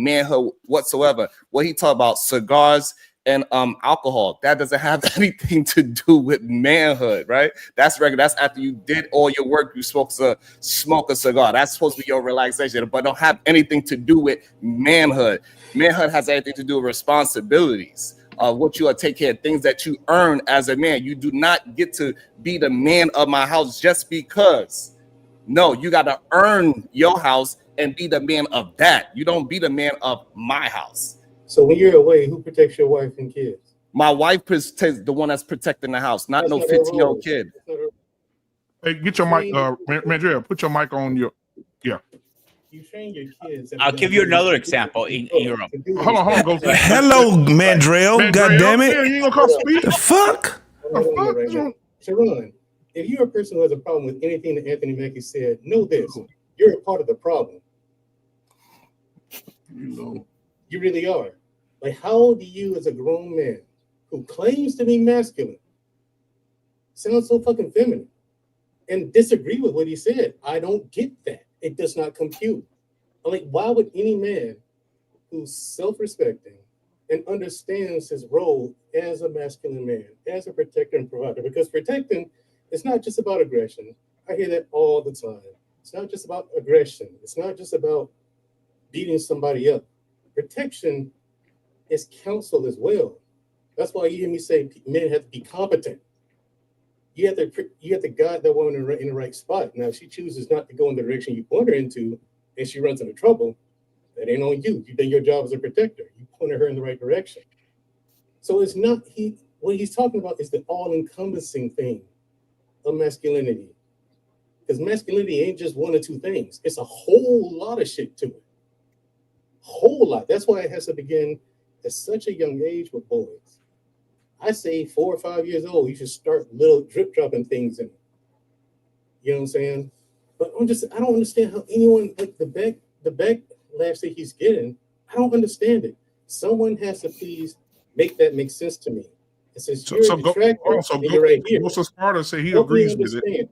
manhood whatsoever. What he talked about, cigars and alcohol, that doesn't have anything to do with manhood, right? That's regular. That's after you did all your work, you supposed to smoke a cigar. That's supposed to be your relaxation, but don't have anything to do with manhood. Manhood has anything to do with responsibilities. What you are take care of, things that you earn as a man. You do not get to be the man of my house just because. No, you got to earn your house and be the man of that. You don't be the man of my house. So when you're away, who protects your wife and kids? My wife is the one that's protecting the house, not no 15-year-old kid. Hey, get your mic, Mandrea, put your mic on your, yeah. You train your kids. I'll give you another example in your room. Hold on, go. Hello, Mandrell. God damn it. Yeah, you ain't gonna come speak. The fuck? Sharon, if you're a person who has a problem with anything that Anthony Mackie said, know this: you're a part of the problem. You really are. Like, how do you, as a grown man who claims to be masculine, sound so fucking feminine and disagree with what he said? I don't get that. It does not compute. I'm like, why would any man who's self-respecting and understands his role as a masculine man, as a protector and provider? Because protecting is not just about aggression. I hear that all the time. It's not just about aggression. It's not just about beating somebody up. Protection is counsel as well. That's why you hear me say men have to be competent. You have to guide that woman in the right spot. Now, if she chooses not to go in the direction you point her into, and she runs into trouble, that ain't on you. You did your job as a protector. You pointed her in the right direction. So it's not what he's talking about is the all-encompassing thing of masculinity. Because masculinity ain't just one or two things. It's a whole lot of shit to it. Whole lot. That's why it has to begin at such a young age with boys. I say 4 or 5 years old, you should start little drip dropping things in. You know what I'm saying? But I don't understand how anyone, like the backlash that he's getting, I don't understand it. Someone has to please make that make sense to me. It says you're right here. Go so Sparta say he agrees with it.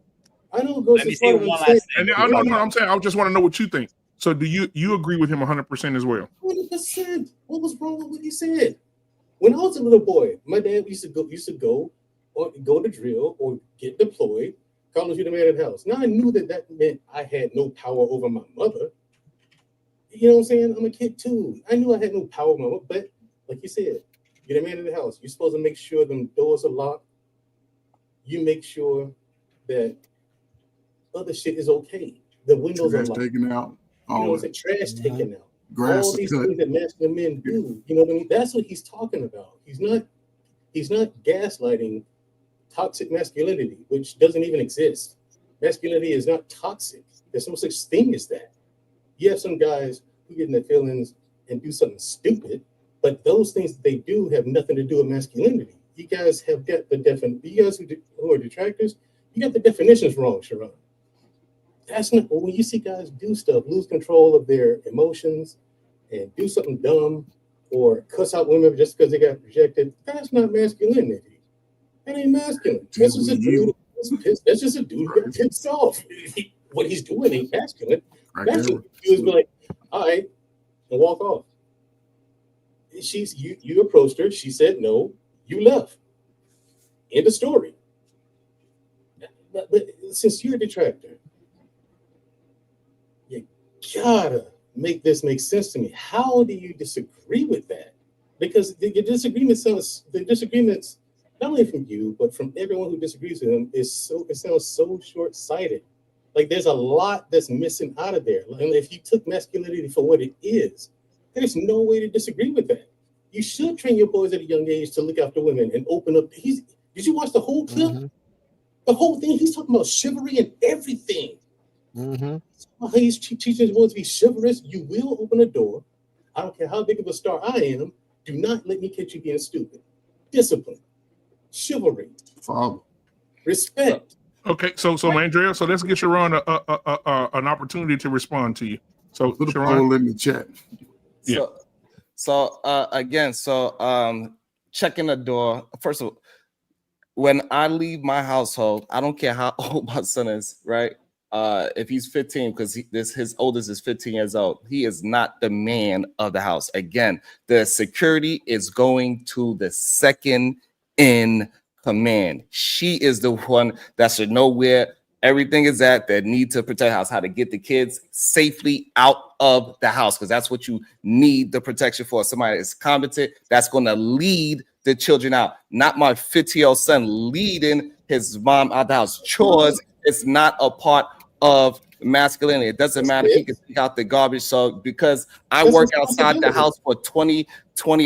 I don't go Let me say one last thing. I'm saying I just want to know what you think. So do you agree with him 100% as well? 100%. What was wrong with what he said? When I was a little boy, my dad used to go to drill or get deployed. Carlos, you're the man of the house. Now I knew that meant I had no power over my mother. You know what I'm saying? I'm a kid too. I knew I had no power over my mother, but like you said, you're the man of the house. You're supposed to make sure them doors are locked. You make sure that other shit is okay. The windows are locked. Taken out. You know what I'm saying? Trash taken out. Grass all these cut. things that masculine men do. You know what I mean? That's what he's talking about. He's not gaslighting toxic masculinity, which doesn't even exist. Masculinity is not toxic. There's no such thing as that. You have some guys who get in their feelings and do something stupid, but those things that they do have nothing to do with masculinity. You guys have got you guys who are detractors, you got the definitions wrong, Sharon. That's not when you see guys do stuff, lose control of their emotions and do something dumb or cuss out women just because they got rejected. That's not masculinity. That ain't masculine. That's just a dude. That's just a dude who got pissed off. What he's doing ain't masculine. Masculine is be like, all right, and walk off. You approached her. She said no. You left. End of story. But since you're a detractor, you gotta make this make sense to me. How do you disagree with that? Because the disagreements, not only from you, but from everyone who disagrees with him, it sounds so short-sighted. Like there's a lot that's missing out of there. And if you took masculinity for what it is, there's no way to disagree with that. You should train your boys at a young age to look after women and open up. Did you watch the whole clip? Mm-hmm. The whole thing, he's talking about chivalry and everything. Mm-hmm. He's teaching his boys to be chivalrous. You will open a door. I don't care how big of a star I am. Do not let me catch you being stupid. Discipline. Chivalry. Respect. Okay, so Andrea, so let's get Sharon an opportunity to respond to you. So put a poll in the chat. Yeah. So checking the door. First of all, when I leave my household, I don't care how old my son is, right? if he's 15, because his oldest is 15 years old, he is not the man of the house. Again, the security is going to the second in command. She is the one that should know where everything is at, that need to protect the house, how to get the kids safely out of the house, because that's what you need the protection for. Somebody is competent, that's going to lead the children out. Not my 50-year-old son leading his mom out the house. Chores is not a part of masculinity. It doesn't matter if he can take out the garbage. So because I work outside the house for 20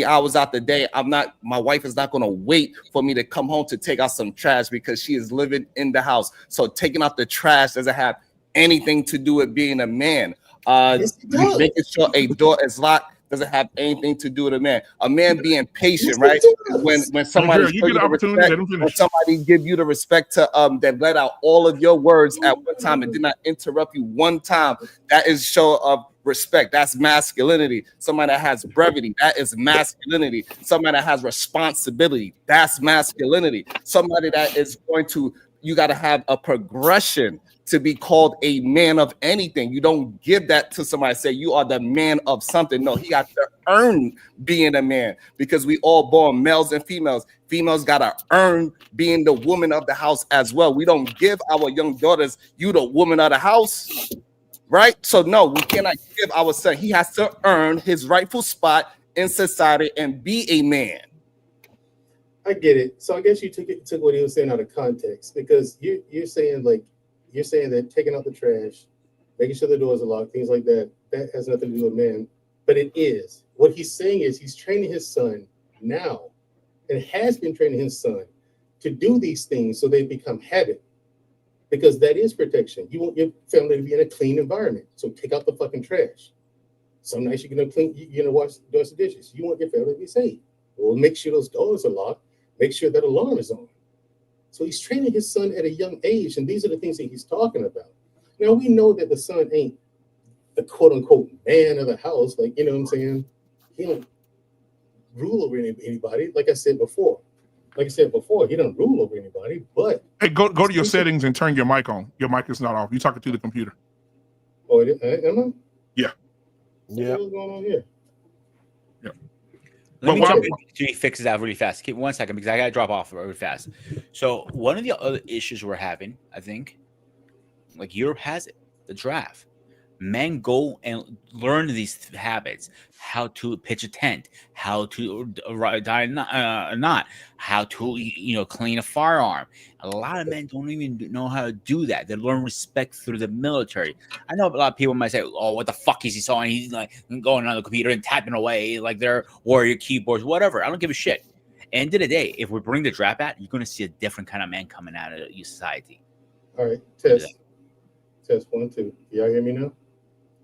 hours out the day, my wife is not going to wait for me to come home to take out some trash because she is living in the house. So taking out the trash doesn't have anything to do with being a man. Making sure a door is locked doesn't have anything to do with a man. A man being patient, right? When somebody when somebody give you the respect to that let out all of your words at one time and did not interrupt you one time, that is show of respect. That's masculinity. Somebody that has brevity, that is masculinity. Somebody that has responsibility, that's masculinity. Somebody that is going to, you got to have a progression to be called a man of anything. You don't give that to somebody, say you are the man of something. No, he got to earn being a man, because we all born males and females. Females got to earn being the woman of the house as well. We don't give our young daughters, you the woman of the house, right? So no, we cannot give our son. He has to earn his rightful spot in society and be a man. I get it. So I guess you took what he was saying out of context, because you're saying that taking out the trash, making sure the doors are locked, things like that, that has nothing to do with man. But it is. What he's saying is he's training his son now, and has been training his son to do these things so they become habit, because that is protection. You want your family to be in a clean environment, so take out the fucking trash. Some nights you're gonna wash the dishes. You want your family to be safe. Well, make sure those doors are locked. Make sure that alarm is on. So he's training his son at a young age, and these are the things that he's talking about. Now, we know that the son ain't the quote-unquote man of the house. Like, you know what I'm saying? He don't rule over anybody. Like I said before, he don't rule over anybody, but... Hey, go to your settings and turn your mic on. Your mic is not off. You're talking to the computer. Oh, am I? Yeah. Yeah. What's going on here? Yeah. Let me jump in to fix that really fast. Keep 1 second, because I gotta drop off really fast. So one of the other issues we're having, I think, like Europe has it, the draft. Men go and learn these habits: how to pitch a tent, how to tie a knot, how to clean a firearm. A lot of men don't even know how to do that. They learn respect through the military. I know a lot of people might say, "Oh, what the fuck is he sawing? He's like going on the computer and tapping away like they're warrior keyboards, whatever." I don't give a shit. End of the day, if we bring the draft out, you're going to see a different kind of man coming out of your society. All right, test 1, 2. Y'all hear me now?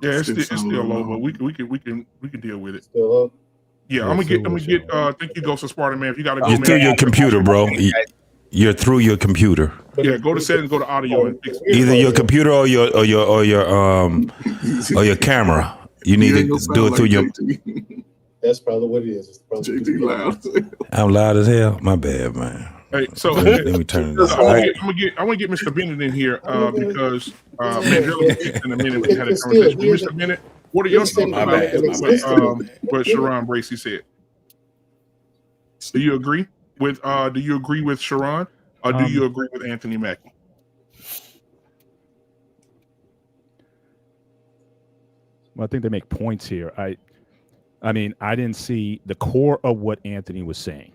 Yeah, it's still low, but we can deal with it. Still low? Yeah, I'm gonna get. Thank you, Ghost of Sparta, man. If you gotta go, You're through your computer, bro. You're through your computer. Yeah, go to settings, go to audio, and fix it. Either your computer or your camera. You need to do it through your. That's probably what it is. It's probably JT loud. I'm loud as hell. My bad, man. Hey, so let me turn it I want to get Mr. Bennett in here because Mandela in a minute we had a conversation. Mr. Bennett, what are your thoughts about what Sharon Bracey said? Do you agree with Sharon, or do you agree with Anthony Mackie? Well, I think they make points here. I mean, I didn't see the core of what Anthony was saying.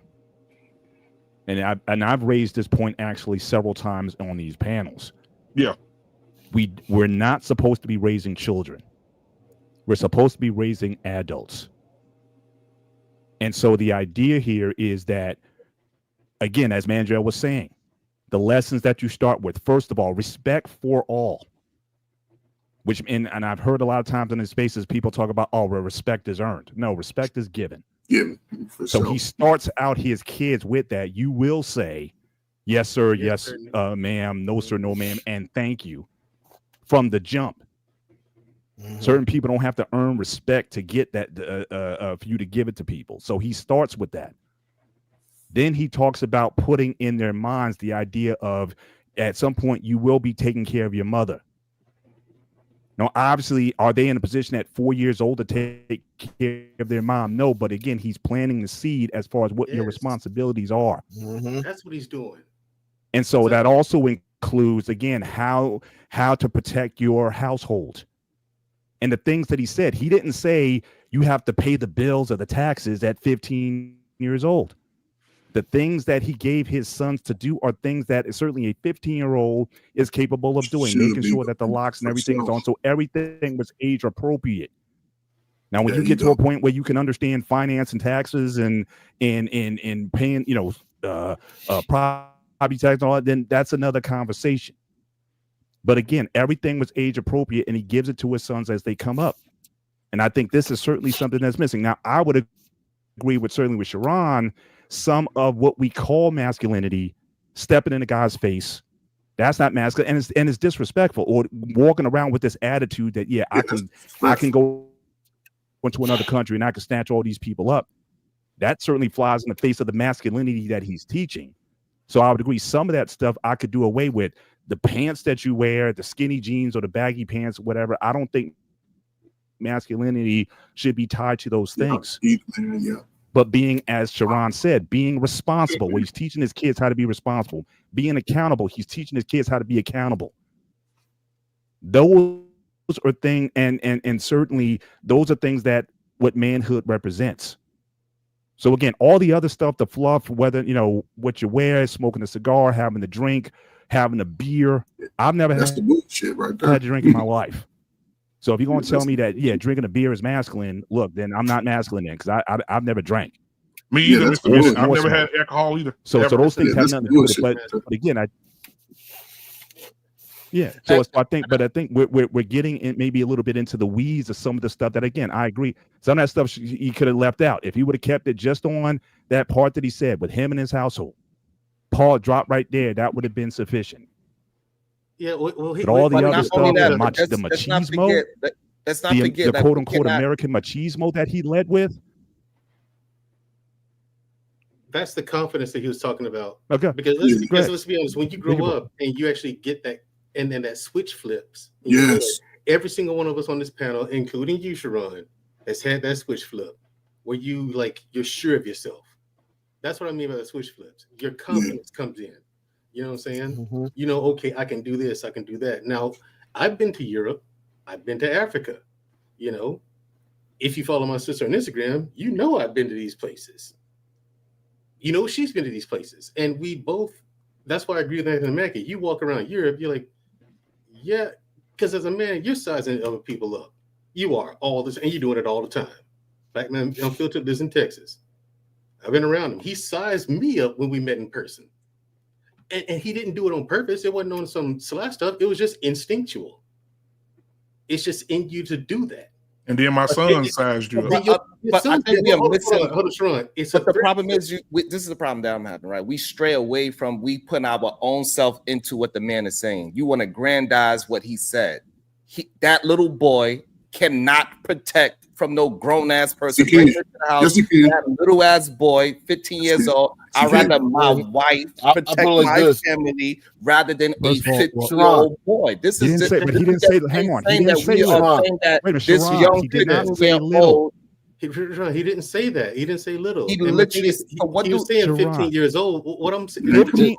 And I've raised this point actually several times on these panels. Yeah. We're not supposed to be raising children. We're supposed to be raising adults. And so the idea here is that, again, as Mandrell was saying, the lessons that you start with, first of all, respect for all. And I've heard a lot of times in these spaces, people talk about, well, respect is earned. No, respect is given. So he starts out his kids with that. You will say, yes, sir, yes, ma'am, no, sir, no, ma'am, and thank you from the jump. Mm-hmm. Certain people don't have to earn respect to get that, for you to give it to people. So he starts with that. Then he talks about putting in their minds the idea of, at some point, you will be taking care of your mother. Now, obviously, are they in a position at 4 years old to take care of their mom? No, but again, he's planting the seed as far as what your responsibilities are. That's what he's doing. And so that also includes, again, how to protect your household. And the things that he said, he didn't say you have to pay the bills or the taxes at 15 years old. The things that he gave his sons to do are things that certainly a 15-year-old is capable of doing, making sure that the locks and everything is on. So everything was age appropriate. Now, when you get to a point where you can understand finance and taxes and paying, property tax and all that, then that's another conversation. But again, everything was age appropriate, and he gives it to his sons as they come up. And I think this is certainly something that's missing. Now, I would agree with Sharon. Some of what we call masculinity, stepping in a guy's face, that's not masculine, and it's disrespectful. Or walking around with this attitude that I can go into another country and I can snatch all these people up. That certainly flies in the face of the masculinity that he's teaching. So I would agree, some of that stuff I could do away with. The pants that you wear, the skinny jeans or the baggy pants, whatever. I don't think masculinity should be tied to those things. But being, as Sharon said, being responsible, where he's teaching his kids how to be responsible, being accountable, he's teaching his kids how to be accountable. Those are things, and certainly those are things that what manhood represents. So again, all the other stuff, the fluff, whether, what you wear, smoking a cigar, having a drink, having a beer. I've never had the bullshit right there. Had a drink in my life. So if you're going to tell me that, drinking a beer is masculine, look, then I'm not masculine then, because I've never drank. Me either. I've never had alcohol either. So those things have nothing to do with it. But again, So I think we're getting in maybe a little bit into the weeds of some of the stuff that, again, I agree. Some of that stuff he could have left out. If he would have kept it just on that part that he said with him and his household, Paul dropped right there, that would have been sufficient. Yeah, but all the other stuff, the machismo, the quote unquote American machismo that he led with. That's the confidence that he was talking about. Okay. Because let's be honest, when you grow up and you actually get that, and then that switch flips. Yes. Every single one of us on this panel, including you, Sharon, has had that switch flip where you're sure of yourself. That's what I mean by the switch flips. Your confidence comes in. You know what I'm saying? Mm-hmm. Okay, I can do this, I can do that. Now, I've been to Europe, I've been to Africa. If you follow my sister on Instagram, I've been to these places. She's been to these places. And we both, that's why I agree with Anthony Mackie. You walk around Europe, you're like, yeah, because as a man, you're sizing other people up. You are all this, and you're doing it all the time. Black man Unfiltered lives in Texas. I've been around him. He sized me up when we met in person. And he didn't do it on purpose. It wasn't on some slash stuff. It was just instinctual. It's just in you to do that. And then my son sized you up. But I think we are missing. Hold on, Sharon. But the problem is, this is the problem that I'm having, right? We stray away from, we put our own self into what the man is saying. You want to aggrandize what he said. That little boy cannot protect from no grown ass person. That little ass boy, 15 years old. I'd rather my wife protect my family rather than a 15-year-old boy. This is it. But he didn't say. Hang on. He didn't say that. Wait a minute, this young 15-year-old. He didn't say that. He didn't say little. He literally. He was saying 15 years old. What I'm saying,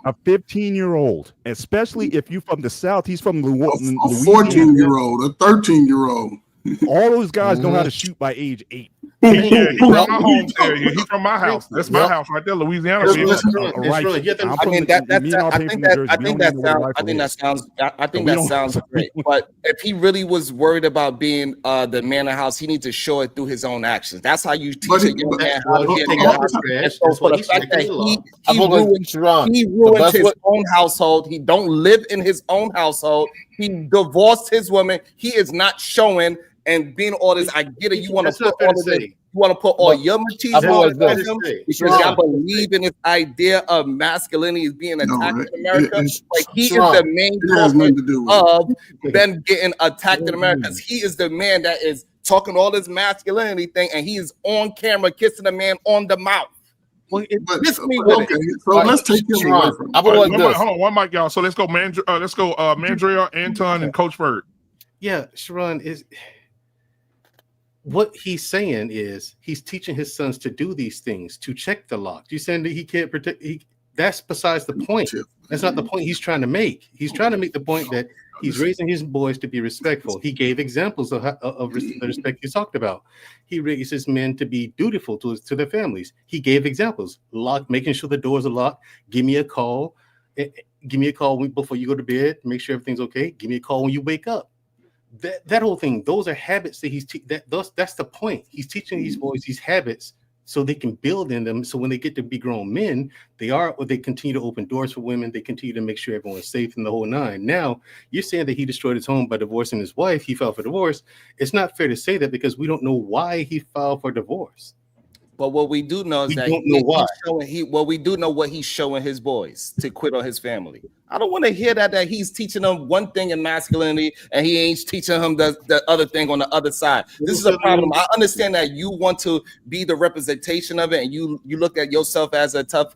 a 15-year-old, especially if you're from the South. He's from Louisiana. A 14-year-old, a 13-year-old. All those guys know how to shoot by age 8. He's from my home area. He's from my house. That's my house right there, Louisiana. I think that sounds great. But if he really was worried about being the man of the house, he needs to show it through his own actions. That's how you teach a young man how to be in the house. So for the fact that he ruined his own household, he don't live in his own household. He divorced his woman. He is not showing. And being all this, I get it. You want to put all of this. You want to put all your machismo on him because y'all believe in this idea of masculinity as being attacked in America. Like he is the main cause of them getting attacked in America. Because he is the man that is talking all this masculinity thing, and he is on camera kissing a man on the mouth. Well, so let's take him away from. Hold on, one mic, y'all. So let's go, Mandriel, Anton, and Coach Bird. Yeah, Sharon, is what he's saying is he's teaching his sons to do these things, to check the lock. You saying that he can't protect? That's besides the point. That's not the point he's trying to make. He's trying to make the point that he's raising his boys to be respectful. He gave examples of the respect he talked about. He raises men to be dutiful to their families. He gave examples, making sure the doors are locked. Give me a call. Give me a call before you go to bed. Make sure everything's okay. Give me a call when you wake up. That whole thing. Those are habits that that's the point. He's teaching these boys these habits so they can build in them. So when they get to be grown men, they continue to open doors for women. They continue to make sure everyone's safe in the whole nine. Now, you're saying that he destroyed his home by divorcing his wife. He filed for divorce. It's not fair to say that because we don't know why he filed for divorce. But what we do know is that we do know what he's showing his boys to quit on his family. I don't want to hear that he's teaching them one thing in masculinity and he ain't teaching them the other thing on the other side. This is a problem. I understand that you want to be the representation of it, and you look at yourself as a tough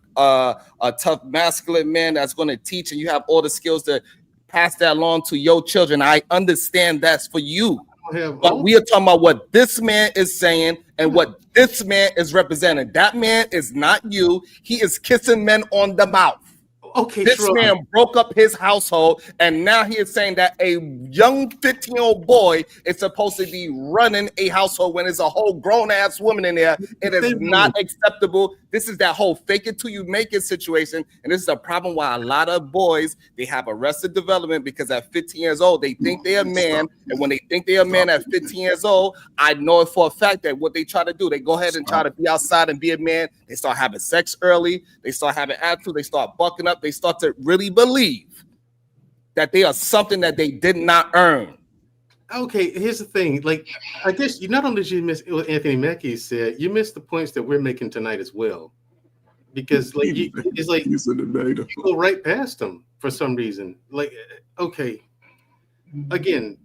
masculine man that's going to teach, and you have all the skills to pass that along to your children. I understand that's for you. But we are talking about what this man is saying and what this man is representing. That man is not you. He is kissing men on the mouth. Okay, this man broke up his household, and now he is saying that a young 15-year-old boy is supposed to be running a household when there's a whole grown-ass woman in there. It is not acceptable. This is that whole fake it till you make it situation, and this is a problem why a lot of boys, they have arrested development because at 15 years old, they think they're a man, and when they think they're a man at 15 years old, I know it for a fact that what they try to do, they go ahead and try to be outside and be a man. They start having sex early. They start having attitude. They start bucking up. They start to really believe that they are something that they did not earn. Okay, here's the thing. Like, I guess you not only did you miss what Anthony Mackie said, you missed the points that we're making tonight as well. Because like it's like you go right past them for some reason. Like, okay, again,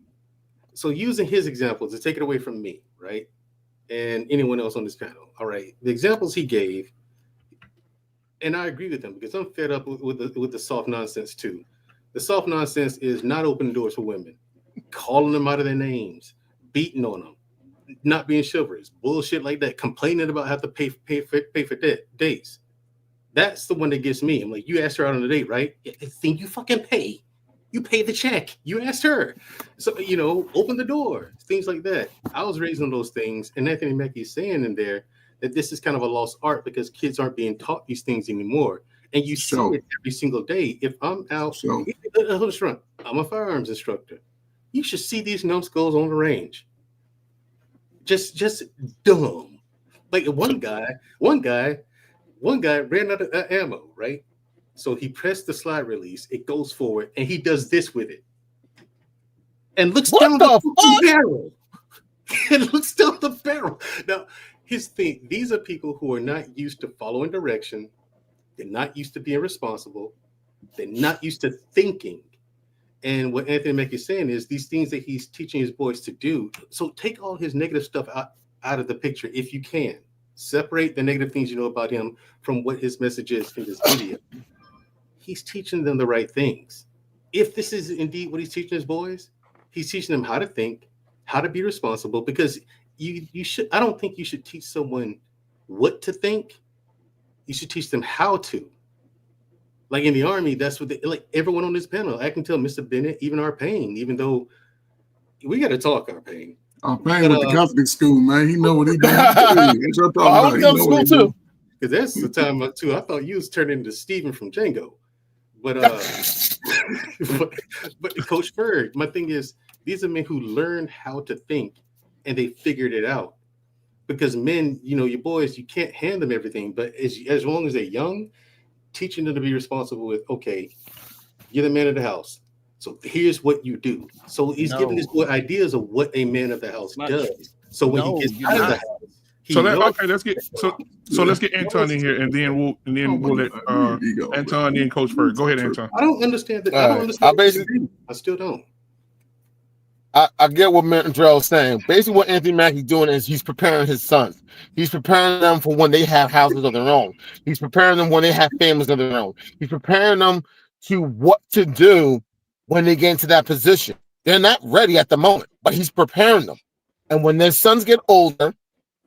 so using his examples to take it away from me, right? And anyone else on this panel. All right, the examples he gave. And I agree with them because I'm fed up with the soft nonsense too. The soft nonsense is not opening doors for women, calling them out of their names, beating on them, not being chivalrous, bullshit like that, complaining about having to pay for dates. That's the one that gets me. I'm like, you asked her out on a date, right? Yeah, I think you fucking pay. You pay the check. You asked her. So, open the door, things like that. I was raised on those things. And Anthony Mackie is saying in there that this is kind of a lost art because kids aren't being taught these things anymore. And you see it every single day. If I'm out, I'm a firearms instructor. You should see these numbskulls on the range. Just dumb. Like one guy ran out of ammo, right? So he pressed the slide release, it goes forward, and he does this with it. And looks down the barrel. It looks down the barrel. Now, his thing, these are people who are not used to following direction. They're not used to being responsible. They're not used to thinking. And what Anthony Mackie is saying is these things that he's teaching his boys to do. So take all his negative stuff out of the picture if you can. Separate the negative things you know about him from what his message is in this video. He's teaching them the right things. If this is indeed what he's teaching his boys, he's teaching them how to think, how to be responsible, because you should. I don't think you should teach someone what to think. You should teach them how to. Like in the Army, that's what like everyone on this panel. I can tell Mr. Bennett, even our Payne, even though we got to talk our Payne. Our Payne with the Catholic school, man. He know what he doing. I was in school too. Because that's the time too. I thought you was turning into Steven from Django. But but Coach Ferg, my thing is these are men who learned how to think and they figured it out. Because men, your boys, you can't hand them everything. But as long as they're young, teaching them to be responsible with, okay, you're the man of the house. So here's what you do. So he's giving this boy ideas of what a man of the house does. So when he gets out of the house, let's get Anton in here, and then we'll let Anton and Coach Ferg. Go ahead, Anton. I don't understand that. I don't understand. I still don't. I get what Mandrell's saying. Basically, what Anthony Mackie's doing is he's preparing his sons. He's preparing them for when they have houses of their own. He's preparing them when they have families of their own. He's preparing them to what to do when they get into that position. They're not ready at the moment, but he's preparing them. And when their sons get older,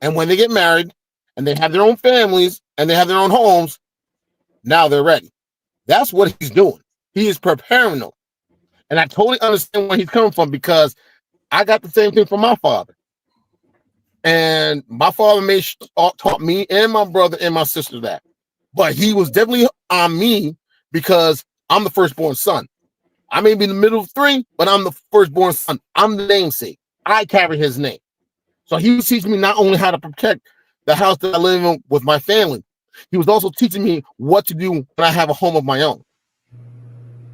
and when they get married, and they have their own families, and they have their own homes, now they're ready. That's what he's doing. He is preparing them. And I totally understand where he's coming from, because I got the same thing from my father. And my father taught me and my brother and my sister that. But he was definitely on me because I'm the firstborn son. I may be in the middle of three, but I'm the firstborn son. I'm the namesake. I carry his name. So he was teaching me not only how to protect the house that I live in with my family, he was also teaching me what to do when I have a home of my own.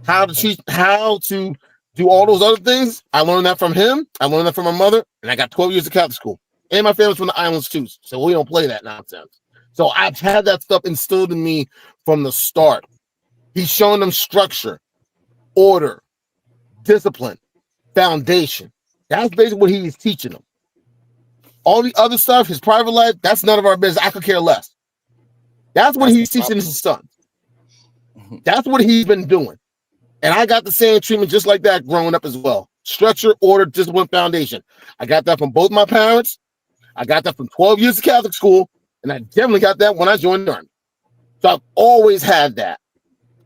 How to do all those other things. I learned that from him. I learned that from my mother, and I got 12 years of Catholic school. And my family's from the islands too, so we don't play that nonsense. So I've had that stuff instilled in me from the start. He's showing them structure, order, discipline, foundation. That's basically what he's teaching them. All the other stuff, his private life, that's none of our business. I could care less. That's what he's teaching his sons. That's what he's been doing. And I got the same treatment just like that growing up as well. Structure, order, discipline, foundation. I got that from both my parents. I got that from 12 years of Catholic school. And I definitely got that when I joined the army. So I've always had that.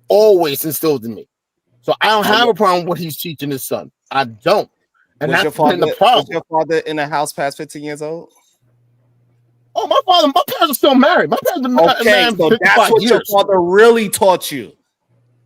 Always instilled in me. So I don't have a problem with what he's teaching his son. I don't. And that's been the problem. Was your father in the house past 15 years old? Oh, my parents are still married. My parents been married so that's what your father really taught you.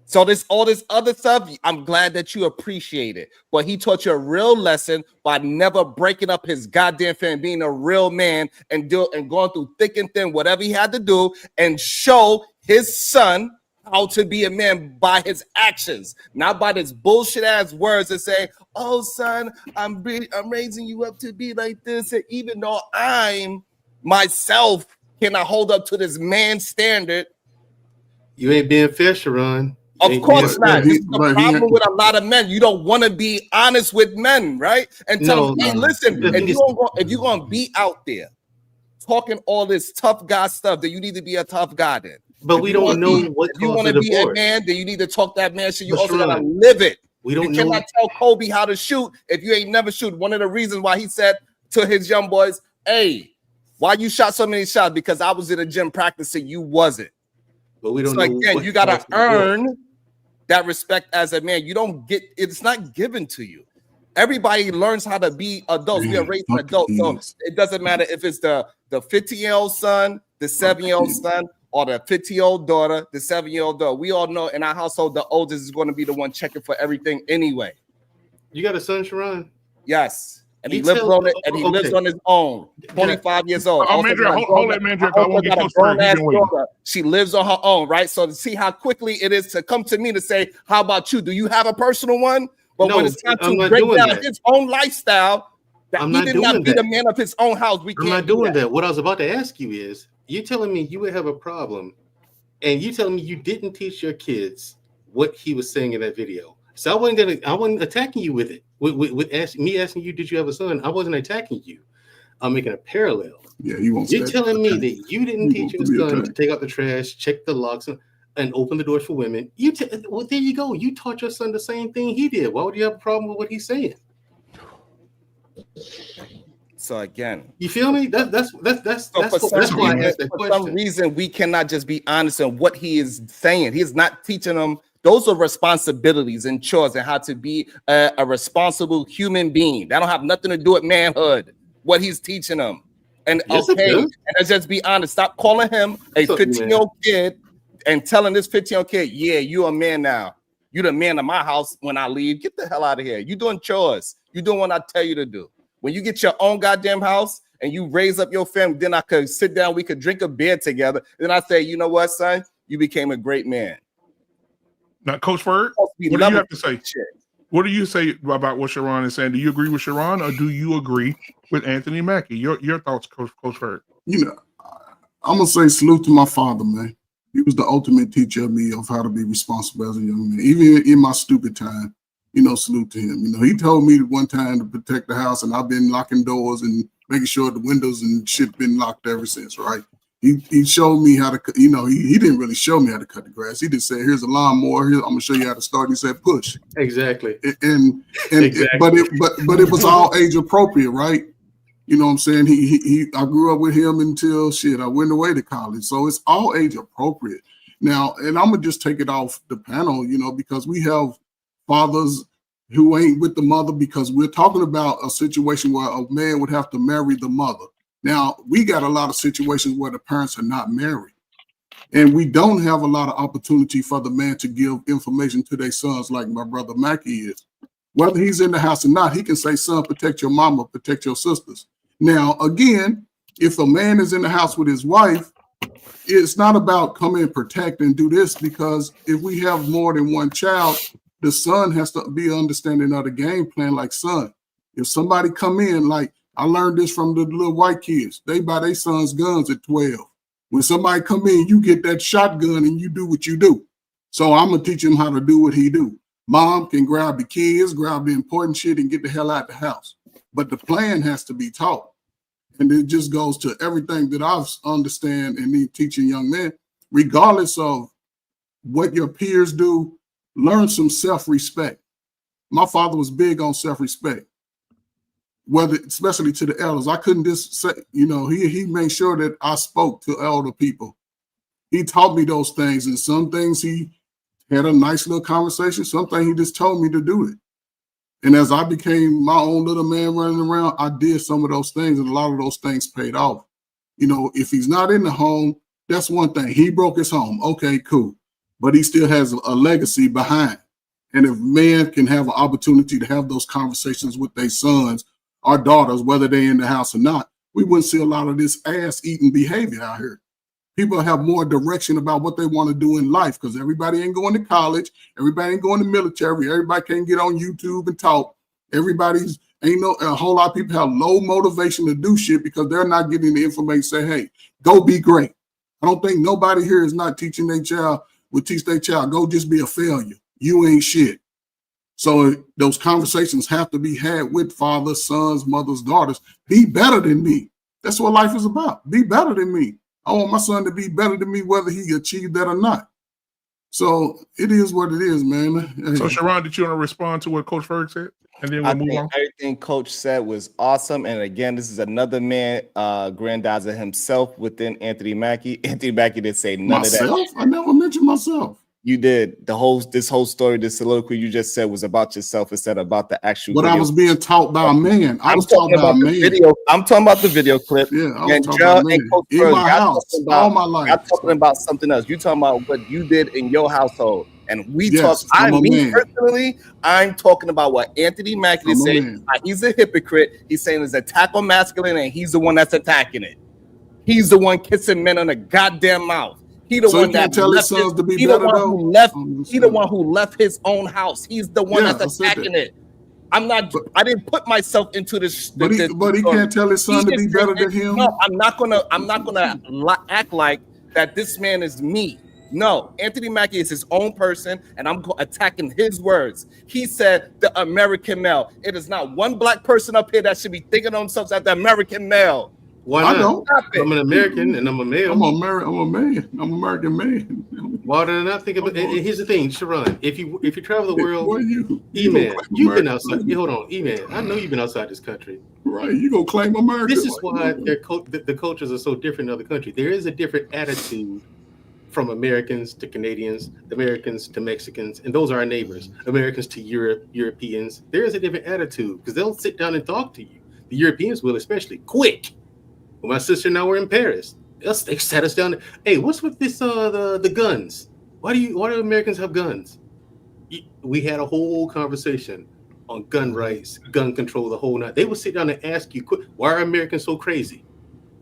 So all this other stuff, I'm glad that you appreciate it. But he taught you a real lesson by never breaking up his goddamn family, being a real man and going through thick and thin, whatever he had to do, and show his son how to be a man by his actions, not by this bullshit ass words that say, "Oh, son, I'm raising you up to be like this," and even though I'm myself cannot hold up to this man standard. You ain't being fair, Sharon. Of course not. This is the problem with a lot of men. You don't want to be honest with men, right? And tell them, hey, listen, if you're going to be out there talking all this tough guy stuff, then you need to be a tough guy then. But we don't know what you want to be a man, then you need to talk that man shit. You also got to live it. You cannot tell Kobe how to shoot if you ain't never shoot. One of the reasons why he said to his young boys, hey, why you shot so many shots? Because I was in a gym practicing, you wasn't. But we don't know. Again, you got to earn that respect as a man. You don't get it's not given to you. Everybody learns how to be adults. We are raised adults. So it doesn't matter if it's the 50-year-old son, the 7-year-old son, or the 50-year-old daughter, the 7-year-old daughter. We all know in our household, the oldest is going to be the one checking for everything anyway. You got a son, Sharon? Yes. And he lives on it, and he lives on his own. 25 years old. Hold it, Mandrick. I won't get close to She lives on her own, right? So to see how quickly it is to come to me to say, how about you? Do you have a personal one? But when it's time to break down his own lifestyle, that he did not be the man of his own house. I'm not doing that. What I was about to ask you is, you're telling me you would have a problem, and you telling me you didn't teach your kids what he was saying in that video. So I wasn't attacking you with it. With me asking you, did you have a son? I wasn't attacking you. I'm making a parallel. Yeah, you won't. You're telling me that you didn't teach your son to take out the trash, check the locks, and open the doors for women. Well, there you go. You taught your son the same thing he did. Why would you have a problem with what he's saying? So again, you feel me? That's why I asked that question. For some reason, we cannot just be honest in what he is saying. He's not teaching them. Those are responsibilities and chores and how to be a responsible human being. That don't have nothing to do with manhood. What he's teaching them. And yes, and let's just be honest. Stop calling him a 15-year-old kid and telling this 15-year-old kid, yeah, you're a man now. You're the man of my house when I leave. Get the hell out of here. You're doing chores. You're doing what I tell you to do. When you get your own goddamn house and you raise up your family, then I could sit down, we could drink a beer together. Then I say, you know what, son? You became a great man. Now, Coach Ferg, what do you have to say? What do you say about what Sharon is saying? Do you agree with Sharon or do you agree with Anthony Mackie? Your thoughts, Coach Ferg. You know, I'm going to say salute to my father, man. He was the ultimate teacher of me of how to be responsible as a young man. Even in my stupid time, you know, salute to him. You know, he told me one time to protect the house, and I've been locking doors and making sure the windows and shit been locked ever since, right? He showed me how to, you know, he didn't really show me how to cut the grass. He just said, here's a lawnmower. Here, I'm gonna show you how to start. He said, push. Exactly. And Exactly. but it was all age appropriate, right? You know what I'm saying? I grew up with him until I went away to college. So it's all age appropriate. Now, and I'm gonna just take it off the panel, you know, because we have fathers who ain't with the mother, because we're talking about a situation where a man would have to marry the mother. Now, we got a lot of situations where the parents are not married, and we don't have a lot of opportunity for the man to give information to their sons like my brother Mackie is. Whether he's in the house or not, he can say, son, protect your mama, protect your sisters. Now, again, if a man is in the house with his wife, it's not about come and protect and do this, because if we have more than one child, the son has to be understanding of the game plan. Like, son, if somebody come in, like I learned this from the little white kids, they buy their sons guns at 12. When somebody come in, you get that shotgun and you do what you do. So I'm gonna teach him how to do what he do. Mom can grab the kids, grab the important shit, and get the hell out the house. But the plan has to be taught. And it just goes to everything that I understand and need teaching young men, regardless of what your peers do, learn some self-respect. My father was big on self-respect, especially to the elders. I couldn't just say, you know, he made sure that I spoke to elder people. He taught me those things, and some things he had a nice little conversation. Some things he just told me to do it. And as I became my own little man running around, I did some of those things, and a lot of those things paid off. You know, if he's not in the home, that's one thing. He broke his home. Okay, cool. But he still has a legacy behind. And if men can have an opportunity to have those conversations with their sons or daughters, whether they're in the house or not, we wouldn't see a lot of this ass-eating behavior out here. People have more direction about what they want to do in life, because everybody ain't going to college. Everybody ain't going to military. Everybody can't get on YouTube and talk. A whole lot of people have low motivation to do shit because they're not getting the information. Say, hey, go be great. I don't think nobody here is not teaching their child, would teach their child, go just be a failure. You ain't shit. So those conversations have to be had with fathers, sons, mothers, daughters. Be better than me. That's what life is about. Be better than me. I want my son to be better than me, whether he achieved that or not. So it is what it is, man. So, Sharon, did you want to respond to what Coach Ferg said? And then we'll move on. Everything Coach said was awesome. And again, this is another man grandizing himself within Anthony Mackie. Anthony Mackie didn't say none of that. I never mentioned myself. You did. This whole story, this soliloquy you just said was about yourself instead of about the actual But video. I was being taught by a man. I'm talking about a man. I'm talking about the video clip. Yeah, I was talking about a man. In my house, all my life. I'm talking about something else. You're talking about what you did in your household. And personally, I'm talking about what Anthony Mackie is saying. He's a hypocrite. He's saying it's attack on masculinity, and he's the one that's attacking it. He's the one kissing men on the goddamn mouth. He the one that tell his sons to be better though. He the one who left his own house. He's the one that's attacking it. I'm not. I didn't put myself into this. But he can't tell his son to be better than him. No, I'm not gonna act like that. This man is me. No, Anthony Mackie is his own person, and I'm attacking his words. He said the American male. It is not one black person up here that should be thinking of themselves as the American male. Why not? I'm an American and I'm a male. I'm a man. I'm an American man. Why did I not think about it? Here's the thing, Sharon. If you travel the world, E-Man, you've been outside. Hold on, E-Man. I know you've been outside this country. Right, you gonna claim America. This is why the cultures are so different in other countries. There is a different attitude from Americans to Canadians, Americans to Mexicans, and those are our neighbors. Americans to Europeans. There is a different attitude because they'll sit down and talk to you. The Europeans will, especially quick. When my sister and I were in Paris, they sat us down. Hey, what's with this? The guns? Why do Americans have guns? We had a whole conversation on gun rights, gun control, the whole night. They would sit down and ask you, why are Americans so crazy?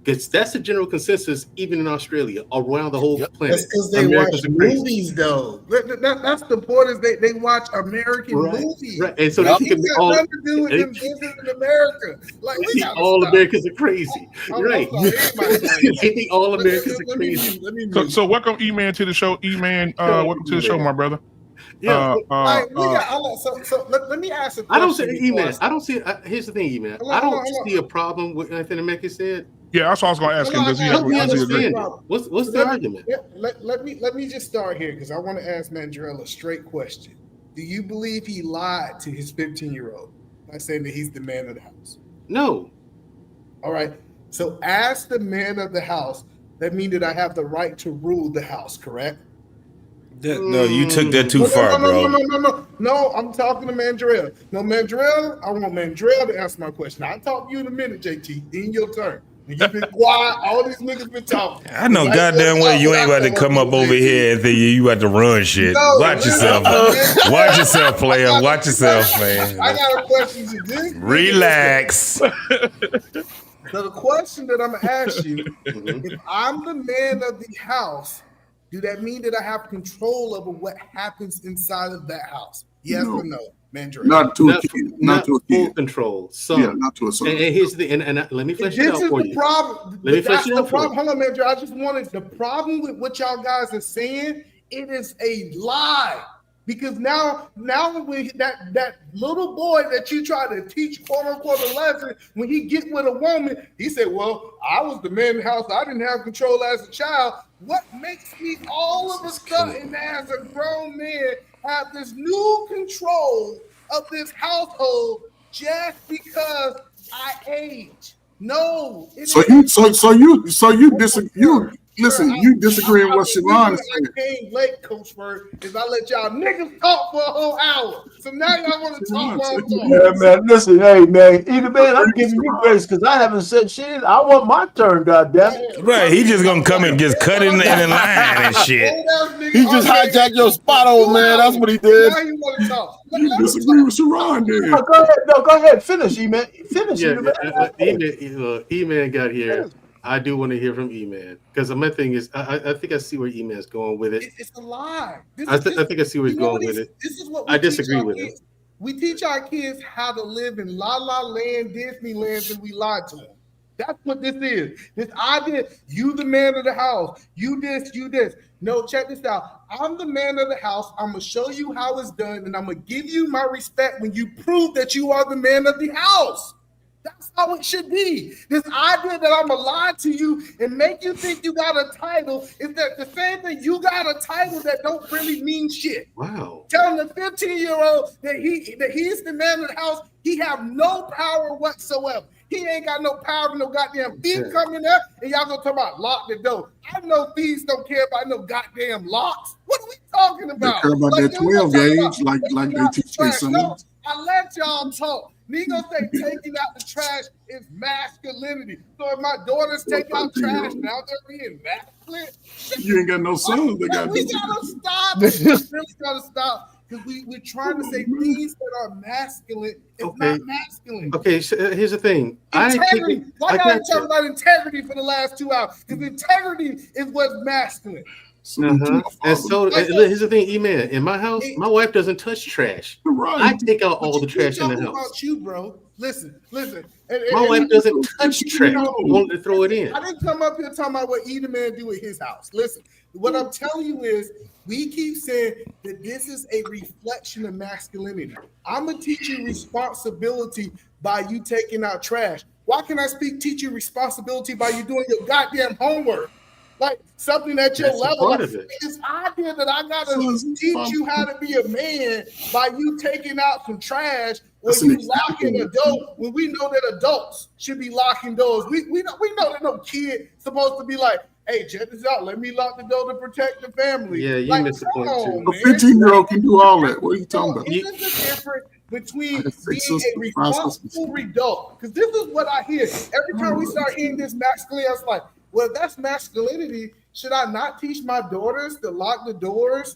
Because that's the general consensus, even in Australia, around the whole planet. That's because they watch movies, though. That's the point. Is they watch American movies, right? And so they think nothing to do with them visiting America. Like all Americans are crazy, right? They think all Americans are crazy. So welcome, E-Man, to the show. E-Man, welcome to the show, my brother. Yeah, So let me ask a question. I don't see E-Man. I don't see. Here's the thing, E-Man. I don't see a problem with anything that Mackie said. Yeah, that's what I was going to ask him. Does he Help me agree? understand it. What's the argument? Let me just start here because I want to ask Mandrell a straight question. Do you believe he lied to his 15-year-old by saying that he's the man of the house? No. All right. So as the man of the house, that means that I have the right to rule the house, correct? No, you took that too far, bro. No, I'm talking to Mandrell. No, Mandrell, I want Mandrell to answer my question. I'll talk to you in a minute, JT. In your turn. You've been quiet. All these niggas been talking. I know goddamn well you ain't about to come up over here and think you about to run shit. Watch yourself. Watch yourself, player. Watch yourself, man. I got a question to this. Relax. So the question that I'm going to ask you, if I'm the man of the house, do that mean that I have control over what happens inside of that house? Yes or no, Mandrell? Not to a kid. Not to a kid. Full control. So, yeah, not to a son. And here's the thing, and let me flesh it out for you. Problem. Let me flesh it out for you. Hold on, Mandrell. I just wanted the problem with what y'all guys are saying. It is a lie. Because now when that little boy that you try to teach quote unquote a lesson, when he get with a woman, he said, "Well, I was the man in the house. I didn't have control as a child." What makes me all of a sudden, as a grown man, have this new control of this household just because I age? No. You disagree. You disagreeing with what Sharon is saying. I came late, Coach Bird, because I let y'all niggas talk for a whole hour. So now y'all want to talk while I'm talking. Yeah, man. Listen, hey, man. Either man, I'm giving you grace because I haven't said shit. I want my turn, goddammit. Right, he just gonna come and just cut in the line and shit. He just hijacked your spot, old man. That's what he did. Now you want to talk. You disagree with Sharon, then. No, go ahead. No, go ahead. Finish, E-Man. Finish, E-Man got here. I do want to hear from E-Man because my thing is, I think I see where E-Man's going with it. It's a lie. I think I see where he's going with it. This is what I disagree with him. We teach our kids how to live in La La Land, Disneyland, and we lie to them. That's what this is. This idea, you the man of the house, you this, you this. No, check this out. I'm the man of the house. I'm going to show you how it's done, and I'm going to give you my respect when you prove that you are the man of the house. That's how it should be. This idea that I'm going to lie to you and make you think you got a title is that the same thing. You got a title that don't really mean shit. Wow. Telling the 15-year-old that he's the man of the house, he have no power whatsoever. He ain't got no power, no goddamn thief coming up, and y'all gonna talk about lock the door. I know thieves don't care about no goddamn locks. What are we talking about? They care about that 12 gauge, like they teach their sons. No, I let y'all talk. Nigga say taking out the trash is masculinity. So if my daughters take out trash, now they're being masculine. You ain't got no sons. We gotta stop. We really gotta stop. Because we're trying to say things that are masculine. It's not masculine. Okay, so here's the thing. Integrity. Why y'all talking about integrity for the last 2 hours? Because integrity is what's masculine. And so here's the thing, E-Man. In my house, my wife doesn't touch trash. Right. I take out all the trash in the house. About you, bro. Listen. My wife doesn't touch trash. I wanted to throw it in. I didn't come up here talking about what either man do at his house. Listen, what I'm telling you is we keep saying that this is a reflection of masculinity. I'm gonna teach you responsibility by you taking out trash. Why can I teach you responsibility by you doing your goddamn homework? Like something at your level. Like, this idea that I gotta teach you how to be a man by you taking out some trash or you locking a door when we know that adults should be locking doors. We know that no kid supposed to be like, hey, check this out. Let me lock the door to protect the family. Yeah, you missed the point too. A 15-year-old can do all that. What are you talking about? Isn't the difference between being a responsible adult? Because this is what I hear. Every time we start hearing this masculinity, I was like, well, if that's masculinity, should I not teach my daughters to lock the doors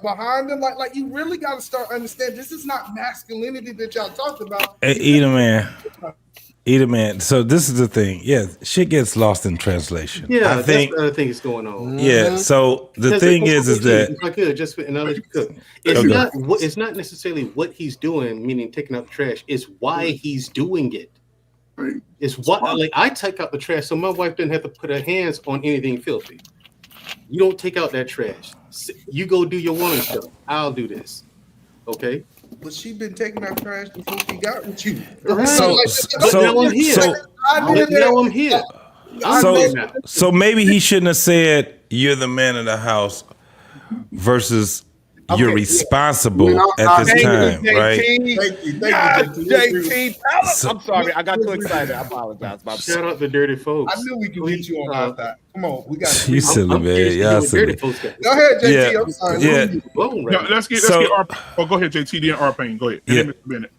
behind them? Like you really got to start understanding this is not masculinity that y'all talked about. Hey, Eat a man. So this is the thing. Yeah, shit gets lost in translation. Yeah, I think that's the other thing that's going on. Yeah. So the thing is that if I could just another cook. It's not necessarily what he's doing, meaning taking out the trash. It's why he's doing it. It's what like I take out the trash so my wife didn't have to put her hands on anything filthy. You don't take out that trash. You go do your woman stuff. I'll do this. Okay. But she been taking out trash before she got with you. Right. So now I'm here. Now I'm here. So maybe he shouldn't have said you're the man of the house versus you're responsible at this time, right? Thank you, JT. I'm sorry, I got too excited. I apologize. Shout out to dirty folks. I knew we could get you on our side. Come on, we got You silly man, y'all silly. Go ahead, JT. I'm sorry. Yeah. Let's get our. Oh, go ahead, JT. Then our pain. Go ahead. Yeah. Mr. Bennett.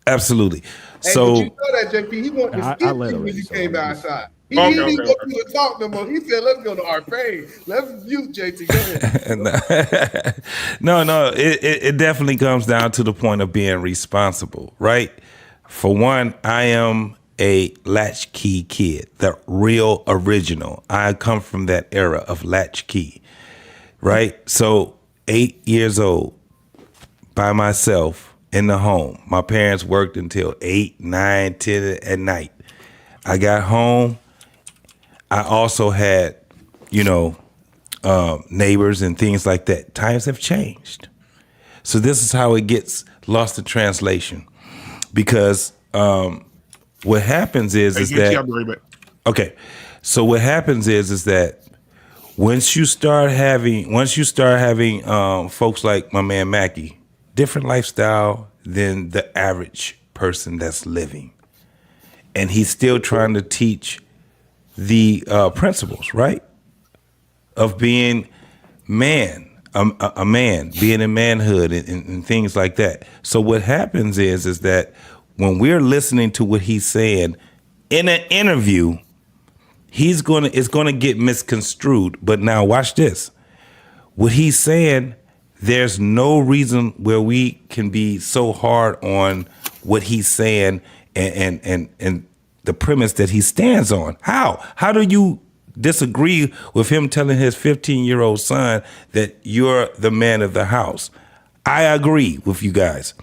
Absolutely. Hey, So but you know that, JP. He wanted to skip you when you came outside. He didn't want you to talk no more. He said, "Let's go to our pain. Let's mute JT." Go ahead. No. It definitely comes down to the point of being responsible, right? For one, I am a latchkey kid, the real original. I come from that era of latchkey, right? So 8 years old, by myself in the home. My parents worked until 8, 9, 10 at night. I got home. I also had, neighbors and things like that. Times have changed. So this is how it gets lost in translation. Because what happens is that... Okay. So what happens is that once you start having folks like my man Mackie, different lifestyle than the average person that's living. And he's still trying to teach the principles, right? Of being man, a man, being in manhood and things like that. So what happens is that when we're listening to what he's saying in an interview, it's gonna get misconstrued. But now watch this. What he's saying, there's no reason where we can be so hard on what he's saying and the premise that he stands on. How do you disagree with him telling his 15-year-old son that you're the man of the house? I agree with you guys.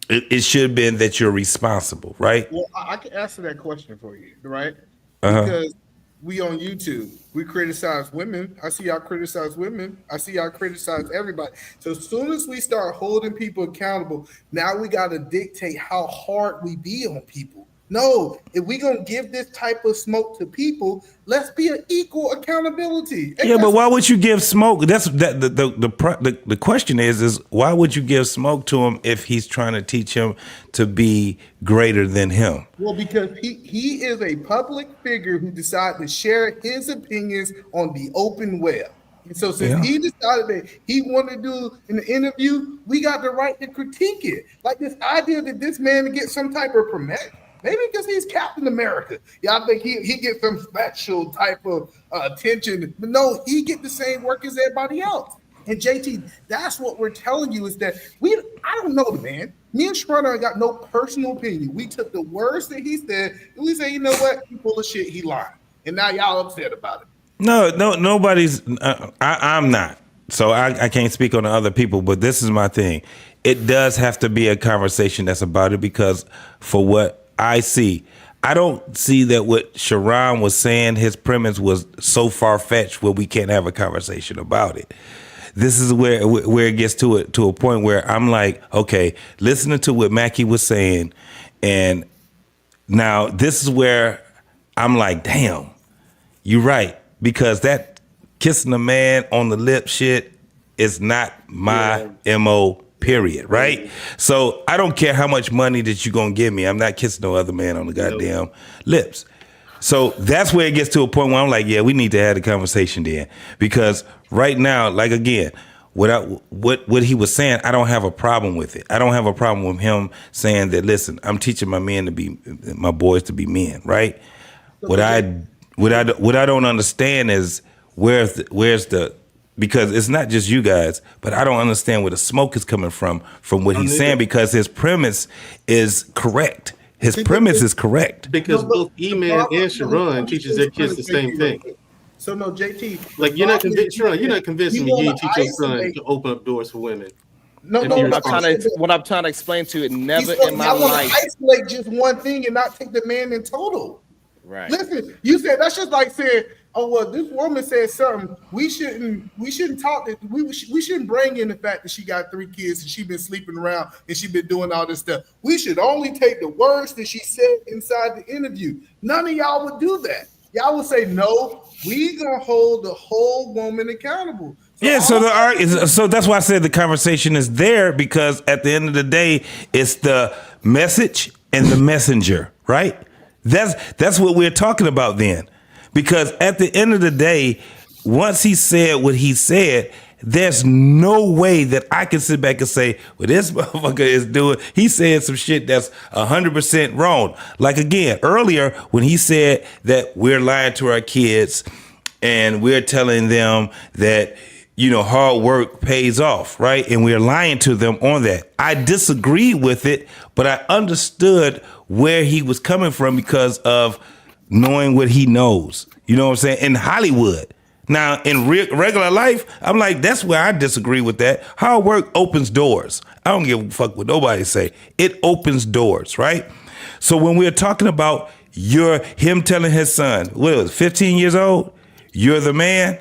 It should have been that you're responsible, right? Well, I can answer that question for you, right? Because we on YouTube, we criticize women. I see y'all criticize women. I see y'all criticize everybody. So as soon as we start holding people accountable, now we got to dictate how hard we be on people. No, if we gonna give this type of smoke to people, let's be an equal accountability. Yeah, but why would you give smoke? The question is why would you give smoke to him if he's trying to teach him to be greater than him? Well, because he is a public figure who decided to share his opinions on the open web. And so since he decided that he wanted to do an interview, we got the right to critique it. Like this idea that this man get some type of permit. Maybe because he's Captain America. Yeah, I think he gets some special type of attention. But no, he get the same work as everybody else. And JT, that's what we're telling you is that I don't know, man. Me and Schroeder got no personal opinion. We took the words that he said and we say, you know what? He full of shit. He lying. And now y'all upset about it. No, nobody's. I'm not. So I can't speak on the other people, but this is my thing. It does have to be a conversation that's about it because for what I see, I don't see that what Sharon was saying, his premise was so far-fetched where we can't have a conversation about it. This is where it gets to a point where I'm like, okay, listening to what Mackie was saying, and now this is where I'm like, damn, you're right, because that kissing a man on the lip shit is not my MO. Period. Right? So I don't care how much money that you're gonna give me. I'm not kissing no other man on the goddamn lips. So that's where it gets to a point where I'm like, yeah, we need to have the conversation then. Because right now, like again, what he was saying, I don't have a problem with it. I don't have a problem with him saying that, listen, I'm teaching my boys to be men, right? What I don't understand is where's the because it's not just you guys, but I don't understand where the smoke is coming from what he's saying, because his premise is correct. His premise is correct. Because both E-Man and Sharon teaches their kids the same thing. So no, JT, like you're not convincing me you didn't teach your son to open up doors for women. No, what I'm trying to explain to you, never in my life. Isolate just one thing and not take the man in total. Right. Listen, you said that's just like saying, oh well, this woman said something. We shouldn't talk. We shouldn't bring in the fact that she got 3 kids and she been sleeping around and she been doing all this stuff. We should only take the words that she said inside the interview. None of y'all would do that. Y'all would say no. We gonna hold the whole woman accountable. So that's why I said the conversation is there, because at the end of the day, it's the message and the messenger, right? That's what we're talking about then. Because at the end of the day, once he said what he said, there's no way that I can sit back and say, well, this motherfucker is doing, he said some shit that's 100% wrong. Like again, earlier when he said that we're lying to our kids and we're telling them that, you know, hard work pays off, right? And we're lying to them on that. I disagree with it, but I understood where he was coming from because of knowing what he knows. You know what I'm saying? In Hollywood. Now, in regular life, I'm like, that's where I disagree with that. Hard work opens doors. I don't give a fuck what nobody say. It opens doors, right? So when we're talking about him telling his son, what was 15 years old? You're the man.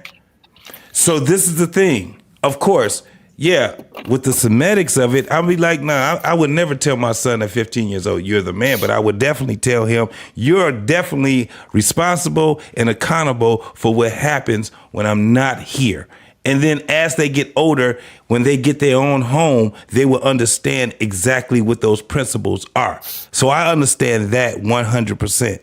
So this is the thing. Of course, yeah, with the semantics of it, I'll be like, nah, I would never tell my son at 15 years old, you're the man, but I would definitely tell him, you're definitely responsible and accountable for what happens when I'm not here. And then as they get older, when they get their own home, they will understand exactly what those principles are. So I understand that 100%.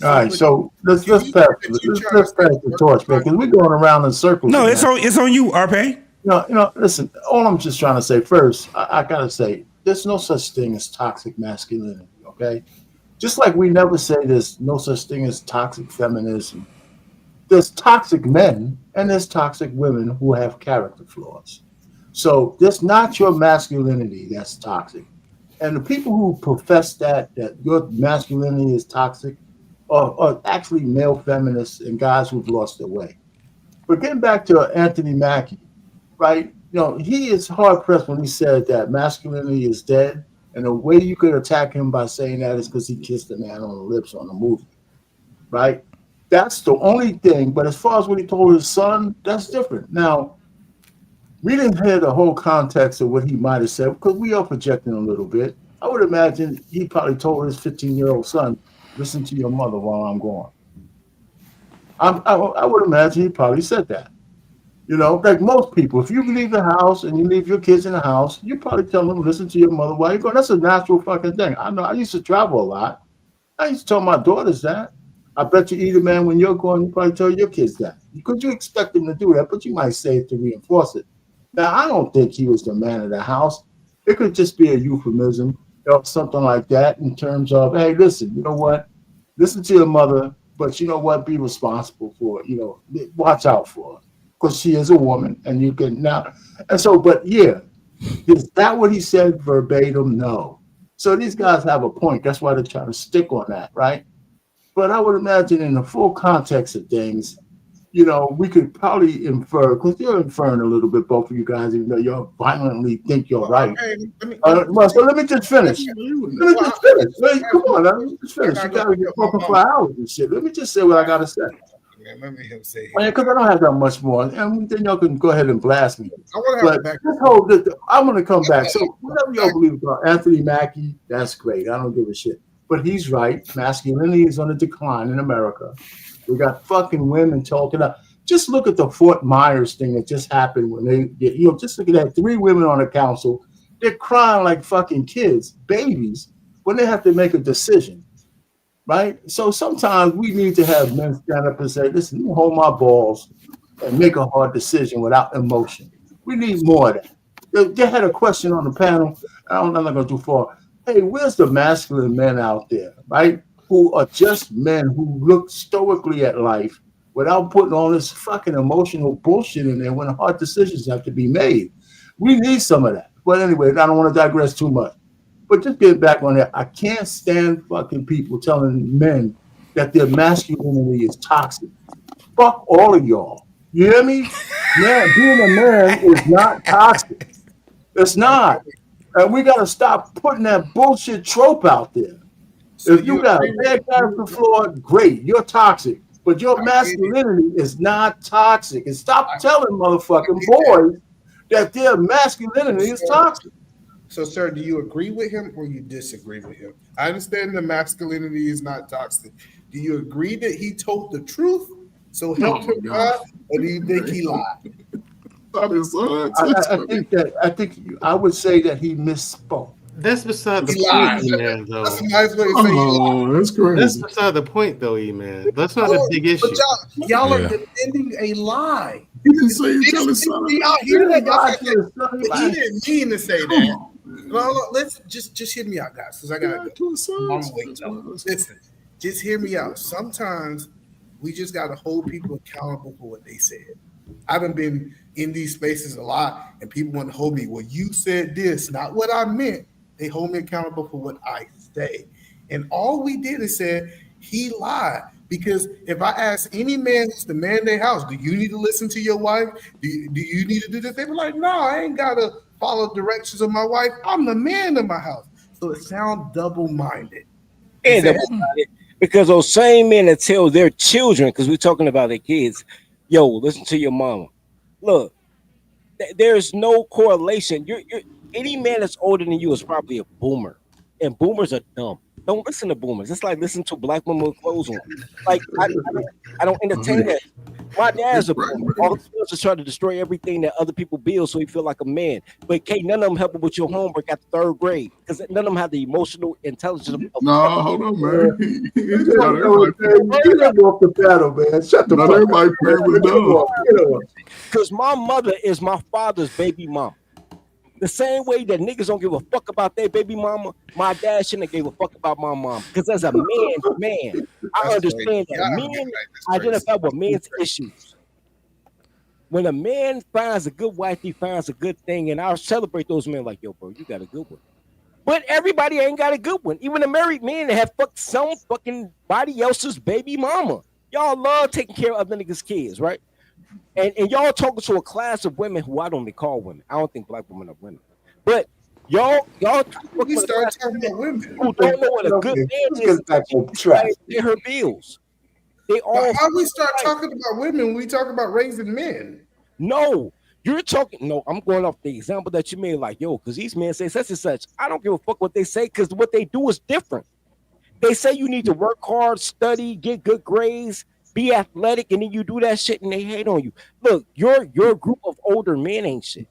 All right, so let's pass the torch, man, because we're going around in circles. No, it's on you, Arpe. No, listen. All I'm just trying to say first, I gotta say, there's no such thing as toxic masculinity. Okay, just like we never say there's no such thing as toxic feminism. There's toxic men and there's toxic women who have character flaws. So there's not your masculinity that's toxic, and the people who profess that your masculinity is toxic are actually male feminists and guys who've lost their way. But getting back to Anthony Mackie, right? You know, he is hard pressed when he said that masculinity is dead, and the way you could attack him by saying that is because he kissed a man on the lips on a movie, right? That's the only thing. But as far as what he told his son, that's different. Now, we didn't hear the whole context of what he might have said because we are projecting a little bit. I would imagine he probably told his 15-year-old son, listen to your mother while I'm gone. I would imagine he probably said that. You know, like most people, if you leave the house and you leave your kids in the house, you probably tell them, listen to your mother while you're gone. That's a natural fucking thing. I know I used to travel a lot. I used to tell my daughters that. I bet you either man when you're gone, you probably tell your kids that. Because you expect them to do that, but you might say it to reinforce it. Now, I don't think he was the man of the house. It could just be a euphemism or something like that in terms of, hey, listen, you know what? Listen to your mother, but you know what? Be responsible for it. You know, watch out for her because she is a woman and you can now. And so, but yeah, is that what he said verbatim? No. So these guys have a point. That's why they're trying to stick on that, right? But I would imagine in the full context of things, you know, we could probably infer, because you're inferring a little bit, both of you guys, even though you violently think you're right. So let me just finish. Come on, let me just finish. You got to get talking for hours and shit. Let me just say what I got to say. Let me say because I don't have that much more. And then y'all can go ahead and blast me. I want to have back. I'm going to come back. So whatever y'all believe about Anthony Mackie, that's great. I don't give a shit. But he's right. Masculinity is on the decline in America. We got fucking women talking up. Just look at the Fort Myers thing that just happened when just look at that. 3 women on the council. They're crying like fucking kids, babies, when they have to make a decision, right? So sometimes we need to have men stand up and say, listen, you hold my balls and make a hard decision without emotion. We need more of that. They had a question on the panel. I'm not going to do far. Hey, where's the masculine men out there, right? Who are just men who look stoically at life without putting all this fucking emotional bullshit in there when hard decisions have to be made. We need some of that. But anyway, I don't want to digress too much. But just getting back on that, I can't stand fucking people telling men that their masculinity is toxic. Fuck all of y'all. You hear me? Man, being a man is not toxic. It's not. And we got to stop putting that bullshit trope out there. So if you got a bad character flaw, great, you're toxic. But your masculinity is not toxic. And stop telling motherfucking boys that their masculinity is toxic. So, sir, do you agree with him or you disagree with him? I understand the masculinity is not toxic. Do you agree that he told the truth? So help him God, or do you think he lied? I think I would say that he misspoke. That's beside the point, E-Man, though. That's a nice way to say that's crazy. That's beside the point, though, E-Man. That's not a big issue. But y'all are defending a lie. He didn't say he tell his son. Y'all hear that? He didn't mean to say that. No, let's just hear me out, guys, because I gotta go. I'm waiting. Listen, just hear me out. Sometimes we just gotta hold people accountable for what they said. I haven't been in these spaces a lot, and people want to hold me. Well, you said this, not what I meant. They hold me accountable for what I say. And all we did is said he lied. Because if I ask any man who's the man in their house, do you need to listen to your wife? Do you need to do this? They were like, no, I ain't got to follow directions of my wife. I'm the man in my house. So it sounds double-minded. And because those same men that tell their children, because we're talking about their kids, yo, listen to your mama. Look, there's no correlation. You're any man that's older than you is probably a boomer, and boomers are dumb. Don't listen to boomers. It's like listening to black women with clothes on. Like I don't entertain that. My dad's a boomer. All he does is try to destroy everything that other people build, so he feel like a man. But can't none of them help him with your homework at the 3rd grade because none of them have the emotional intelligence. No, hold on, man. You never off the battle, man. Shut the fuck up. Because my mother is my father's baby mama. The same way that niggas don't give a fuck about their baby mama, my dad shouldn't have gave a fuck about my mom. Because as a man, I understand that men identify with men's issues. When a man finds a good wife, he finds a good thing, and I'll celebrate those men like, yo, bro, you got a good one. But everybody ain't got a good one. Even the married men that have fucked some fucking body else's baby mama. Y'all love taking care of other niggas' kids, right? And y'all talking to a class of women who I don't even call women. I don't think black women are women. But y'all we start talking about women who don't know what a good man is. Pay her bills. They all. How we start talking about women when we talk about raising men? No, you're talking. No, I'm going off the example that you made. Like, yo, because these men say such and such. I don't give a fuck what they say because what they do is different. They say you need to work hard, study, get good grades, be athletic, and then you do that shit and they hate on you. Look, your group of older men ain't shit.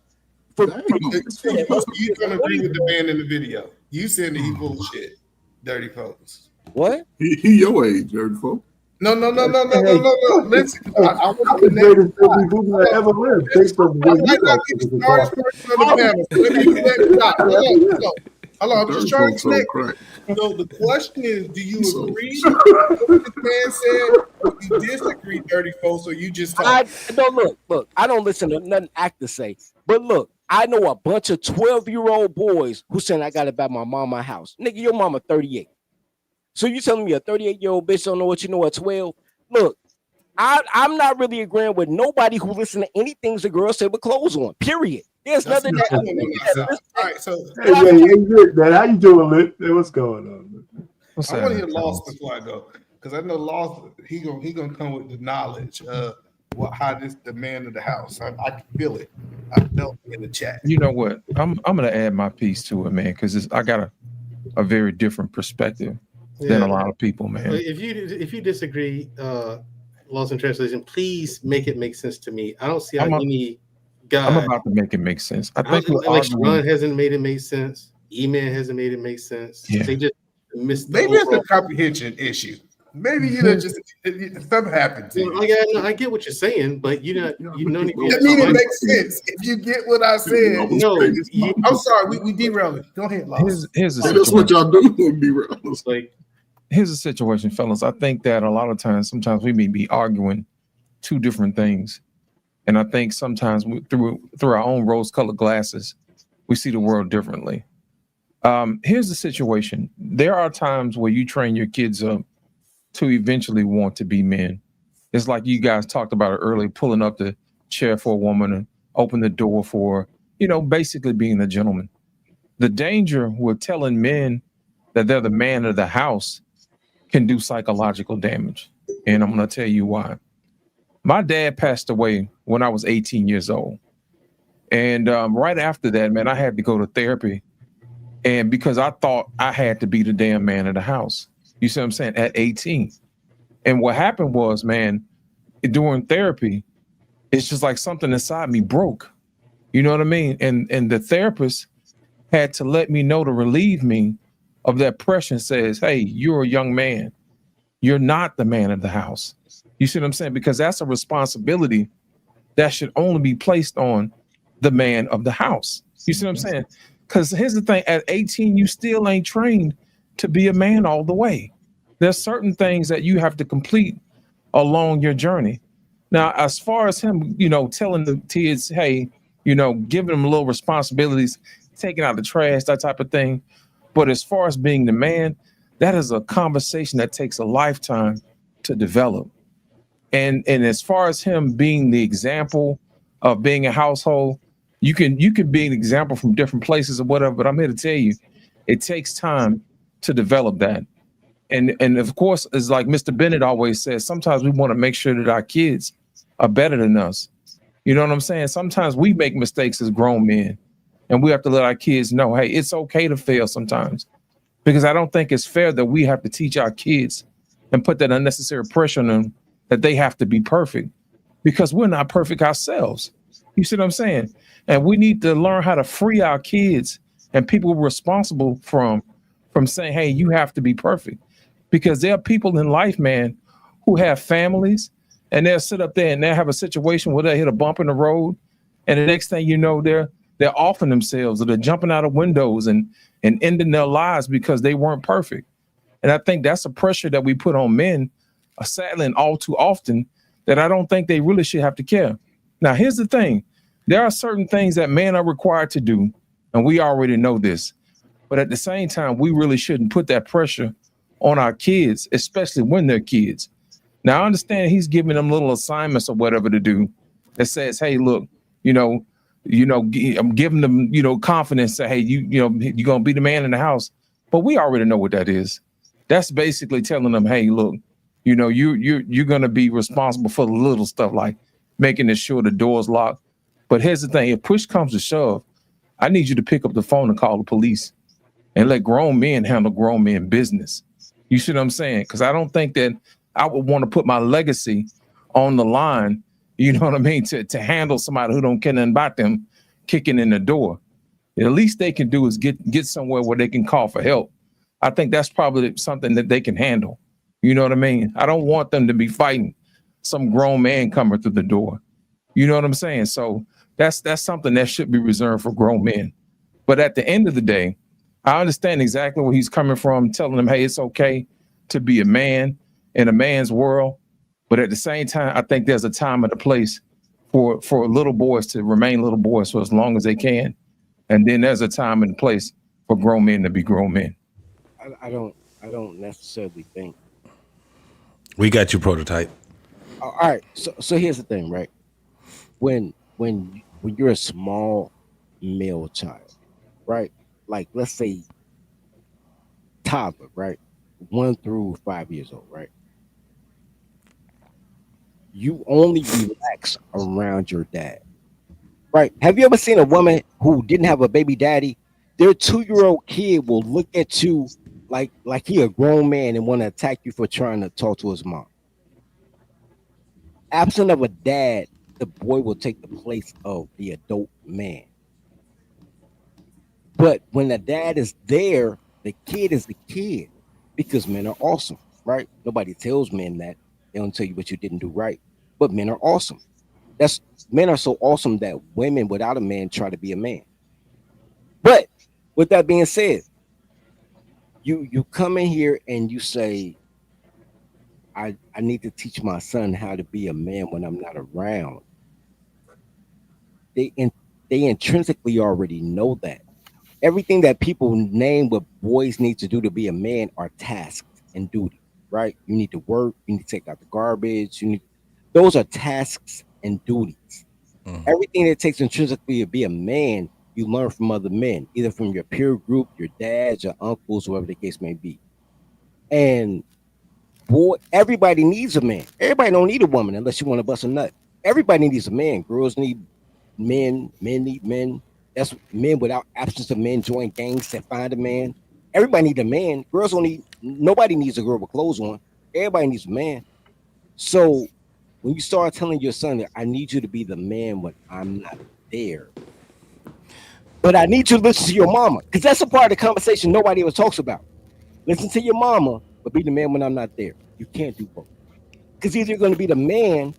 You don't agree with the man in the video. You said that he full of shit, dirty folks. What? He your age, dirty folks. No. Listen, I want the greatest baby boomer that ever lived. Based on what you like. Hold on, I'm just trying to connect. So the question is, do you agree with what the man said, or you disagree, dirty folks, or you just talk? Look, I don't listen to nothing actors say. But look, I know a bunch of 12-year-old boys who saying I got it by my mama house. Nigga, your mama 38. So you telling me a 38-year-old bitch don't know what you know at 12? Look, I'm not really agreeing with nobody who listen to anything the girl say with clothes on. Period. There's nothing that. All right, so man, how you doing, Lit? Hey, what's going on? I want to hear Lost before I go, because I know Lost. He gonna come with the knowledge of how this the man of the house. I can feel it. I felt it in the chat. You know what? I'm gonna add my piece to it, man, because I got a very different perspective than a lot of people, man. If you disagree, Lost in Translation, please make it make sense to me. I don't see how any guy. I'm about to make it make sense. I think Sharon hasn't made it make sense. E-Man hasn't made it make sense. Yeah. They just missed. Maybe it's a comprehension issue. Maybe just something happened to you. I get what you're saying, but you know. I mean, it makes sense if you get what I said. No, I'm sorry, we derailed it. Go ahead, Lost. That's what y'all do when derail. Like, here's the situation, fellas. I think that a lot of times, sometimes we may be arguing two different things. And I think sometimes through our own rose-colored glasses, we see the world differently. Here's the situation. There are times where you train your kids up to eventually want to be men. It's like you guys talked about it earlier, pulling up the chair for a woman and open the door for, basically being a gentleman. The danger with telling men that they're the man of the house can do psychological damage. And I'm going to tell you why. My dad passed away when I was 18 years old. And right after that, man, I had to go to therapy. And because I thought I had to be the damn man of the house. You see what I'm saying? At 18. And what happened was, man, during therapy, it's just like something inside me broke. You know what I mean? And the therapist had to let me know to relieve me of that pressure and says, hey, you're a young man. You're not the man of the house. You see what I'm saying? Because that's a responsibility that should only be placed on the man of the house. You see what I'm saying? Because here's the thing, at 18, you still ain't trained to be a man all the way. There's certain things that you have to complete along your journey. Now, as far as him, you know, telling the kids, hey, you know, giving them little responsibilities, taking out the trash, that type of thing. But as far as being the man, that is a conversation that takes a lifetime to develop. And as far as him being the example of being a household, you can be an example from different places or whatever, but I'm here to tell you, it takes time to develop that. And of course, it's like Mr. Bennett always says, sometimes we want to make sure that our kids are better than us. You know what I'm saying? Sometimes we make mistakes as grown men, and we have to let our kids know, hey, it's okay to fail sometimes. Because I don't think it's fair that we have to teach our kids and put that unnecessary pressure on them that they have to be perfect, because we're not perfect ourselves. You see what I'm saying? And we need to learn how to free our kids and people responsible from saying, hey, you have to be perfect. Because there are people in life, man, who have families, and they'll sit up there and they'll have a situation where they hit a bump in the road, and the next thing you know, they're offing themselves, or they're jumping out of windows and ending their lives because they weren't perfect. And I think that's a pressure that we put on men, sadly and all too often, that I don't think they really should have to care. Now, here's the thing. There are certain things that men are required to do, and we already know this. But at the same time, we really shouldn't put that pressure on our kids, especially when they're kids. Now, I understand he's giving them little assignments or whatever to do that says, hey, look, I'm giving them, confidence that, hey, you're going to be the man in the house. But we already know what that is. That's basically telling them, hey, look, you're going to be responsible for the little stuff like making sure the door's locked. But here's the thing. If push comes to shove, I need you to pick up the phone and call the police and let grown men handle grown men business. You see what I'm saying? Because I don't think that I would want to put my legacy on the line, you know what I mean, to handle somebody who don't care nothing about them kicking in the door. The least they can do is get somewhere where they can call for help. I think that's probably something that they can handle. You know what I mean? I don't want them to be fighting some grown man coming through the door. You know what I'm saying? So that's something that should be reserved for grown men. But at the end of the day, I understand exactly where he's coming from, telling them, hey, it's okay to be a man in a man's world. But at the same time, I think there's a time and a place for little boys to remain little boys for as long as they can. And then there's a time and a place for grown men to be grown men. I don't necessarily think. We got you, Prototype. All right. So here's the thing, right? When you're a small male child, right? Like, let's say toddler, right? 1 through 5 years old, right? You only relax around your dad, right? Have you ever seen a woman who didn't have a baby daddy? Their 2-year-old kid will look at you like he a grown man and want to attack you for trying to talk to his mom. Absent of a dad, the boy will take the place of the adult man. But when the dad is there, the kid is the kid, because men are awesome, right? Nobody tells men that. They don't tell you what you didn't do right. But men are awesome. Men are so awesome that women without a man try to be a man. But with that being said, you come in here and you say, I need to teach my son how to be a man when I'm not around. They intrinsically already know that. Everything that people name what boys need to do to be a man are tasks and duty, right? You need to work, you need to take out the garbage, those are tasks and duties. Everything that takes intrinsically to be a man, you learn from other men, either from your peer group, your dads, your uncles, whoever the case may be. And boy, everybody needs a man. Everybody don't need a woman unless you want to bust a nut. Everybody needs a man. Girls need men. Men need men. That's men without absence of men join gangs to find a man. Everybody need a man. Girls don't need. Nobody needs a girl with clothes on. Everybody needs a man. So when you start telling your son that I need you to be the man when I'm not there, but I need you to listen to your mama, because that's a part of the conversation nobody ever talks about. Listen to your mama, but be the man when I'm not there. You can't do both. Because either you're going to be the man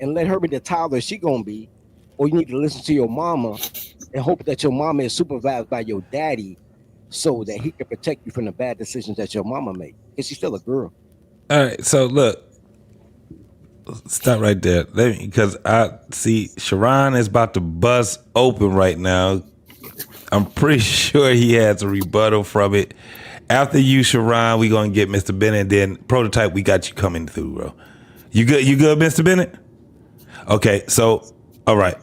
and let her be the toddler she going to be, or you need to listen to your mama and hope that your mama is supervised by your daddy so that he can protect you from the bad decisions that your mama made. Because she's still a girl. All right, so look, stop right there. Because I see Sharon is about to bust open right now. I'm pretty sure he has a rebuttal from it. After you, Sharon, we gonna get Mr. Bennett. Then Prototype, we got you coming through, bro. You good? You good, Mr. Bennett? Okay, so all right.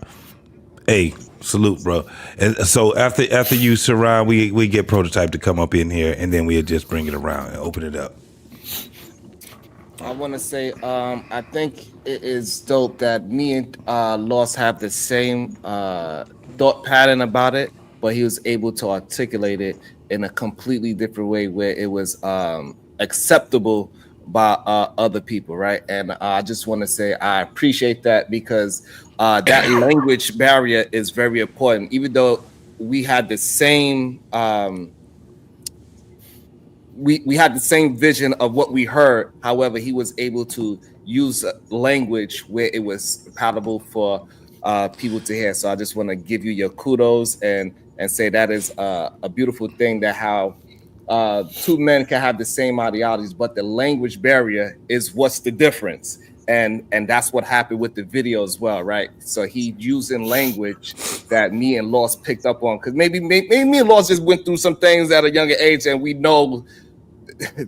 Hey, salute, bro. And so after you, Sharon, we get Prototype to come up in here, and then we'll just bring it around and open it up. I want to say, I think it is dope that me and Lost have the same thought pattern about it, but he was able to articulate it in a completely different way where it was acceptable by other people, right? And I just want to say I appreciate that, because that language barrier is very important. Even though we had the same we had the same vision of what we heard. However, he was able to use language where it was palatable for people to hear. So I just want to give you your kudos and say that is a beautiful thing, that how two men can have the same ideologies, but the language barrier is what's the difference. And that's what happened with the video as well, right? So he using language that me and Lost picked up on, because maybe me and Lost just went through some things at a younger age, and we know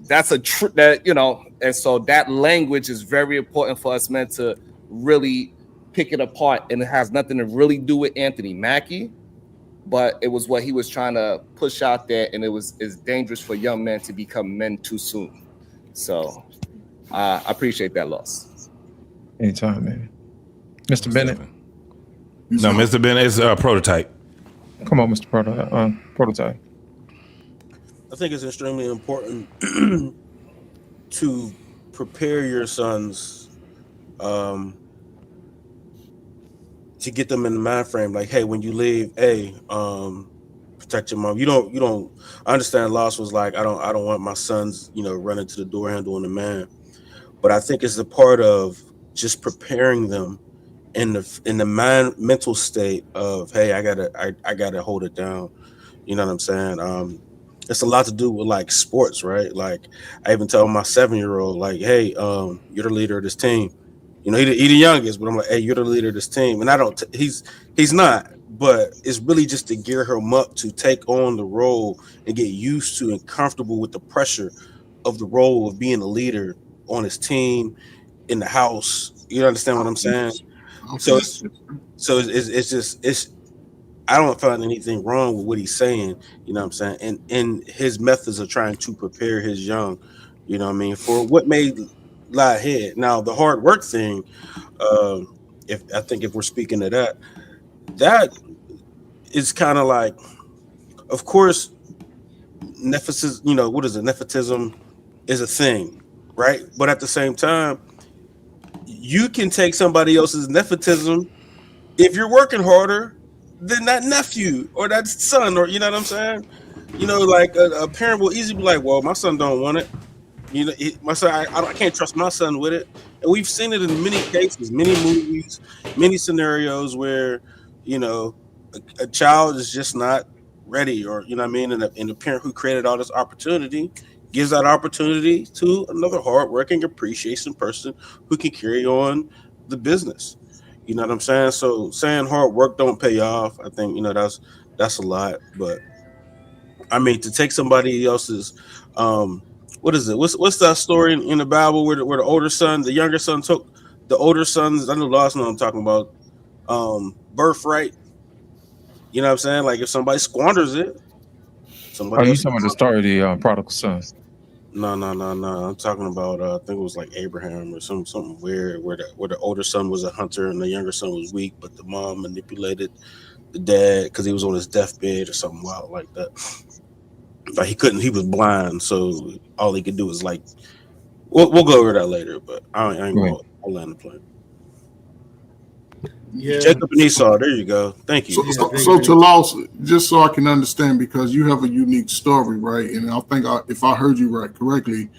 that's that, you know. And so that language is very important for us men to really pick it apart, and it has nothing to really do with Anthony Mackie, but it was what he was trying to push out there, and it's dangerous for young men to become men too soon. So I appreciate that, Loss. Anytime, man. Mr. Bennett. No, Mr. Bennett is Prototype. Come on, Mr. Prototype. I think it's extremely important to prepare your sons, to get them in the mind frame. Like, hey, when you leave, protect your mom. You don't. I understand. Loss was like, I don't want my sons, running to the door handle on the man. But I think it's a part of just preparing them in the mental state of, hey, I gotta hold it down. You know what I'm saying? It's a lot to do with like sports, right? Like I even tell my 7-year-old, like, hey, you're the leader of this team. He the youngest, but I'm like, hey, you're the leader of this team. And I don't, he's not, but it's really just to gear him up to take on the role and get used to and comfortable with the pressure of the role of being a leader on his team, in the house. You understand what I'm saying? So it's just I don't find anything wrong with what he's saying, you know what I'm saying? And his methods are trying to prepare his young, you know what I mean, for what may lie ahead. Now, the hard work thing, if we're speaking of that is kind of like, of course, nepotism, what is it? Nepotism is a thing, right? But at the same time, you can take somebody else's nepotism if you're working harder than that nephew or that son, or you know what I'm saying? Like a parent will easily be like, well, my son don't want it. My son, I can't trust my son with it. And we've seen it in many cases, many movies, many scenarios where, a child is just not ready, or, you know what I mean? And the parent who created all this opportunity gives that opportunity to another hardworking, appreciation person who can carry on the business. You know what I'm saying? So saying hard work don't pay off, I think, that's a lot. But I mean, to take somebody else's, what is it? What's that story in the Bible where the older son, the younger son took the older son's, I know Last know I'm talking about, birthright. You know what I'm saying? Like if somebody squanders it, somebody you else. talking about the story of the prodigal son? No. I'm talking about I think it was like Abraham or something weird where the older son was a hunter and the younger son was weak, but the mom manipulated the dad because he was on his deathbed or something wild like that. Like he was blind, so all he could do was like. We'll go over that later, but I ain't Right. gonna. I'll land the plane. Yeah. Jacob and Esau. There you go. Thank you. So to Loss, just so I can understand, because you have a unique story, right? And I think if I heard you right correctly,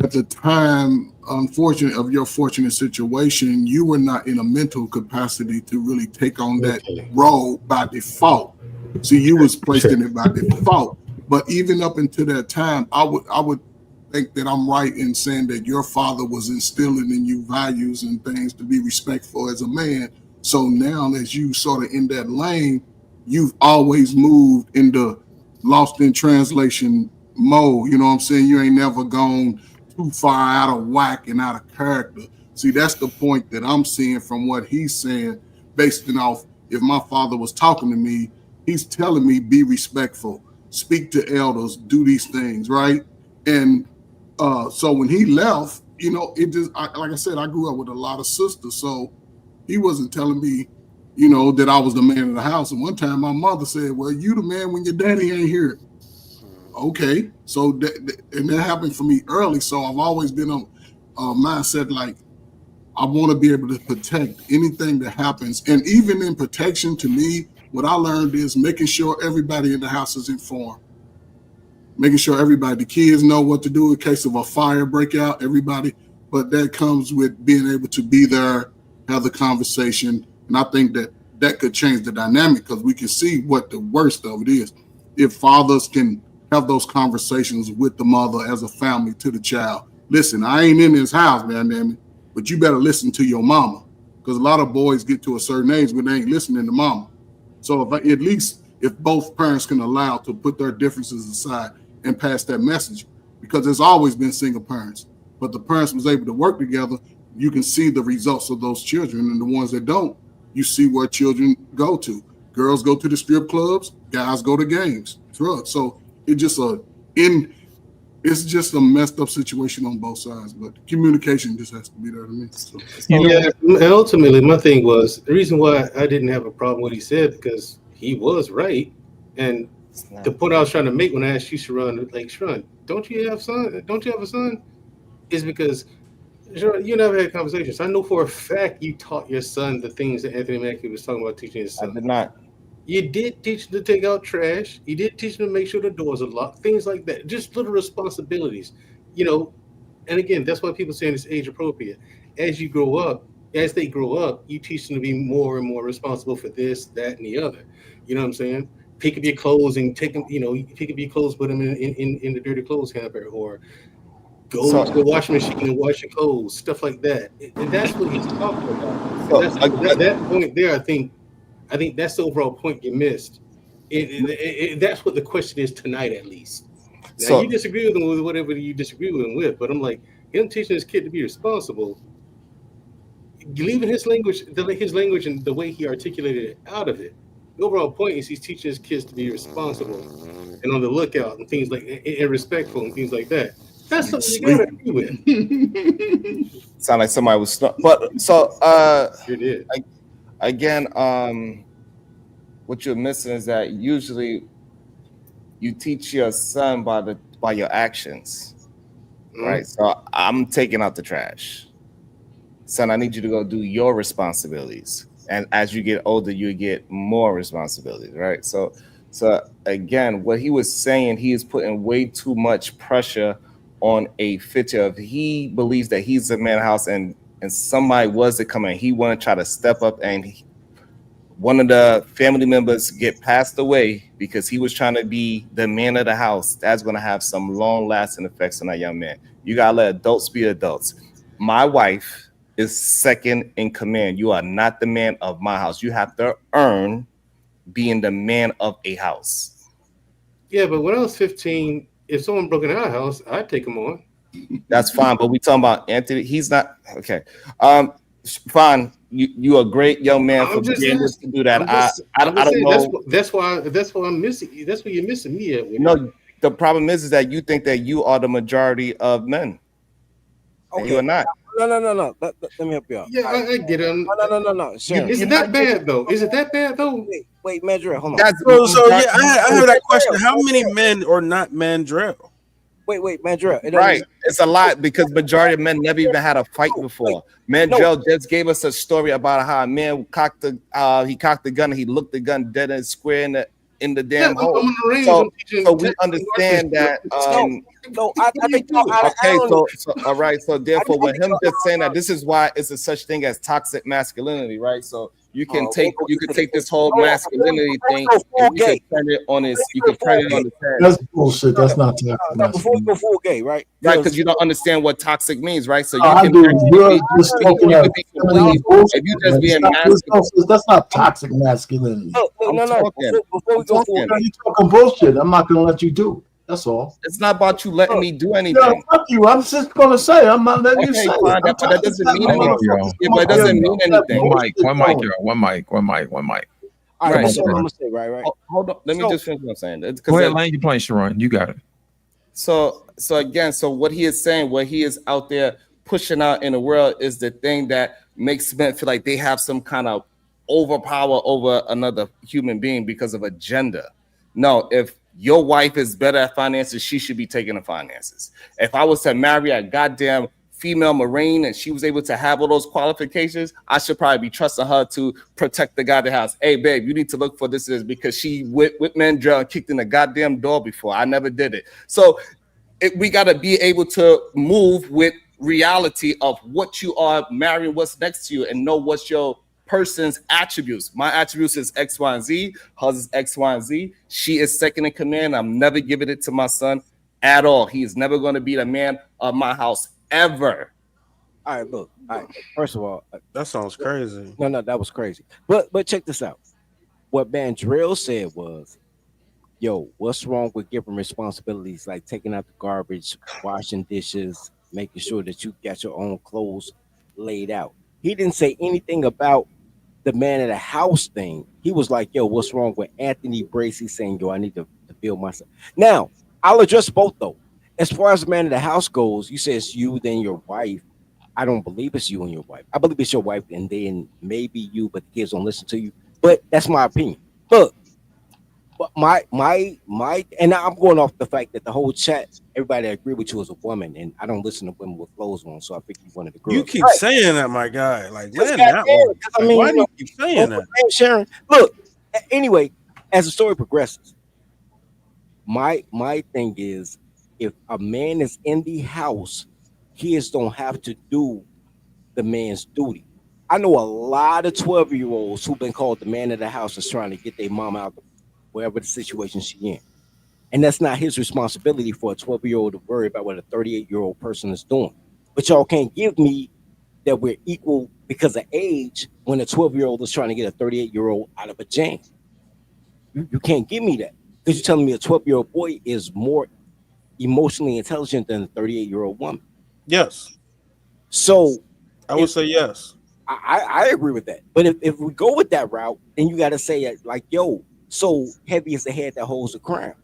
at the time, unfortunate of your fortunate situation, you were not in a mental capacity to really take on that role by default. See, you was placed in it by default. But even up until that time, I would think that I'm right in saying that your father was instilling in you values and things to be respectful as a man. So now, as you sort of in that lane, you've always moved into lost in translation mode. You know what I'm saying? You ain't never gone too far out of whack and out of character. See, that's the point that I'm seeing from what he's saying, based off if my father was talking to me, he's telling me be respectful, speak to elders, do these things, right? And so when he left, you know, it just like I said, I grew up with a lot of sisters, so he wasn't telling me, you know, that I was the man of the house. And one time my mother said, "Well, you the man when your daddy ain't here." Okay, so and that happened for me early. So I've always been on a mindset like I want to be able to protect anything that happens, and even in protection, to me, what I learned is making sure everybody in the house is informed. Making sure everybody, the kids know what to do in case of a fire breakout, everybody. But that comes with being able to be there, have the conversation. And I think that could change the dynamic because we can see what the worst of it is. If fathers can have those conversations with the mother as a family to the child. Listen, I ain't in this house, man, damn it, but you better listen to your mama. Because a lot of boys get to a certain age when they ain't listening to mama. So at least if both parents can allow to put their differences aside and pass that message, because there's always been single parents, but the parents was able to work together, you can see the results of those children, and the ones that don't, you see where children go to. Girls go to the strip clubs, guys go to games, drugs. So it's just a messed up situation on both sides, but communication just has to be there to me. So. Yeah, and ultimately, my thing was the reason why I didn't have a problem with what he said because he was right, and the point I was trying to make when I asked you, Sharon, like Sharon, don't you have a son? Is because Sharon, you never had conversations. I know for a fact you taught your son the things that Anthony Mackie was talking about teaching his son. I did not. You did teach him to take out trash. You did teach him to make sure the doors are locked. Things like that. Just little responsibilities, you know. And again, that's why people saying it's age appropriate. As they grow up, you teach them to be more and more responsible for this, that, and the other. You know what I'm saying? Pick up your clothes and take them. You know, pick up your clothes, put them in the dirty clothes hamper, or go to the washing machine and wash your clothes, stuff like that. And that's what he's talking about. And that point there, I think that's the overall point you missed. That's what the question is tonight, at least. Now you disagree with him with whatever you disagree with him with, but I'm like, him teaching his kid to be responsible, leaving his language and the way he articulated it out of it. The overall point is he's teaching his kids to be responsible and on the lookout and things like and respectful and things like that. That's something you gotta agree with. Sound like somebody was but so you did. Again, what you're missing is that usually you teach your son by your actions, right? So I'm taking out the trash. Son, I need you to go do your responsibilities. And as you get older, you get more responsibilities, right? So again, what he was saying, he is putting way too much pressure on a figure of he believes that he's the man of the house and somebody was to come in. He want to try to step up and one of the family members get passed away because he was trying to be the man of the house. That's going to have some long lasting effects on that young man. You got to let adults be adults. My wife is second in command. You are not the man of my house. You have to earn being the man of a house. Yeah, but when I was 15, if someone broke into our house, I'd take them on. That's fine, but we talking about Anthony. He's not okay. Fine. You a great young man for being able to do that. I don't know. That's why I'm missing. That's where you're missing me at. No, the problem is that you think that you are the majority of men. And you are not. No. Let me help you out. Yeah, I get it. No. Sharon. Is it that bad though? Is it that bad though? Wait, Mandrill, hold on. So yeah, I have that question. How many men are not Mandrill? Wait, Mandrill. Right, it's a lot because majority of men never even had a fight before. Mandrill just gave us a story about how a man cocked the gun and he looked the gun dead and square in the damn hole. So we understand that. I think so all right. So therefore, with him just saying that, this is why it's a such thing as toxic masculinity, right? So you can take this whole masculinity thing and you can turn it on his head. That's bullshit. That's not toxic. Before we go full gay, right? Right, because you don't understand what toxic means, right? So you I can do. be if you just being masculine. That's not toxic masculinity. No. Before we go full gay, You talking bullshit. I'm not gonna let you do it. That's all. It's not about you letting me do anything. Yeah, fuck you. I'm just gonna say. I'm not letting you say fine, it. but that doesn't mean anything. But it doesn't mean anything. One mic. All right, so I'm gonna say right. Hold on. Let me just finish what I'm saying. Go ahead, Lane. You playing Sharon. You got it. So again, what he is saying, what he is out there pushing out in the world is the thing that makes men feel like they have some kind of overpower over another human being because of a gender. No, if your wife is better at finances, she should be taking the finances. If I was to marry a goddamn female Marine and she was able to have all those qualifications, I should probably be trusting her to protect the goddamn house. Hey, babe, you need to look for this because she whipped Mandrill and kicked in the goddamn door before. I never did it. So we got to be able to move with reality of what you are marrying, what's next to you, and know what's your person's attributes. My attributes is X, Y, and Z. Hers is X, Y, and Z. She is second in command. I'm never giving it to my son at all. He is never going to be the man of my house ever. All right, look. All right. First of all, that sounds crazy. No, that was crazy. But check this out. What Mandrill said was, "Yo, what's wrong with giving responsibilities like taking out the garbage, washing dishes, making sure that you got your own clothes laid out?" He didn't say anything about the man of the house thing. He was like, yo, what's wrong with Anthony Bracy saying, yo, I need to build myself. Now, I'll address both though. As far as the man of the house goes, you say it's you, then your wife. I don't believe it's you and your wife. I believe it's your wife and then maybe you, but the kids don't listen to you. But that's my opinion. Look, but my and I'm going off the fact that the whole chat, everybody agree with you as a woman, and I don't listen to women with clothes on, so I think you one of the girls. You keep saying that, my guy. Like, let that one. I mean, why do you keep saying that? Sharon, look. Anyway, as the story progresses, my thing is, if a man is in the house, kids don't have to do the man's duty. I know a lot of 12-year-olds who've been called the man of the house is trying to get their mom out of wherever the situation she in. And that's not his responsibility for a 12-year-old to worry about what a 38-year-old person is doing. But y'all can't give me that we're equal because of age when a 12-year-old is trying to get a 38-year-old out of a jam. You can't give me that. Because you're telling me a 12-year-old boy is more emotionally intelligent than a 38-year-old woman. Yes. So I would say yes. I agree with that. But if we go with that route, then you got to say like, yo, so heavy is the head that holds the crown.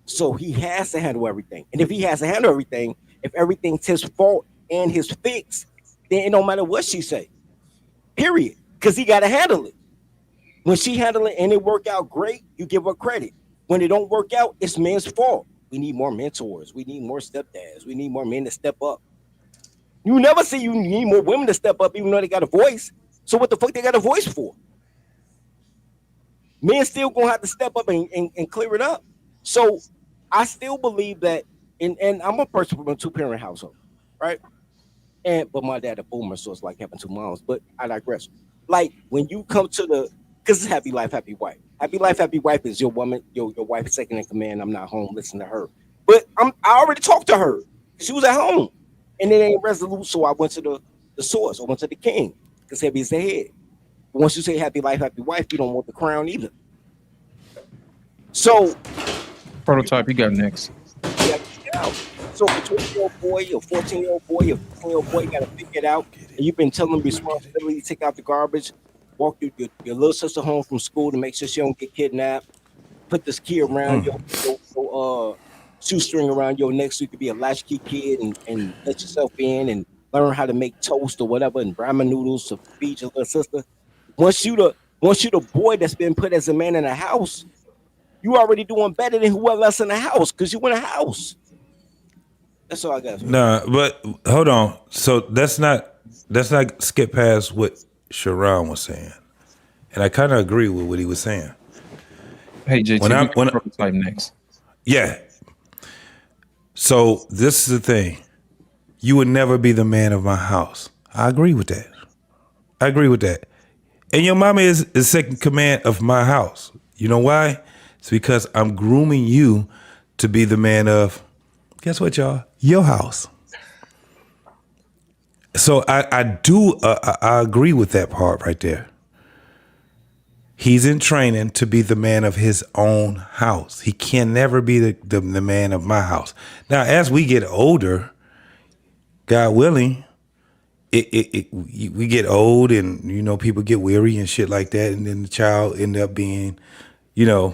So he has to handle everything. And if he has to handle everything, if everything's his fault and his fix, then it don't matter what she say. Period. Because he got to handle it. When she handle it and it work out great, you give her credit. When it don't work out, it's men's fault. We need more mentors. We need more stepdads. We need more men to step up. You never see you need more women to step up even though they got a voice. So what the fuck they got a voice for? Men still gonna have to step up and clear it up. So I still believe that, and I'm a person from a 2-parent household, right? But my dad a boomer, so it's like having 2 moms. But I digress. Like when you come to because it's happy life, happy wife. Happy life, happy wife is your woman, your wife second in command. I'm not home, listen to her. But I already talked to her. She was at home, and it ain't resolute. So I went to the source. I went to the king because heavy is the head. But once you say happy life, happy wife, you don't want the crown either. So, Prototype, you got next. Yeah, so a 20-year-old boy, a 14-year-old boy, a 15-year-old boy, you got to figure it out. And you've been telling them responsibility, take out the garbage, walk your little sister home from school to make sure she don't get kidnapped, put this key around your shoestring around your neck so you could be a latchkey kid and let yourself in and learn how to make toast or whatever and ramen noodles to feed your little sister. Once you the boy that's been put as a man in a house, you already doing better than whoever else in the house because you in a house. That's all I got. Nah, but hold on. So that's not skip past what Sharon was saying, and I kind of agree with what he was saying. Hey, JT, when prototype next. Yeah. So this is the thing. You would never be the man of my house. I agree with that. And your mama is the second command of my house. You know why? It's because I'm grooming you to be the man of, guess what, y'all? Your house. So I agree with that part right there. He's in training to be the man of his own house. He can never be the man of my house. Now, as we get older, God willing, we get old and, you know, people get weary and shit like that. And then the child end up being, you know,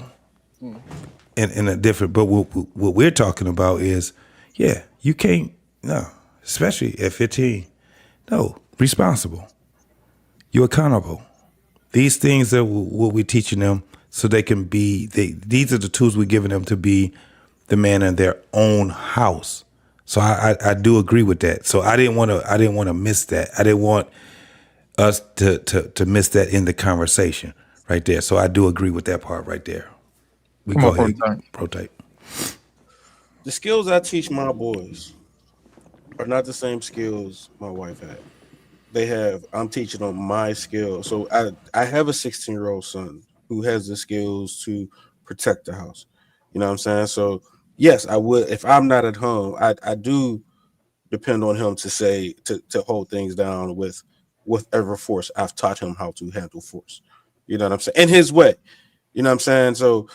in a different, but what we're talking about is, yeah, you can't, no, especially at 15, no, responsible. You're accountable. These things are what we're teaching them so they can be, these are the tools we're giving them to be the man in their own house. So I do agree with that. So I didn't want to miss that. I didn't want us to miss that in the conversation right there. So I do agree with that part right there. We go ahead, prototype. The skills I teach my boys are not the same skills my wife had. I'm teaching them my skills. So I have a 16-year-old son who has the skills to protect the house. You know what I'm saying? So yes, I would, if I'm not at home, I do depend on him to hold things down with whatever force I've taught him how to handle force. You know what I'm saying? In his way. You know what I'm saying? So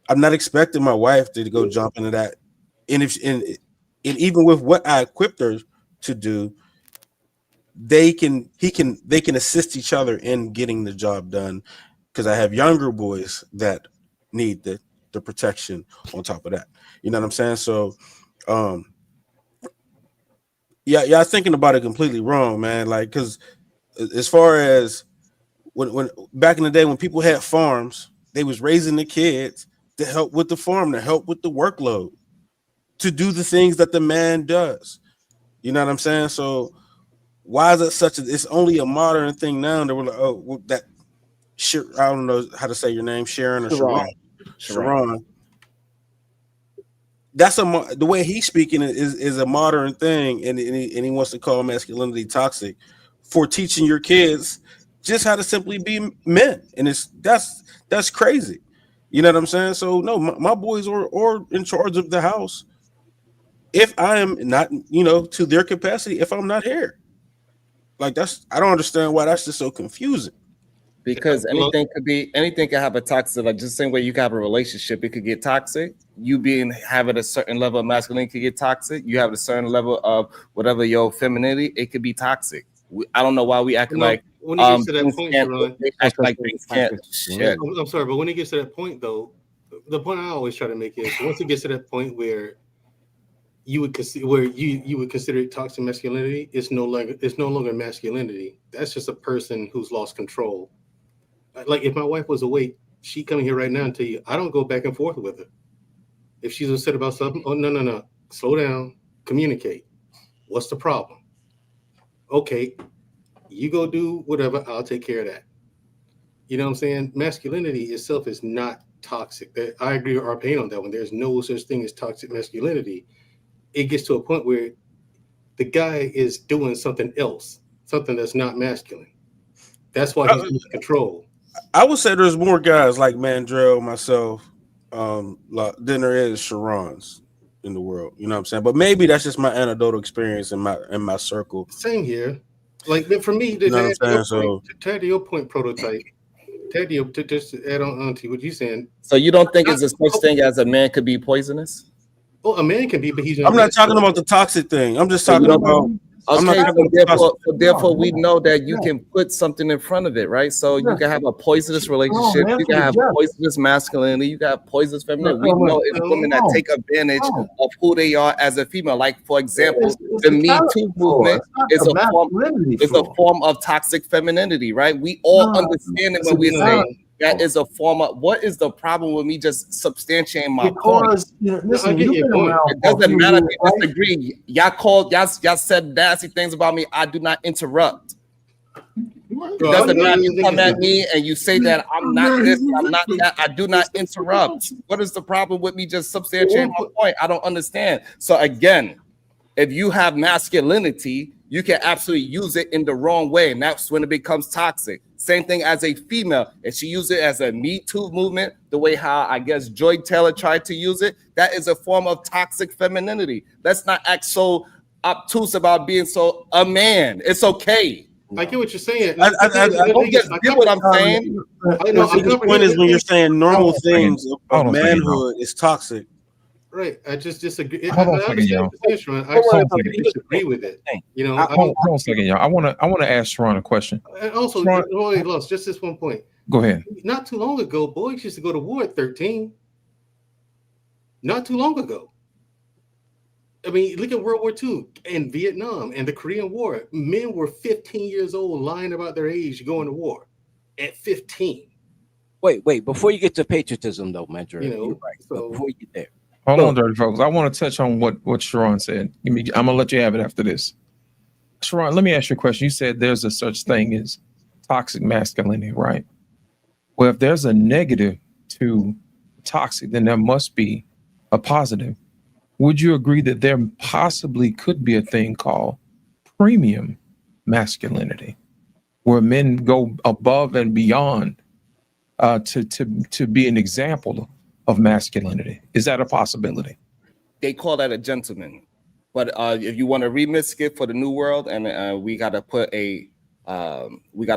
I'm not expecting my wife to go jump into that. And even with what I equipped her to do, they can assist each other in getting the job done, because I have younger boys that need the protection on top of that. You know what I'm saying? So y'all thinking about it completely wrong, man. Like, because as far as when back in the day when people had farms, they was raising the kids to help with the farm, to help with the workload, to do the things that the man does. You know what I'm saying? So why is it it's only a modern thing now that we're like, oh, well, that I don't know how to say your name, Sharon or Sharon. That's the way he's speaking is a modern thing, and he wants to call masculinity toxic for teaching your kids just how to simply be men, and that's crazy. You know what I'm saying? So no, my boys are in charge of the house if I am not, to their capacity, if I'm not here. Like, I don't understand why that's just so confusing. Because anything can have a toxic, like just the same way you can have a relationship, it could get toxic. You having a certain level of masculinity could get toxic. You have a certain level of whatever your femininity, it could be toxic. I don't know why we act like when it gets to that point, Sharon, they act like things can't. I'm sorry, but when it gets to that point, though, the point I always try to make is once it gets to that point where you would consider it toxic masculinity, it's no longer masculinity. That's just a person who's lost control. Like, if my wife was awake, she coming here right now and tell you, I don't go back and forth with her. If she's upset about something, oh, no, slow down, communicate. What's the problem? Okay, you go do whatever, I'll take care of that. You know what I'm saying? Masculinity itself is not toxic. I agree with Arpain on that one. There's no such thing as toxic masculinity. It gets to a point where the guy is doing something else, something that's not masculine. That's why he's losing control. I would say there's more guys like Mandrell, myself, than there is Sharon's in the world. You know what I'm saying? But maybe that's just my anecdotal experience in my circle. Same here. Like, for me, to add to your point, prototype. To just add on to what you're saying. So you don't think it's a such thing as a man could be poisonous? Oh, a man can be, but he's. I'm not talking about the toxic thing. I'm just talking about. I'm not Okay, talking so therefore we know that you can put something in front of it, right? So you can have a poisonous relationship, you can have poisonous masculinity, you can have poisonous femininity. We know it's women that take advantage of who they are as a female. Like, for example, the Me Too movement is a form of toxic femininity, right? We all understand it when we say that is a form of. What is the problem with me just substantiating my point? Listen, you've been around. It doesn't matter if you disagree. Y'all said nasty things about me. I do not interrupt. It doesn't matter if you come at me and you say that I'm not this, I'm not that. I do not interrupt. What is the problem with me just substantiating my point? I don't understand. So again, if you have masculinity, you can absolutely use it in the wrong way, and that's when it becomes toxic. Same thing as a female. If she uses it as a Me Too movement, the way how I guess Joy Taylor tried to use it, that is a form of toxic femininity. Let's not act so obtuse about being so a man. It's okay. I get what you're saying. I don't just get what I'm saying. The point is when you're saying normal things of manhood is toxic. Right. I just disagree. Hold on a second, y'all. I disagree with it. You know, hold on a second, y'all. I want to ask Sharon a question. And also, lost just this one point. Go ahead. Not too long ago, boys used to go to war at 13. Not too long ago. I mean, look at World War II and Vietnam and the Korean War. Men were 15 years old lying about their age going to war at 15. Wait. Before you get to patriotism, though, Mentor, you know, you're right. So before you get there. Hold on, dirty folks. I want to touch on what Sharon said. I'm gonna let you have it after this. Sharon, let me ask you a question. You said there's a such thing as toxic masculinity, right? Well, if there's a negative to toxic, then there must be a positive. Would you agree that there possibly could be a thing called premium masculinity, where men go above and beyond to be an example of masculinity? Is that a possibility? They call that a gentleman, but if you want to remix it for the new world, and we got to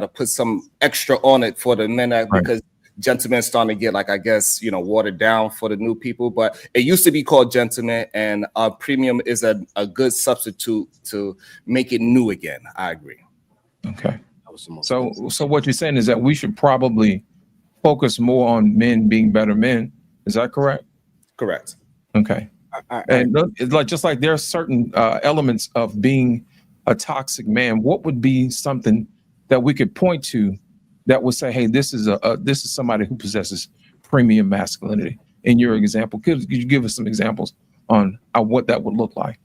put some extra on it for the men, because gentlemen starting to get, like, I guess, you know, watered down for the new people. But it used to be called gentleman, and premium is a good substitute to make it new again. I agree. Okay. So what you're saying is that we should probably focus more on men being better men. Is that correct? Correct. Okay. And it's like, just like there are certain elements of being a toxic man, what would be something that we could point to that would say, hey, this is somebody who possesses premium masculinity? In your example, could you give us some examples on what that would look like?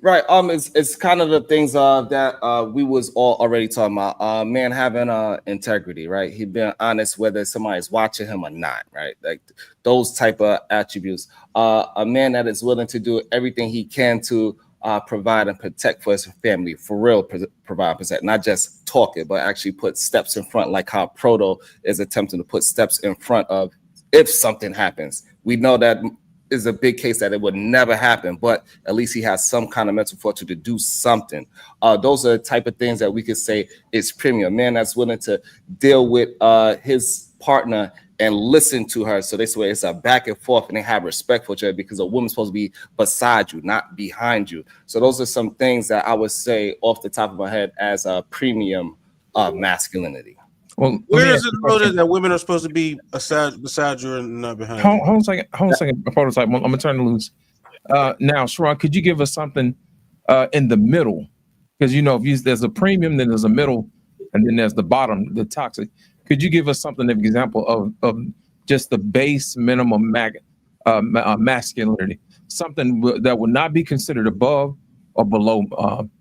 Right. It's kind of the things that we was all already talking about. Man having integrity, right? He being honest whether somebody's watching him or not, right? Like those type of attributes. A man that is willing to do everything he can to provide and protect for his family, for real, provide and protect, not just talk it, but actually put steps in front, like how Proto is attempting to put steps in front of if something happens. We know that is a big case that it would never happen, but at least he has some kind of mental fortitude to do something. Those are the type of things that we could say is premium. A man that's willing to deal with his partner and listen to her. So this way it's a back and forth, and they have respect for each other, because a woman's supposed to be beside you, not behind you. So those are some things that I would say off the top of my head as a premium masculinity. Well, where is it noted that women are supposed to be beside you and not behind you? Hold on a second. Prototype. I'm gonna turn it loose. Now, Sharon, could you give us something in the middle? Because there's a premium, then there's a middle, and then there's the bottom, the toxic. Could you give us something, an example of just the base minimum masculinity, something that would not be considered above or below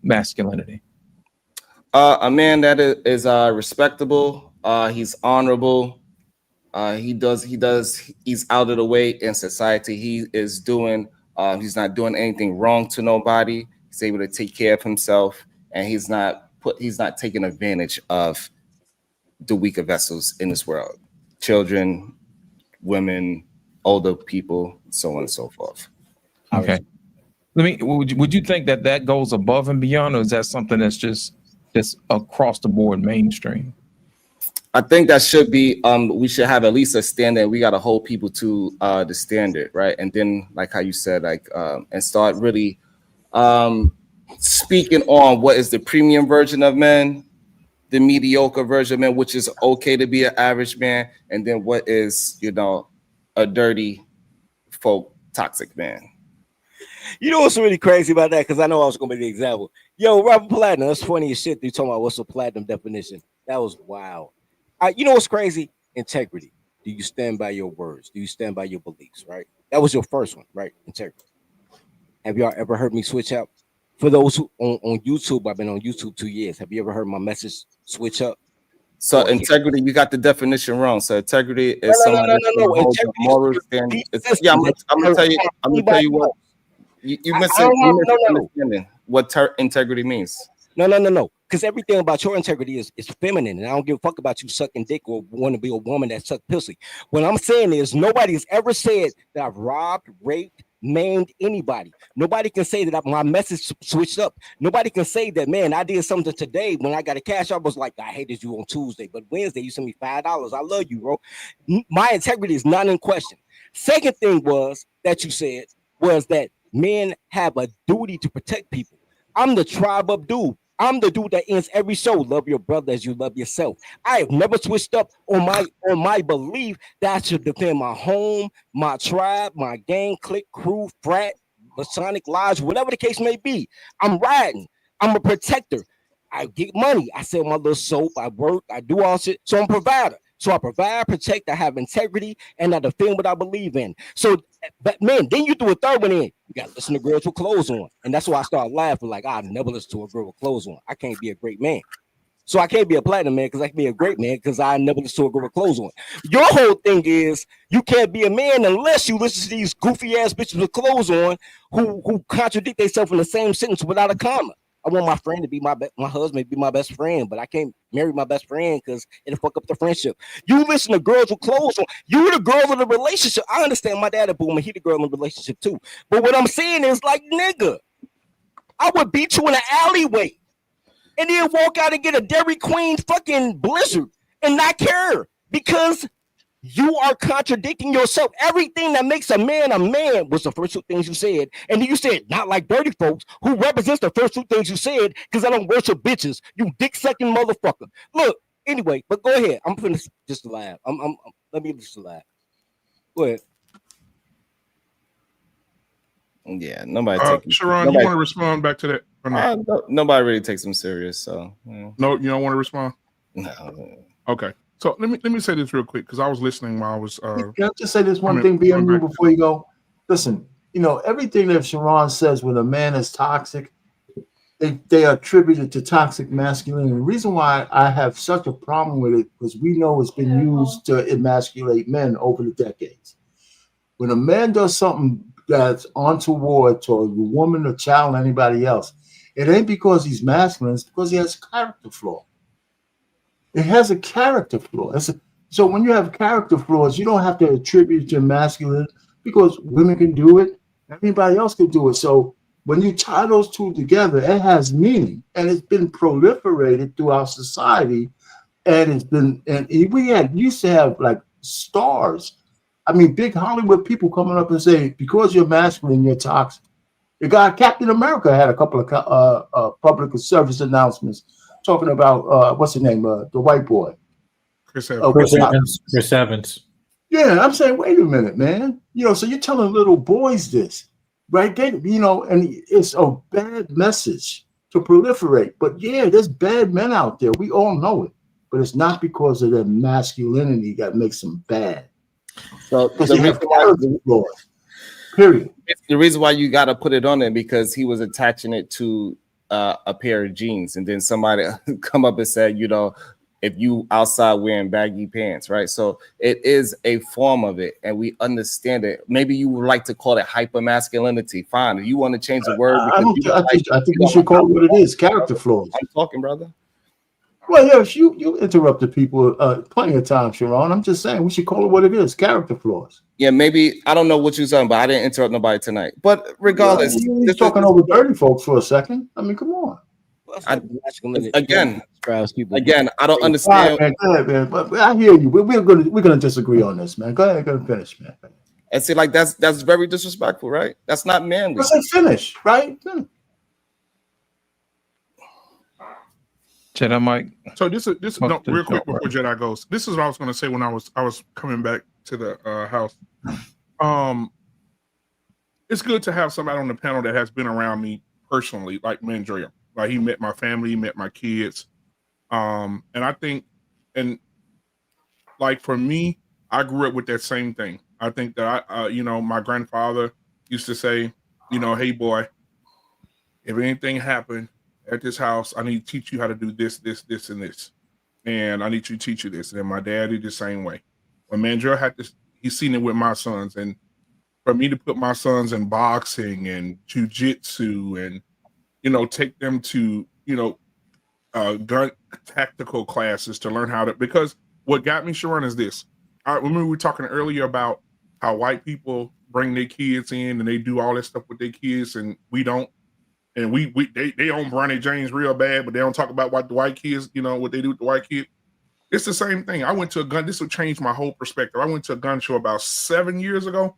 masculinity? A man that is respectable. He's honorable. He's out of the way in society. He is doing. He's not doing anything wrong to nobody. He's able to take care of himself, and he's not taking advantage of the weaker vessels in this world: children, women, older people, so on and so forth. Okay. Would you think that goes above and beyond, or is that something that's just across the board mainstream? I think that should be, we should have at least a standard. We got to hold people to the standard, right? And then, like how you said, and start really speaking on what is the premium version of men, the mediocre version of men, which is okay to be an average man, and then what is, you know, a dirty folk toxic man. You know what's really crazy about that? Because I know I was gonna be the example. Yo, Robert Platinum, that's funny as shit. You talking about what's the platinum definition? That was wild. You know what's crazy? Integrity. Do you stand by your words? Do you stand by your beliefs? Right. That was your first one, right? Integrity. Have y'all ever heard me switch up? For those who on YouTube, I've been on YouTube 2 years. Have you ever heard my message switch up? So integrity, you got the definition wrong. So integrity is No. who holds the moral standard. Yeah, I'm gonna tell you. I'm gonna tell you what you misunderstanding what integrity means. No. Because everything about your integrity is feminine, and I don't give a fuck about you sucking dick or want to be a woman that suck pussy. What I'm saying is nobody's ever said that I've robbed, raped, maimed anybody. Nobody can say that my message switched up. Nobody can say that, man, I did something today when I got a cash. I was like, I hated you on Tuesday, but Wednesday you sent me $5. I love you, bro. My integrity is not in question. Second thing was that you said was that men have a duty to protect people. I'm the tribe of dude. I'm the dude that ends every show. Love your brother as you love yourself. I have never switched up on my belief that I should defend my home, my tribe, my gang, clique, crew, frat, Masonic lodge, whatever the case may be. I'm riding. I'm a protector. I get money. I sell my little soap. I work. I do all shit. So I'm a provider. So I provide, protect, I have integrity, and I defend what I believe in. So, but man, then you do a third one in. You got to listen to girls with clothes on. And that's why I started laughing, like, I never listen to a girl with clothes on. I can't be a great man. So I can't be a platinum man because I can be a great man because I never listen to a girl with clothes on. Your whole thing is you can't be a man unless you listen to these goofy ass bitches with clothes on who contradict themselves in the same sentence without a comma. I want my friend to be my husband to be my best friend, but I can't marry my best friend because it'll fuck up the friendship. You listen to girls with clothes on. You the girl in the relationship. I understand my dad a boomer. He the girl in the relationship too. But what I'm saying is like, nigga, I would beat you in an alleyway and then walk out and get a Dairy Queen fucking Blizzard and not care because you are contradicting yourself. Everything that makes a man was the first two things you said. And then you said, not like dirty folks, who represents the first two things you said, because I don't worship bitches. You dick-sucking motherfucker. Look, anyway, but go ahead. I'm finished just to laugh. Let me just laugh. Go ahead. Yeah, nobody takes Sharon, you want to respond back to that? Or no? Nobody really takes them serious. So no, you don't want to respond? No. Okay. So let me say this real quick because I was listening while I was. Can I just say this one thing, BMU, before you go? Listen, you know everything that Sharon says when a man is toxic, they are attributed to toxic masculinity. The reason why I have such a problem with it because we know it's been used to emasculate men over the decades. When a man does something that's untoward to a woman, a child, anybody else, it ain't because he's masculine. It's because he has a character flaw. It has a character flaw. So when you have character flaws, you don't have to attribute to masculine because women can do it. Anybody else can do it. So when you tie those two together, it has meaning, and it's been proliferated throughout society. And we used to have like stars. I mean, big Hollywood people coming up and saying, because you're masculine, you're toxic. The guy, Captain America, had a couple of public service announcements talking about what's his name, the white boy, Chris Evans. Chris Evans. Yeah, I'm saying, wait a minute, man. You know, so you're telling little boys this, right? And it's a bad message to proliferate. But yeah, there's bad men out there. We all know it, but it's not because of their masculinity that makes them bad. So period. The reason why you got to put it on there because he was attaching it to a pair of jeans, and then somebody come up and said, you know, if you outside wearing baggy pants, right? So it is a form of it, and we understand it. Maybe you would like to call it hyper masculinity. Fine, if you want to change the word, I think we should call it what it is: character flaws. I'm talking, brother. Well, yes, you interrupted people plenty of times, Sharon. I'm just saying we should call it what it is: character flaws. Yeah, maybe I don't know what you're talking about. I didn't interrupt nobody tonight. But regardless, you're talking over dirty folks for a second. I mean, come on. Again, I don't understand. Right, man, go ahead, man. But I hear you. We're gonna disagree on this, man. Go ahead, go finish, man. And see, like that's very disrespectful, right? That's not manly. I say finish, right? Jedi Mike. So this no, real quick before right. Jedi goes. This is what I was going to say when I was coming back to the house. It's good to have somebody on the panel that has been around me personally, like Mandrea. Like he met my family, he met my kids. And I think, and like for me, I grew up with that same thing. I think that my grandfather used to say, hey boy, if anything happened at this house, I need to teach you how to do this, this, this, and this. And I need to teach you this. And my dad did the same way. When Mandrea had this, he's seen it with my sons. And for me to put my sons in boxing and jujitsu and, take them to, gun tactical classes to learn how to, because what got me, Sharon, is this. I remember we were talking earlier about how white people bring their kids in and they do all that stuff with their kids and we don't. And they own Bronny James real bad, but they don't talk about what the white kids, what they do with the white kid. It's the same thing. I went to a gun. This will change my whole perspective. I went to a gun show about 7 years ago,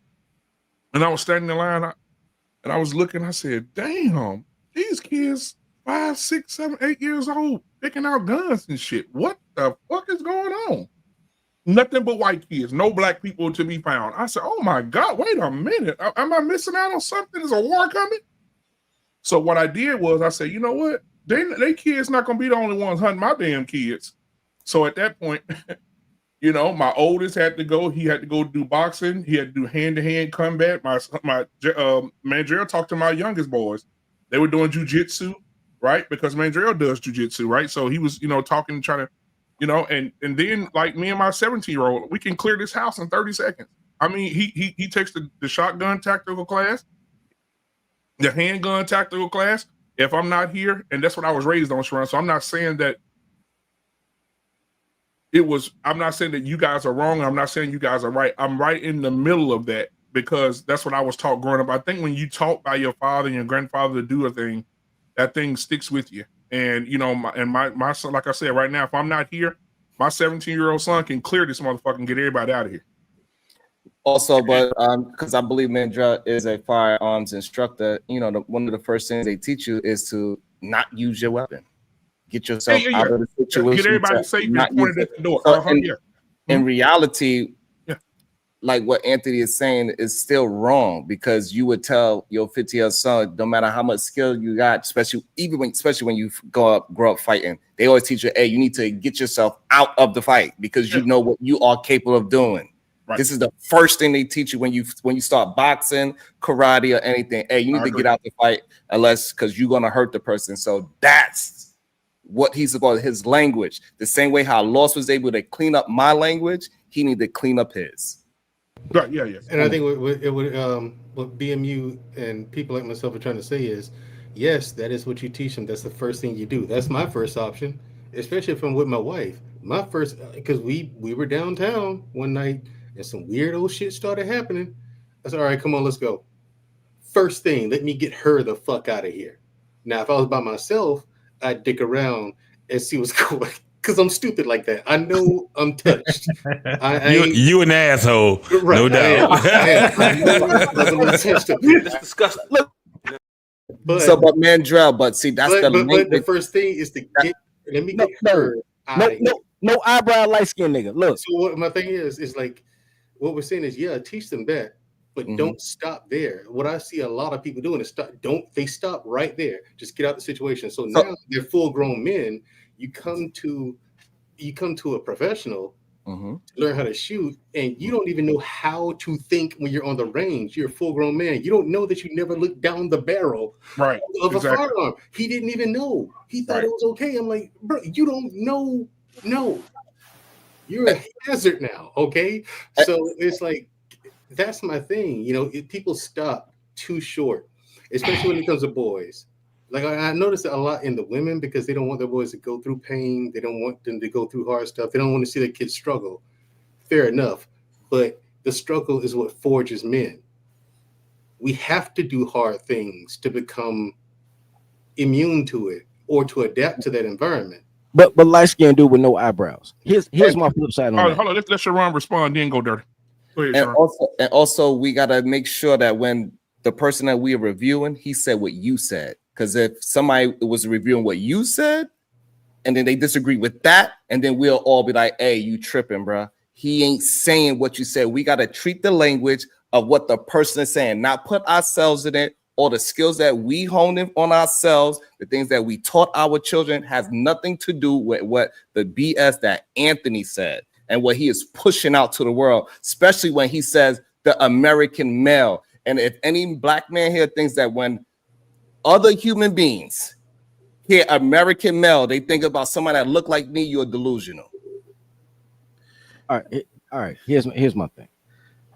and I was standing in line, and I was looking. I said, "Damn, these kids 5, 6, 7, 8 years old picking out guns and shit. What the fuck is going on? Nothing but white kids, no black people to be found." I said, "Oh my God, wait a minute. Am I missing out on something? Is a war coming?" So what I did was I said, you know what? They kids not going to be the only ones hunting my damn kids. So at that point, my oldest had to go. He had to go do boxing. He had to do hand-to-hand combat. My Mandrea talked to my youngest boys. They were doing jujitsu, right? Because Mandrea does jujitsu, right? So he was, talking, trying to, and then like me and my 17-year-old, we can clear this house in 30 seconds. I mean, he takes the shotgun tactical class, the handgun tactical class. If I'm not here, and that's what I was raised on, Sharon. So I'm not saying that I'm not saying that you guys are wrong. I'm not saying you guys are right. I'm right in the middle of that because that's what I was taught growing up. I think when you taught by your father and your grandfather to do a thing, that thing sticks with you. And my son, like I said, right now, if I'm not here, my 17-year-old son can clear this motherfucker and get everybody out of here. Also, but because I believe Mandrea is a firearms instructor, one of the first things they teach you is to not use your weapon. Get yourself out of the situation. Get everybody safe and pointed at the door. In reality, like what Anthony is saying is still wrong because you would tell your 50-year-old son, no matter how much skill you got, especially when you grow up fighting, they always teach you, hey, you need to get yourself out of the fight because you know what you are capable of doing. Right. This is the first thing they teach you when you start boxing, karate, or anything. Hey, you need to get out the fight because you're gonna hurt the person. So that's what he's about, his language. The same way how Lost was able to clean up my language, he needed to clean up his. Right, yeah. And I think what BMU and people like myself are trying to say is, yes, that is what you teach them. That's the first thing you do. That's my first option, especially if I'm with my wife. My first, because we were downtown one night and some weird old shit started happening. I said, all right, come on, let's go. First thing, let me get her the fuck out of here. Now, if I was by myself, I'd dick around and see what's going. Because I'm stupid like that. I know I'm touched. You an asshole, right, no doubt. I know I'm touched. That's disgusting. Look. But see, that's the first thing is to get. Let me get her. No eyebrow, light skinned nigga. Look. So what my thing is like, what we're saying is, teach them that, but don't stop there. What I see a lot of people doing is stop right there. Just get out the situation. So now they're full grown men. You come to a professional to learn how to shoot, and you don't even know how to think when you're on the range. You're a full grown man. You don't know that you never looked down the barrel of a firearm. He didn't even know. He thought it was okay. I'm like, bro, you don't know. No, you're a hazard now. Okay. So it's like, that's my thing. People stop too short, especially when it comes to boys. Like I noticed it a lot in the women because they don't want their boys to go through pain. They don't want them to go through hard stuff. They don't want to see their kids struggle. Fair enough. But the struggle is what forges men. We have to do hard things to become immune to it or to adapt to that environment. But light skinned dude with no eyebrows. Here's my flip side on that. Hold on, let Sharon respond, then go dirty. Go ahead, Sharon. And also we gotta make sure that when the person that we are reviewing, he said what you said. Because if somebody was reviewing what you said, and then they disagree with that, and then we'll all be like, hey, you tripping, bro. He ain't saying what you said. We got to treat the language of what the person is saying, not put ourselves in it, or the skills that we hone in on ourselves, the things that we taught our children has nothing to do with what the BS that Anthony said and what he is pushing out to the world, especially when he says the American male. And if any black man here thinks that when other human beings hear American male, they think about somebody that look like me, you're delusional. All right. Here's my thing.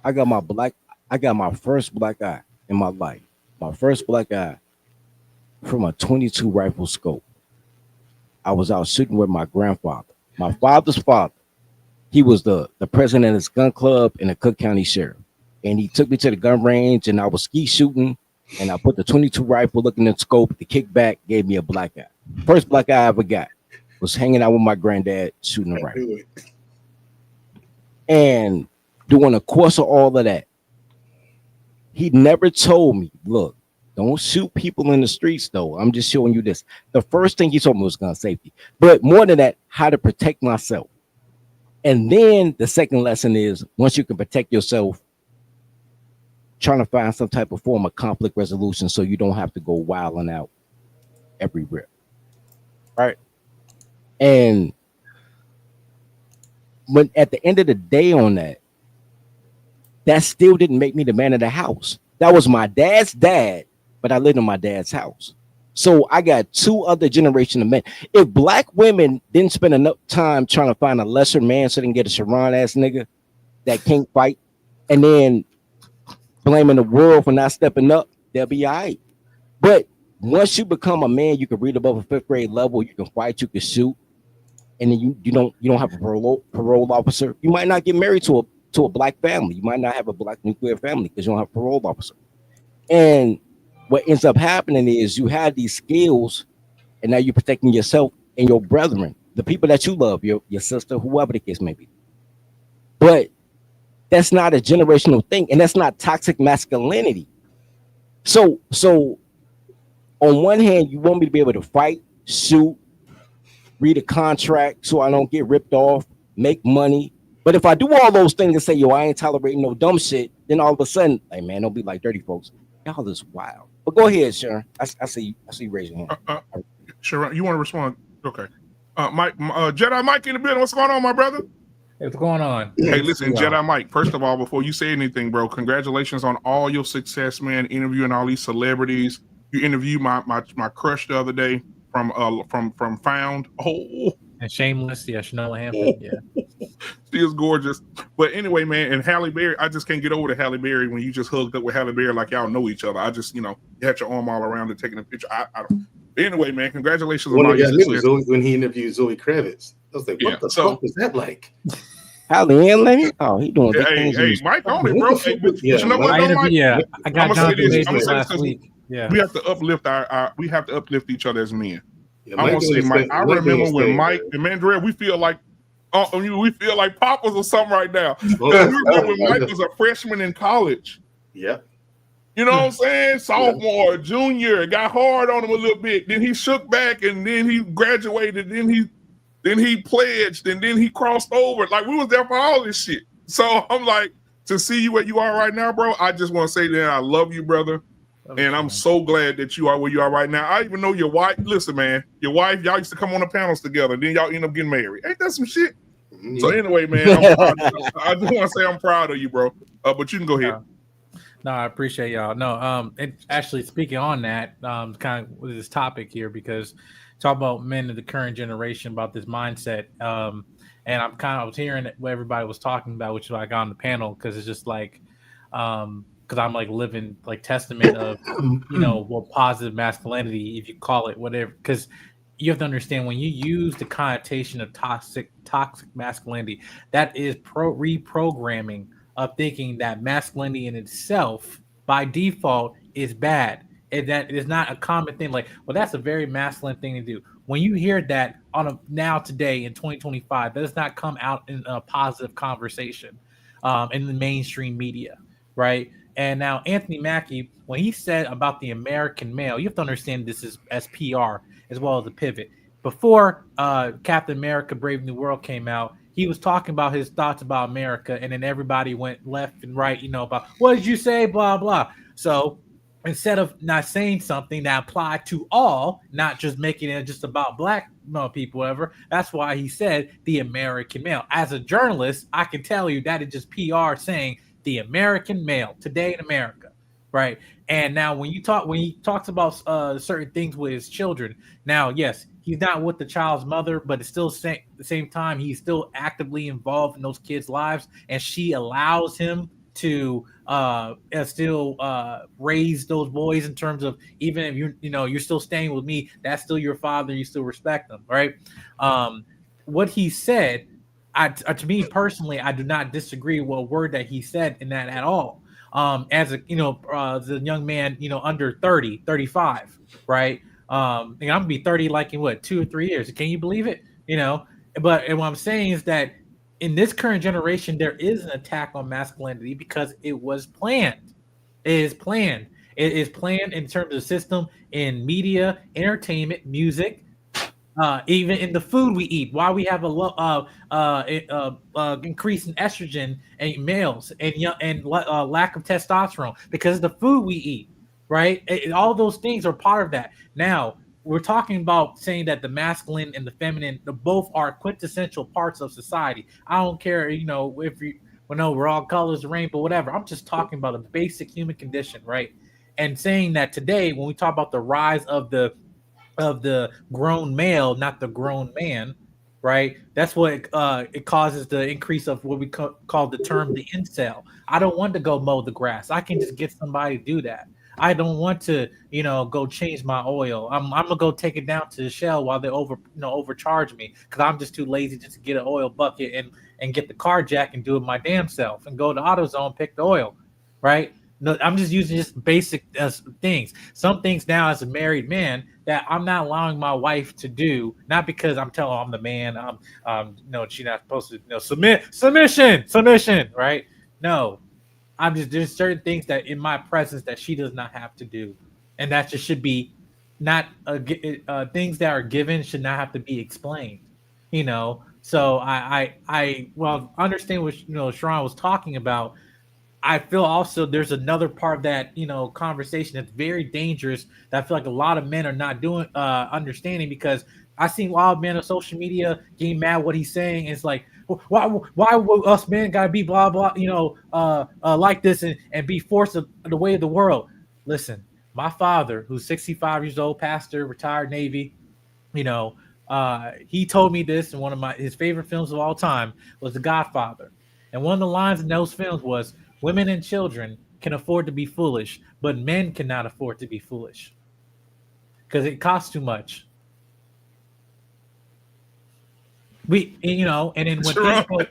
I got my first black eye in my life. My first black eye from a 22 rifle scope. I was out shooting with my grandfather. My father's father. He was the president of this gun club in the Cook County Sheriff. And he took me to the gun range and I was ski shooting. And I put the 22 rifle looking at the scope, the kickback gave me a black eye. First black eye I ever got was hanging out with my granddad shooting a rifle. And during the course of all of that, he never told me, look, don't shoot people in the streets, though. I'm just showing you this. The first thing he told me was gun safety. But more than that, how to protect myself. And then the second lesson is, once you can protect yourself, trying to find some type of form of conflict resolution so you don't have to go wilding out everywhere. Right? And when at the end of the day on that still didn't make me the man of the house. That was my dad's dad, but I lived in my dad's house. So I got two other generation of men. If black women didn't spend enough time trying to find a lesser man so they can get a Sharon ass nigga that can't fight, and then blaming the world for not stepping up, they'll be all right. But once you become a man, you can read above a 5th grade level, you can fight, you can shoot, and then you don't have a parole officer. You might not get married to a black family. You might not have a black nuclear family because you don't have a parole officer. And what ends up happening is you have these skills, and now you're protecting yourself and your brethren, the people that you love, your sister, whoever the case may be. But that's not a generational thing, and that's not toxic masculinity. So on one hand, you want me to be able to fight, shoot, read a contract so I don't get ripped off, make money. But if I do all those things and say, yo, I ain't tolerating no dumb shit, then all of a sudden, hey man, don't be like dirty folks. Y'all is wild. But go ahead, Sharon. I see you raising your hand. Sharon, you want to respond? Okay. Mike, Jedi Mike in the building. What's going on, my brother? Hey, what's going on? Hey, listen, Jedi Mike, first of all, before you say anything, bro, congratulations on all your success, man, interviewing all these celebrities. You interviewed my crush the other day from Found. Oh, and Shameless, yeah, Shanola Hampton, yeah. She is gorgeous. But anyway, man, and Halle Berry, I just can't get over to Halle Berry when you just hugged up with Halle Berry like y'all know each other. I just, you had your arm all around and taking a picture. I don't. Anyway, man, congratulations on all your success. When he interviewed Zoe Kravitz. I was like, what the fuck was that like? Halle and Lenny? Oh, he doing big things. Hey, Mike on it, bro. Hey, but you know what, though, Mike? Yeah, I got Jonathan Majors last week. Yeah, we have to uplift each other as men. I'm gonna say, Mike. I remember when Mike and Mandrell, we feel like papas or something right now. We remember when Mike was a freshman in college. Yeah. You know what I'm saying? Sophomore, junior, it got hard on him a little bit. Then he shook back, and then he graduated. Then he pledged, and then he crossed over. Like, we was there for all this shit. So I'm like, to see you where you are right now, bro, I just want to say that I love you, brother. And I'm so glad that you are where you are right now. I even know your wife. Listen, man, your wife, y'all used to come on the panels together. Then y'all end up getting married. Ain't that some shit? Mm-hmm. So anyway, man, I just want to say I'm proud of you, bro. But you can go ahead. No, I appreciate y'all. No, actually speaking on that, kind of with this topic here, because talk about men of the current generation about this mindset. And I was hearing what everybody was talking about, which is why I got on the panel, because it's just like, because I'm like living like testament of, what positive masculinity, if you call it whatever, because you have to understand when you use the connotation of toxic masculinity, that is reprogramming of thinking that masculinity in itself by default is bad, and that it is not a common thing. Like, well, that's a very masculine thing to do. When you hear that now today in 2025, that does not come out in a positive conversation in the mainstream media, right? And now Anthony Mackie, when he said about the American male, you have to understand this is as PR as well as a pivot. before Captain America: Brave New World came out, he was talking about his thoughts about America, and then everybody went left and right, about what did you say, blah blah. So instead of not saying something that applied to all, not just making it just about black people, whatever, that's why he said the American male. As a journalist, I can tell you that is just PR saying the American male today in America, right? And now when he talks about certain things with his children, now yes, he's not with the child's mother, but it's still at the same time he's still actively involved in those kids' lives, and she allows him to still raise those boys in terms of, even if you're still staying with me, that's still your father, you still respect them, right? What he said, to me personally, I do not disagree with a word that he said in that at all. As a the young man under 30, 35, right? I'm gonna be 30 like in what, 2 or 3 years. Can you believe it? But what I'm saying is that in this current generation, there is an attack on masculinity because it was planned. It is planned. It is planned in terms of system, in media, entertainment, music, even in the food we eat. Why we have a increase in estrogen in males and lack of testosterone, because of the food we eat, right? All those things are part of that. Now, we're talking about saying that the masculine and the feminine, both are quintessential parts of society. I don't care, if we're all colors of rainbow, whatever. I'm just talking about a basic human condition, right? And saying that today, when we talk about the rise of the grown male, not the grown man, right? That's what it causes the increase of what we call the term the incel. I don't want to go mow the grass. I can just get somebody to do that. I don't want to, go change my oil. I'm gonna go take it down to the Shell while they overcharge me, because I'm just too lazy just to get an oil bucket and get the car jack and do it my damn self and go to AutoZone, pick the oil, right? No, I'm just using just basic things. Some things now as a married man that I'm not allowing my wife to do, not because I'm telling her I'm the man. She's not supposed to, submission, right? No, there's certain things that in my presence that she does not have to do, and that just should be not things that are given should not have to be explained. So I understand what Sharon was talking about. I feel also there's another part of that conversation that's very dangerous that I feel like a lot of men are not doing understanding, because I seen a lot of men on social media getting mad what he's saying. It's like, why would us men gotta be blah blah like this and be forced the way of the world? Listen, my father, who's 65 years old, pastor, retired Navy, he told me this in one of his favorite films of all time was The Godfather, and one of the lines in those films was, women and children can afford to be foolish, but men cannot afford to be foolish because it costs too much. And then when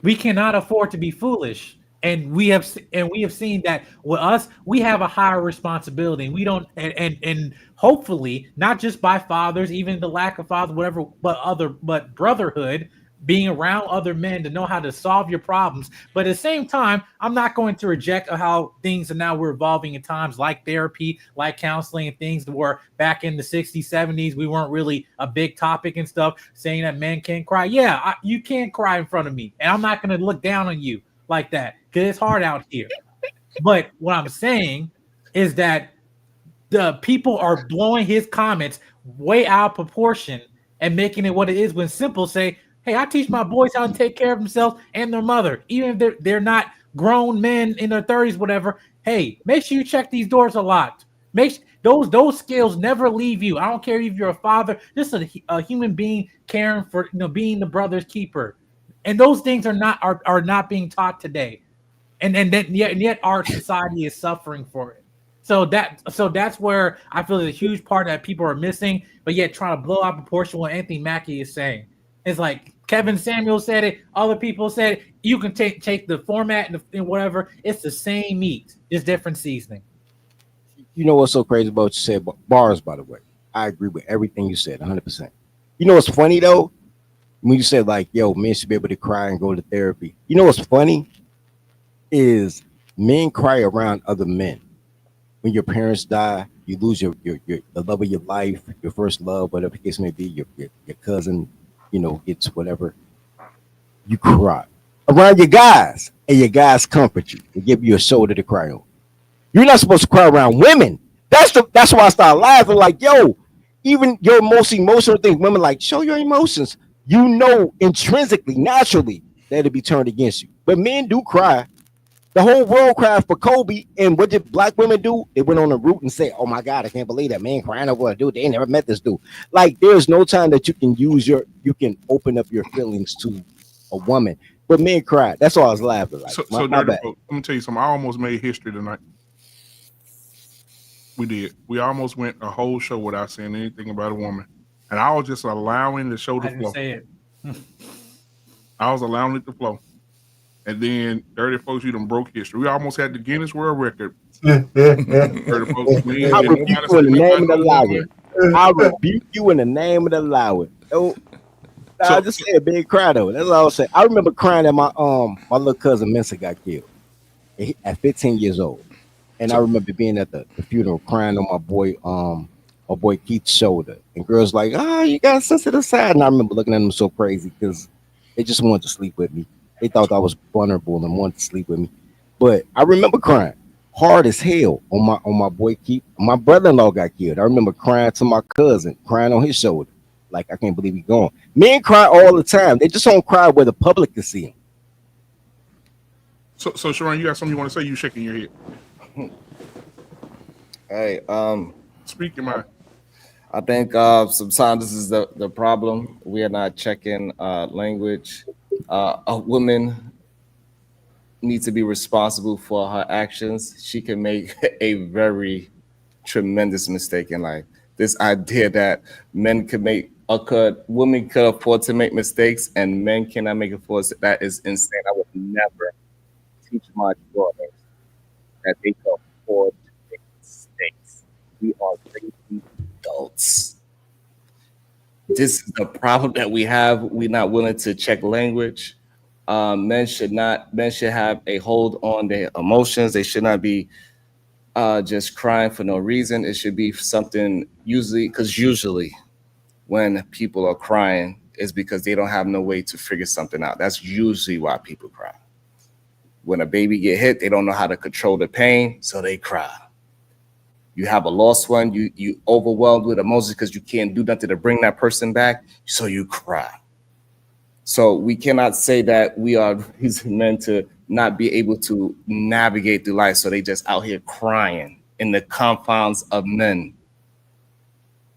we cannot afford to be foolish, and we have seen that with us, we have a higher responsibility. We don't, and hopefully not just by fathers, even the lack of fathers, whatever, but brotherhood. Being around other men to know how to solve your problems. But at the same time, I'm not going to reject how things are now we're evolving in times like therapy, like counseling, and things that were back in the 60s, 70s. We weren't really a big topic and stuff, saying that men can't cry. Yeah, you can't cry in front of me. And I'm not going to look down on you like that because it's hard out here. But what I'm saying is that the people are blowing his comments way out of proportion and making it what it is when simple say, hey, I teach my boys how to take care of themselves and their mother, even if they're not grown men in their 30s, whatever. Hey, make sure you check these doors a lot. Make those skills never leave you. I don't care if you're a father, just a human being caring for, being the brother's keeper. And those things are not being taught today. And yet our society is suffering for it. So that's where I feel there's a huge part that people are missing, but yet trying to blow out proportion what Anthony Mackie is saying. It's like Kevin Samuel said it. Other people said it. You can take the format and whatever. It's the same meat, just different seasoning. You know what's so crazy about what you said? Bars, by the way. I agree with everything you said, 100%. You know what's funny, though? When you said, like, yo, men should be able to cry and go to therapy. You know what's funny? Is men cry around other men. When your parents die, you lose your the love of your life, your first love, whatever the case may be, your cousin, gets whatever, you cry around your guys, and your guys comfort you and give you a shoulder to cry on. You're not supposed to cry around women. That's why I started laughing. Like, yo, even your most emotional things, women like show your emotions. Intrinsically, naturally, that it'll be turned against you. But men do cry. The whole world cried for Kobe, and what did black women do? They went on the route and said, "Oh my God, I can't believe that man crying over a dude. They never met this dude." Like, there's no time that you can open up your feelings to a woman, but men cry. That's why I was laughing. Like, So my Dirty bad. Folk, let me tell you something. I almost made history tonight. We did. We almost went a whole show without saying anything about a woman, and I was just allowing the show to I didn't flow. say it. I was allowing it to flow. And then Dirty Folks, you done broke history. We almost had the Guinness World Record. Dirty Folks, we I ain't rebuke you in the name of the Lord. I rebuke you in the name of the Lord. I just said big cry though. That's all I say. I remember crying at my little cousin Mensa got killed at 15 years old, and I remember being at the funeral crying on my boy Keith's shoulder, and girls like, you got a sensitive side, and I remember looking at them so crazy because they just wanted to sleep with me. They thought I was vulnerable and wanted to sleep with me. But I remember crying hard as hell on my boy Keith. My brother-in-law got killed. I remember crying to my cousin, crying on his shoulder. Like, I can't believe he's gone. Men cry all the time. They just don't cry where the public can see them. So Sharon, you got something you want to say? You shaking your head. Hey, speak your mind. I think sometimes this is the problem. We are not checking language. A woman needs to be responsible for her actions. She can make a very tremendous mistake in life. This idea that women could afford to make mistakes and men cannot make afford, that is insane. I would never teach my daughters that they can afford to make mistakes. We are raising adults. This is the problem that we have. We're not willing to check language. Men should have a hold on their emotions. They should not be just crying for no reason. It should be something usually when people are crying is because they don't have no way to figure something out. That's usually why people cry. When a baby get hit, they don't know how to control the pain, so they cry. You have a lost one, you overwhelmed with emotions because you can't do nothing to bring that person back, so you cry. So we cannot say that we are meant to not be able to navigate through life, so they just out here crying in the confines of men.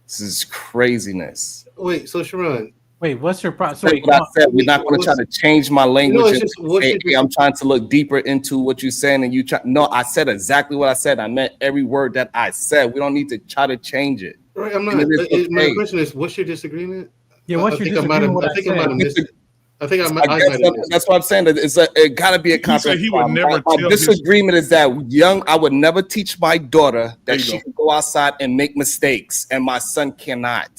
This is craziness. Wait, so Sharon. Wait, what's your problem? So what I said. We're not going to try to change my language. I'm trying to look deeper into what you're saying, and you try. No, I said exactly what I said. I meant every word that I said. We don't need to try to change it. Right, I'm not. My question is, what's your disagreement? Yeah, what's your disagreement? I think I might have missed it. I think that's what I'm saying. It got to be a concept. He would never my disagreement is that I would never teach my daughter that she can go outside and make mistakes, and my son cannot.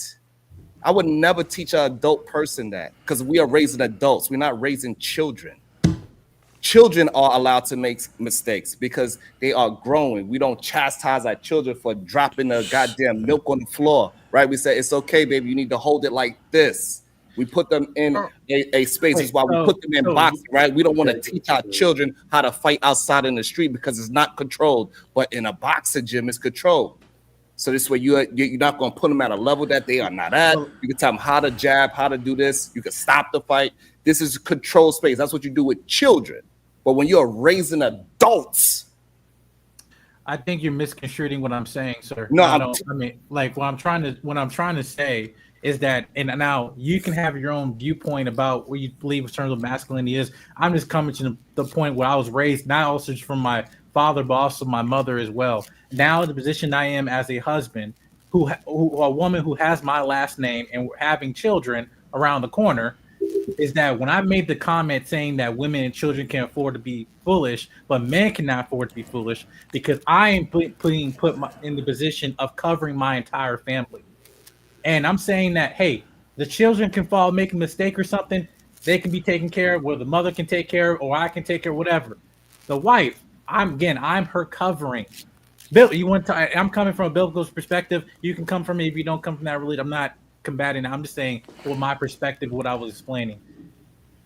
I would never teach an adult person that because we are raising adults. We're not raising children. Children are allowed to make mistakes because they are growing. We don't chastise our children for dropping the goddamn milk on the floor, right? We say, it's okay, baby. You need to hold it like this. We put them in a space. That's why we put them in boxing, right? We don't want to teach our children how to fight outside in the street because it's not controlled. But in a boxing gym, it's controlled. So this way you're not going to put them at a level that they are not at. You can tell them how to jab, how to do this. You can stop the fight. This is control space. That's what you do with children. But when you're raising adults, I think you're misconstruing what I'm saying, sir. No, I mean, like what I'm trying to say is that, and now you can have your own viewpoint about what you believe in terms of masculinity is. I'm just coming to the point where I was raised, not also from my father, but also my mother as well. Now the position I am as a husband, who a woman who has my last name and we're having children around the corner, is that when I made the comment saying that women and children can afford to be foolish, but men cannot afford to be foolish, because I am in the position of covering my entire family. And I'm saying that, hey, the children can make a mistake or something, they can be taken care of, where the mother can take care of, or I can take care of, whatever. The wife, I'm her covering. Bill, you want to? I'm coming from a biblical perspective. You can come from me if you don't come from that religion. I'm not combating. I'm just saying, well, my perspective, what I was explaining.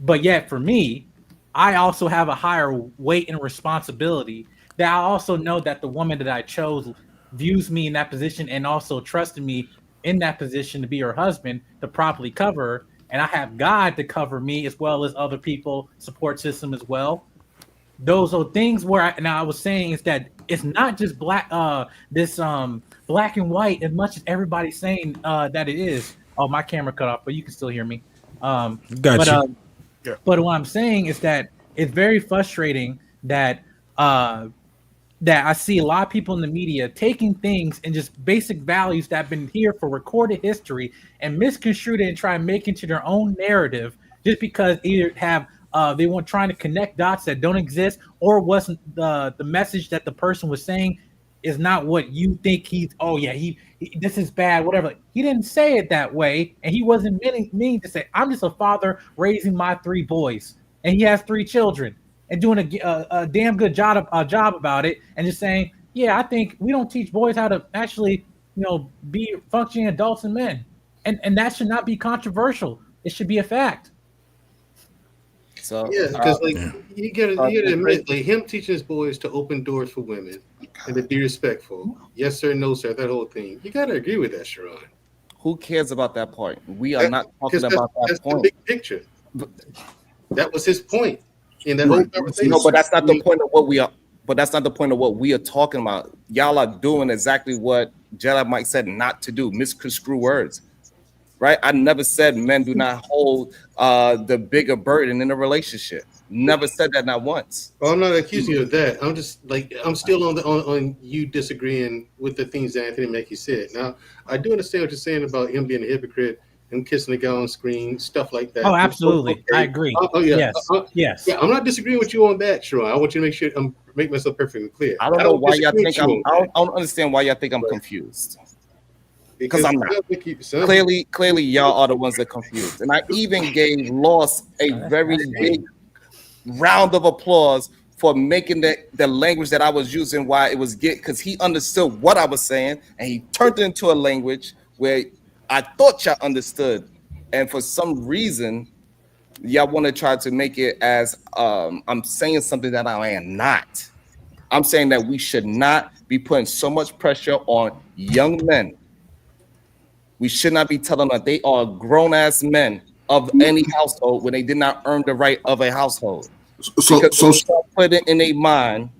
But yet, for me, I also have a higher weight and responsibility. That I also know that the woman that I chose views me in that position and also trusted me in that position to be her husband to properly cover her. And I have God to cover me as well as other people, support system as well. Those are things where I was saying is that it's not just this black and white as much as everybody's saying that it is. Oh, my camera cut off, but you can still hear me. Got But you. but what I'm saying is that it's very frustrating that that I see a lot of people in the media taking things and just basic values that have been here for recorded history and misconstrued it and try and make into their own narrative just because either have they want trying to connect dots that don't exist or wasn't the message that the person was saying is not what you think he's he this is bad whatever. He didn't say it that way and he wasn't meaning to say I'm just a father raising my 3 boys and he has 3 children and doing a damn good job about it, and just saying, yeah, I think we don't teach boys how to actually, be functioning adults and men, and that should not be controversial. It should be a fact. So yeah, because you gotta admit, like him teaching his boys to open doors for women and to be respectful. Yes sir, no sir, that whole thing. You gotta agree with that, Sharon. Who cares about that part? We are not talking about that point. The big picture. That was his point. In that whole conversation. No, but that's not the point of what we are. But that's not the point of what we are talking about. Y'all are doing exactly what Jedi Mike said not to do: misconstrue words. Right? I never said men do not hold the bigger burden in a relationship. Never said that, not once. Well, I'm not accusing you of that. I'm just I'm still on you disagreeing with the things that Anthony Mackie said. Now, I do understand what you're saying about him being a hypocrite. Him kissing the guy on screen, stuff like that. Oh, absolutely. Okay. I agree. Yeah. Yes. Yeah, I'm not disagreeing with you on that, Sharon. I want you to make sure make myself perfectly clear. I don't know why y'all think I don't understand why y'all think I'm confused. Because I'm not. Clearly, y'all are the ones that are confused. And I even gave Loss a very big round of applause for making the language that I was using why it was because he understood what I was saying and he turned it into a language where I thought y'all understood, and for some reason, y'all want to try to make it as I'm saying something that I am not. I'm saying that we should not be putting so much pressure on young men. We should not be telling them that they are grown-ass men of any household when they did not earn the right of a household. So start putting in their mind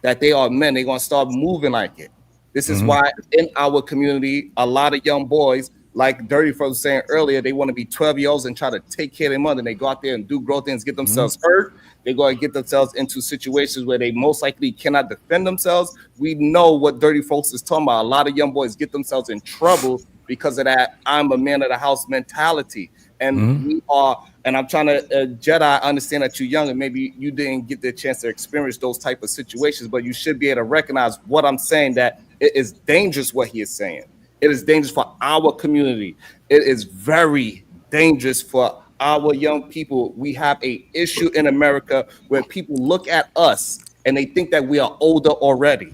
that they are men, they're gonna start moving like it. This is why in our community, a lot of young boys, like Dirty Fro was saying earlier, they want to be 12-year-olds and try to take care of their mother. And they go out there and do grow things, get themselves hurt. They go and get themselves into situations where they most likely cannot defend themselves. We know what Dirty Folks is talking about. A lot of young boys get themselves in trouble because of that I'm a man of the house mentality. And we are, and I'm trying to, Jedi, I understand that you're young and maybe you didn't get the chance to experience those type of situations, but you should be able to recognize what I'm saying, that it is dangerous what he is saying. It is dangerous for our community. It is very dangerous for our young people. We have an issue in America where people look at us and they think that we are older already.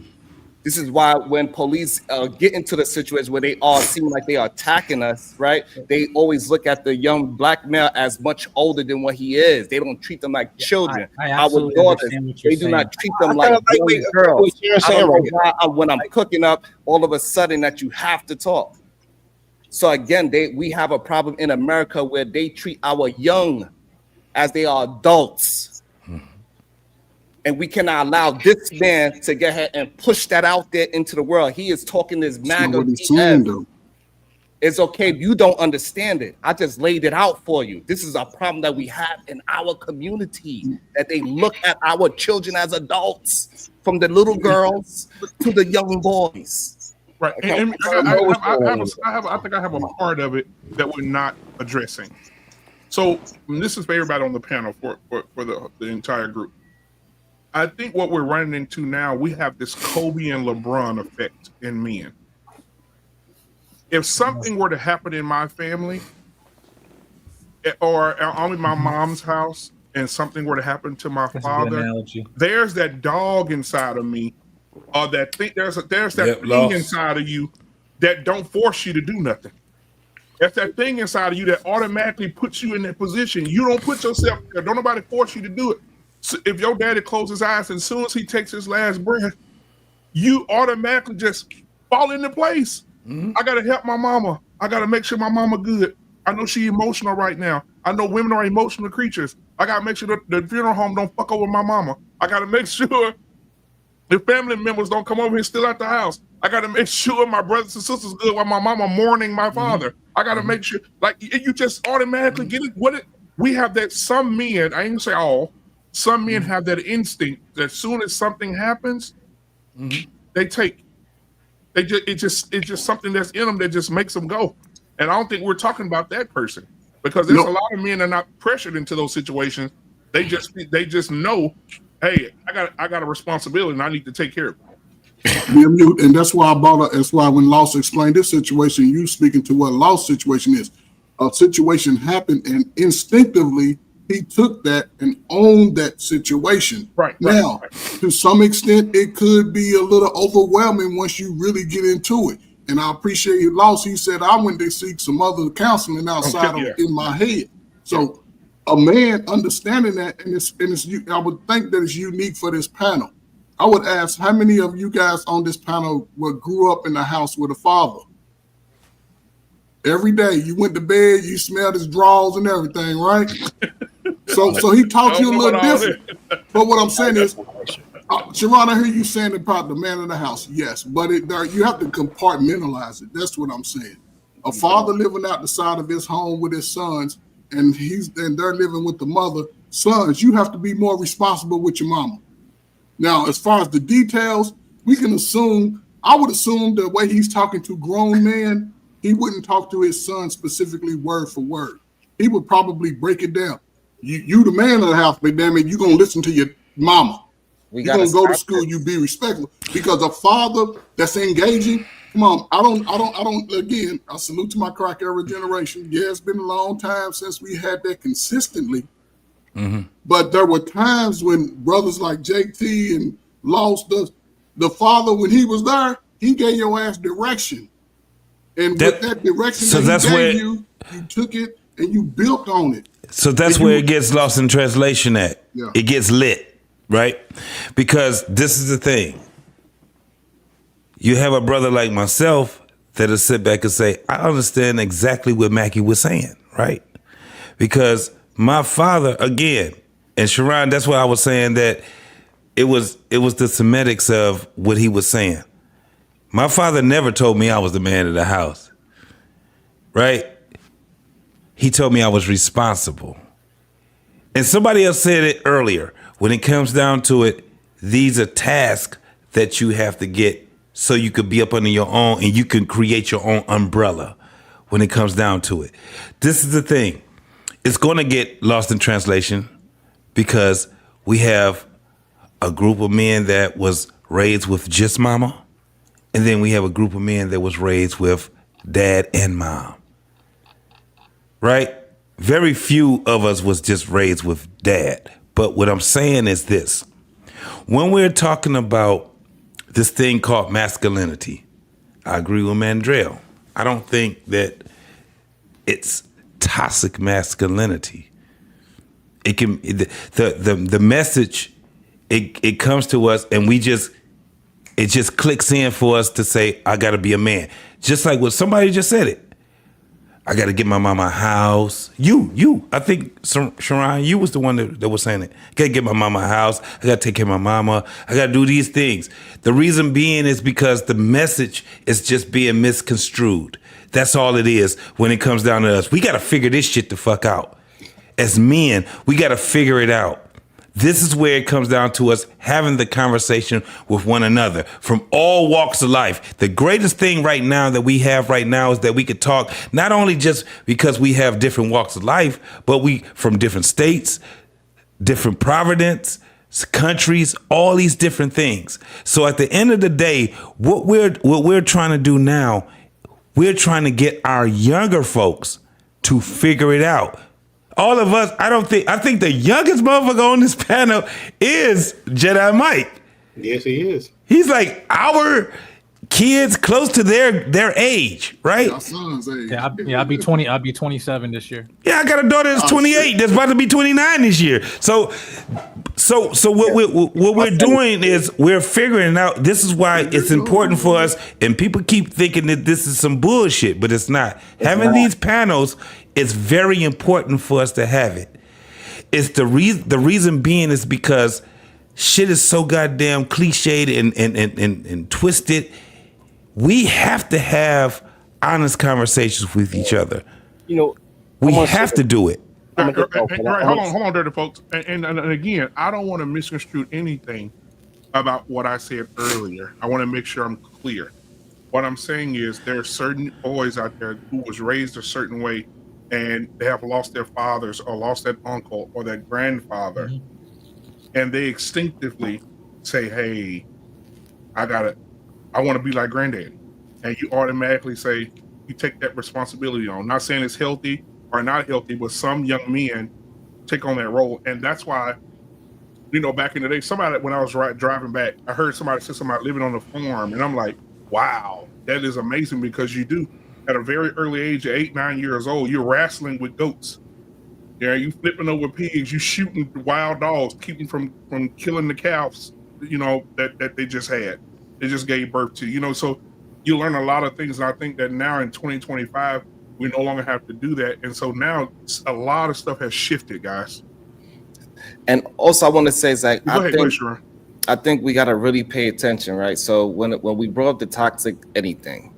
This is why when police get into the situation where they all seem like they are attacking us, right? They always look at the young black male as much older than what he is. They don't treat them like children. Our daughters, they do not treat them like young girls. I don't know why when I'm cooking up, all of a sudden that you have to talk. So again, we have a problem in America where they treat our young as they are adults. And we cannot allow this man to get ahead and push that out there into the world. He is talking this MAGA BS. It's okay if you don't understand it. I just laid it out for you. This is a problem that we have in our community, that they look at our children as adults, from the little girls to the young boys. Right. And I think I have a part of it that we're not addressing. So this is for everybody on the panel, for the entire group. I think what we're running into now, we have this Kobe and LeBron effect in men. If something were to happen in my family, or only my mom's house, and something were to happen to my father, there's that dog inside of me that thing. There's that thing inside of you that don't force you to do nothing. That's that thing inside of you that automatically puts you in that position. You don't put yourself there. Don't nobody force you to do it. So if your daddy closes his eyes and as soon as he takes his last breath, you automatically just fall into place. I got to help my mama. I got to make sure my mama good. I know she emotional right now. I know women are emotional creatures. I got to make sure the funeral home don't fuck over my mama. I got to make sure the family members don't come over here still at the house. I got to make sure my brothers and sisters good while my mama mourning my father. I got to make sure, like, you just automatically get it. We have that. Some men, I ain't gonna say all, some men have that instinct that as soon as something happens, it's just something that's in them that just makes them go. And I don't think we're talking about that person because there's a lot of men that are not pressured into those situations. They just know, hey, I got a responsibility and I need to take care of it. And that's why that's why when Loss explained this situation, you speaking to what Loss situation is. A situation happened and instinctively he took that and owned that situation. Right. Now, to some extent, it could be a little overwhelming once you really get into it. And I appreciate your Loss. He said, I went to seek some other counseling outside of in my head. So a man understanding that, and I would think that it's unique for this panel. I would ask, how many of you guys on this panel grew up in the house with a father? Every day you went to bed, you smelled his drawers and everything, right? So he taught you a little different. But what I'm saying is, Sharon, I hear you saying about the man in the house. Yes, but you have to compartmentalize it. That's what I'm saying. A father living out the side of his home with his sons, and they're living with the mother. Sons, you have to be more responsible with your mama. Now, as far as the details, we can assume, I would assume the way he's talking to grown men, he wouldn't talk to his son specifically word for word. He would probably break it down. You the man of the house, but damn it, you're going to listen to your mama. You're going to go to school, you be respectful. Because a father that's engaging, come on, I don't, again, I salute to my crack era generation. Yeah, it's been a long time since we had that consistently. But there were times when brothers like JT and Lost, the father, when he was there, he gave your ass direction. And with that direction that he gave you took it and you built on it. So that's where it gets lost in translation at. Yeah. It gets lit, right? Because this is the thing. You have a brother like myself that'll sit back and say, I understand exactly what Mackie was saying, right? Because my father, again, and Sharon, that's why I was saying that it was the semantics of what he was saying. My father never told me I was the man of the house, right? He told me I was responsible. And somebody else said it earlier. When it comes down to it, these are tasks that you have to get so you could be up under your own and you can create your own umbrella when it comes down to it. This is the thing. It's going to get lost in translation because we have a group of men that was raised with just mama, and then we have a group of men that was raised with dad and mom, right? Very few of us was just raised with dad. But what I'm saying is this. When we're talking about this thing called masculinity, I agree with Mandrell. I don't think that it's toxic masculinity. It can the message it comes to us and it just clicks in for us to say I got to be a man. Just like what somebody just said it. I got to get my mama a house. I think Sharon, you was the one that was saying it. I got to get my mama a house. I got to take care of my mama. I got to do these things. The reason being is because the message is just being misconstrued. That's all it is when it comes down to us. We got to figure this shit the fuck out. As men, we got to figure it out. This is where it comes down to us having the conversation with one another from all walks of life. The greatest thing right now that we have right now is that we could talk not only just because we have different walks of life, but we from different states, different providence, countries, all these different things. So at the end of the day, what we're trying to do now, we're trying to get our younger folks to figure it out. All of us, I think the youngest motherfucker on this panel is Jedi Mike. Yes, he is. He's like our kids close to their age, right? Our son's age. I'll be 20. I'll be 27 this year. Yeah, I got a daughter that's 28 that's about to be 29 this year. So what we're doing is we're figuring out. This is why it's important for us. And people keep thinking that this is some bullshit, but it's not. Having these panels is very important for us to have it. It's the reason being is because shit is so goddamn cliched and twisted. We have to have honest conversations with each other. You know, we have to do it. Right, hold on, dirty folks. And again, I don't want to misconstrue anything about what I said earlier. I want to make sure I'm clear. What I'm saying is there are certain boys out there who was raised a certain way and they have lost their fathers or lost that uncle or that grandfather. And they instinctively say, hey, I want to be like granddaddy. And you automatically say, you take that responsibility on. Not saying it's healthy or not healthy, but some young men take on that role. And that's why, back in the day, when I was driving back, I heard somebody say something about living on the farm. And I'm like, wow, that is amazing, because you do. At a very early age of 8, 9 years old, you're wrestling with goats. Yeah, you flipping over pigs, you shooting wild dogs, keeping from killing the calves, that they just had. They just gave birth to. So you learn a lot of things. And I think that now in 2025, we no longer have to do that. And so now a lot of stuff has shifted, guys. And also I want to say, Zach, Sharon. I think we got to really pay attention, right? So when we brought up the toxic anything,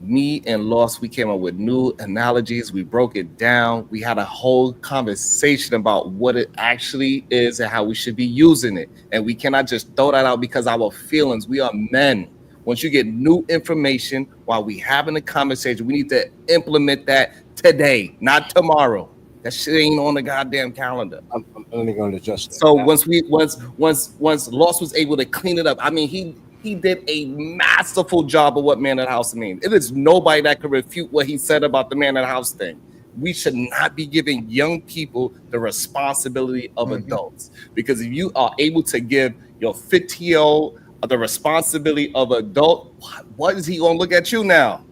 me and Lost, we came up with new analogies. We broke it down. We had a whole conversation about what it actually is and how we should be using it. And we cannot just throw that out because our feelings. We are men. Once you get new information while we having a conversation, we need to implement that today, not tomorrow. That shit ain't on the goddamn calendar. I'm only going to adjust that. So once Lost was able to clean it up, I mean, he did a masterful job of what man of the house means. It is nobody that can refute what he said about the man of the house thing. We should not be giving young people the responsibility of adults, because if you are able to give your 50-year-old the responsibility of adult, what is he gonna look at you now?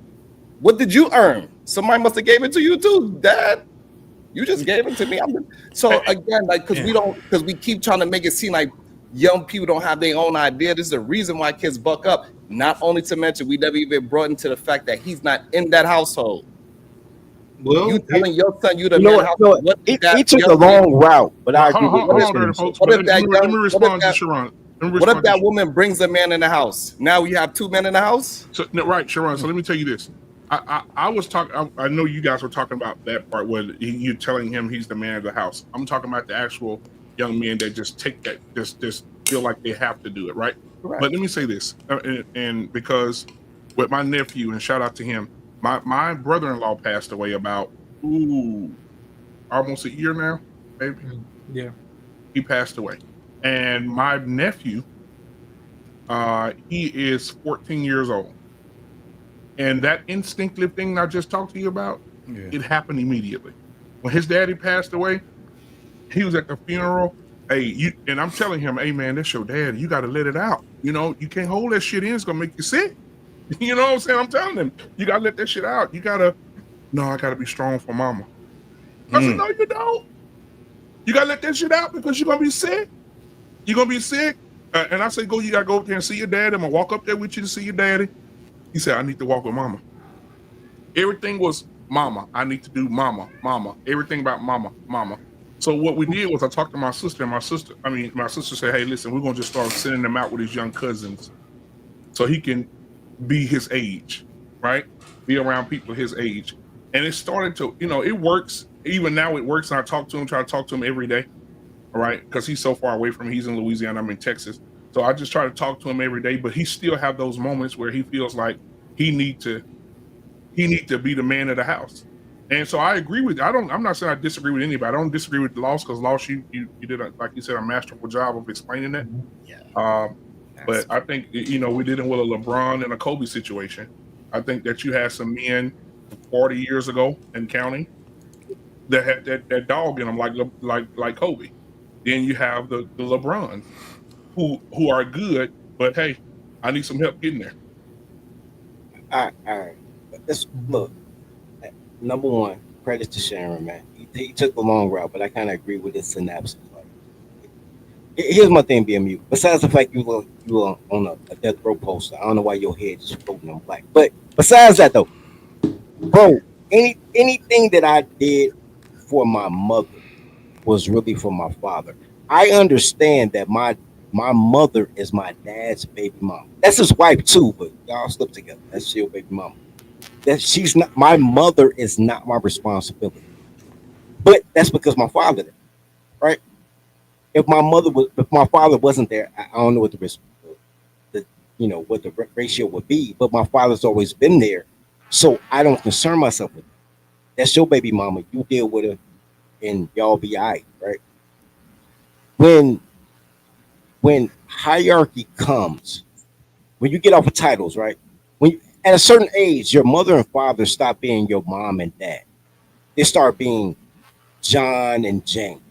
What did you earn? Somebody must have gave it to you too, Dad. You just gave it to me. So again, because we keep trying to make it seem like young people don't have their own idea. This is the reason why kids buck up. Not only to mention, we never even brought into the fact that he's not in that household. Well, you telling your son you the man household. He took a long route, but I agree with Let me respond to Sharon. What if that woman brings a man in the house? Now we have 2 men in the house? So, no, right, Sharon. So let me tell you this. I was talking. I know you guys were talking about that part where you're telling him he's the man of the house. I'm talking about the actual young men that just take that, just feel like they have to do it, right? Correct. But let me say this, and because with my nephew, and shout out to him, my brother-in-law passed away about almost a year now, maybe. Yeah, he passed away. And my nephew, he is 14 years old. And that instinctive thing I just talked to you about, it happened immediately. When his daddy passed away, he was at the funeral. And I'm telling him, hey, man, that's your dad. You got to let it out. You can't hold that shit in. It's going to make you sick. You know what I'm saying? I'm telling him, you got to let that shit out. I got to be strong for mama. I said, no, you don't. You got to let that shit out because you're going to be sick. You're going to be sick. And I said, you got to go up there and see your dad. I'm going to walk up there with you to see your daddy. He said, I need to walk with mama. Everything was mama. I need to do mama. Everything about mama. So what we did was I talked to my sister, and my sister said, hey, listen, we're going to just start sending them out with his young cousins so he can be his age, right? Be around people his age. And it started to, it works. Even now it works. And I try to talk to him every day. All right, because he's so far away from me. He's in Louisiana, I'm in Texas. So I just try to talk to him every day, but he still have those moments where he feels like he need to be the man of the house. And so I agree with I'm not saying I disagree with anybody. I don't disagree with Lost, because Lost, you did like you said, a masterful job of explaining that. Yeah. But I think we didn't with a LeBron and a Kobe situation. I think that you had some men 40 years ago and counting that had that dog in them like Kobe. Then you have the LeBrons who are good, but hey, I need some help getting there. All right. Let's look. Number one, credit to Sharon, man. He took the long route, but I kind of agree with his synopsis. Like, here's my thing, BMU. Besides the fact you were on a death row poster, I don't know why your head is floating on black. But besides that, though, bro, anything that I did for my mother was really for my father. I understand that my mother is my dad's baby mom. That's his wife too, but y'all slept together. That's your baby mama. That she's not my mother is not my responsibility. But that's because my father did, right? If my father wasn't there, I don't know what what the ratio would be. But my father's always been there, so I don't concern myself with it. That's your baby mama. You deal with her, and y'all be all right? When hierarchy comes, when you get off of titles, right? At a certain age, your mother and father stop being your mom and dad. They start being John and Jane.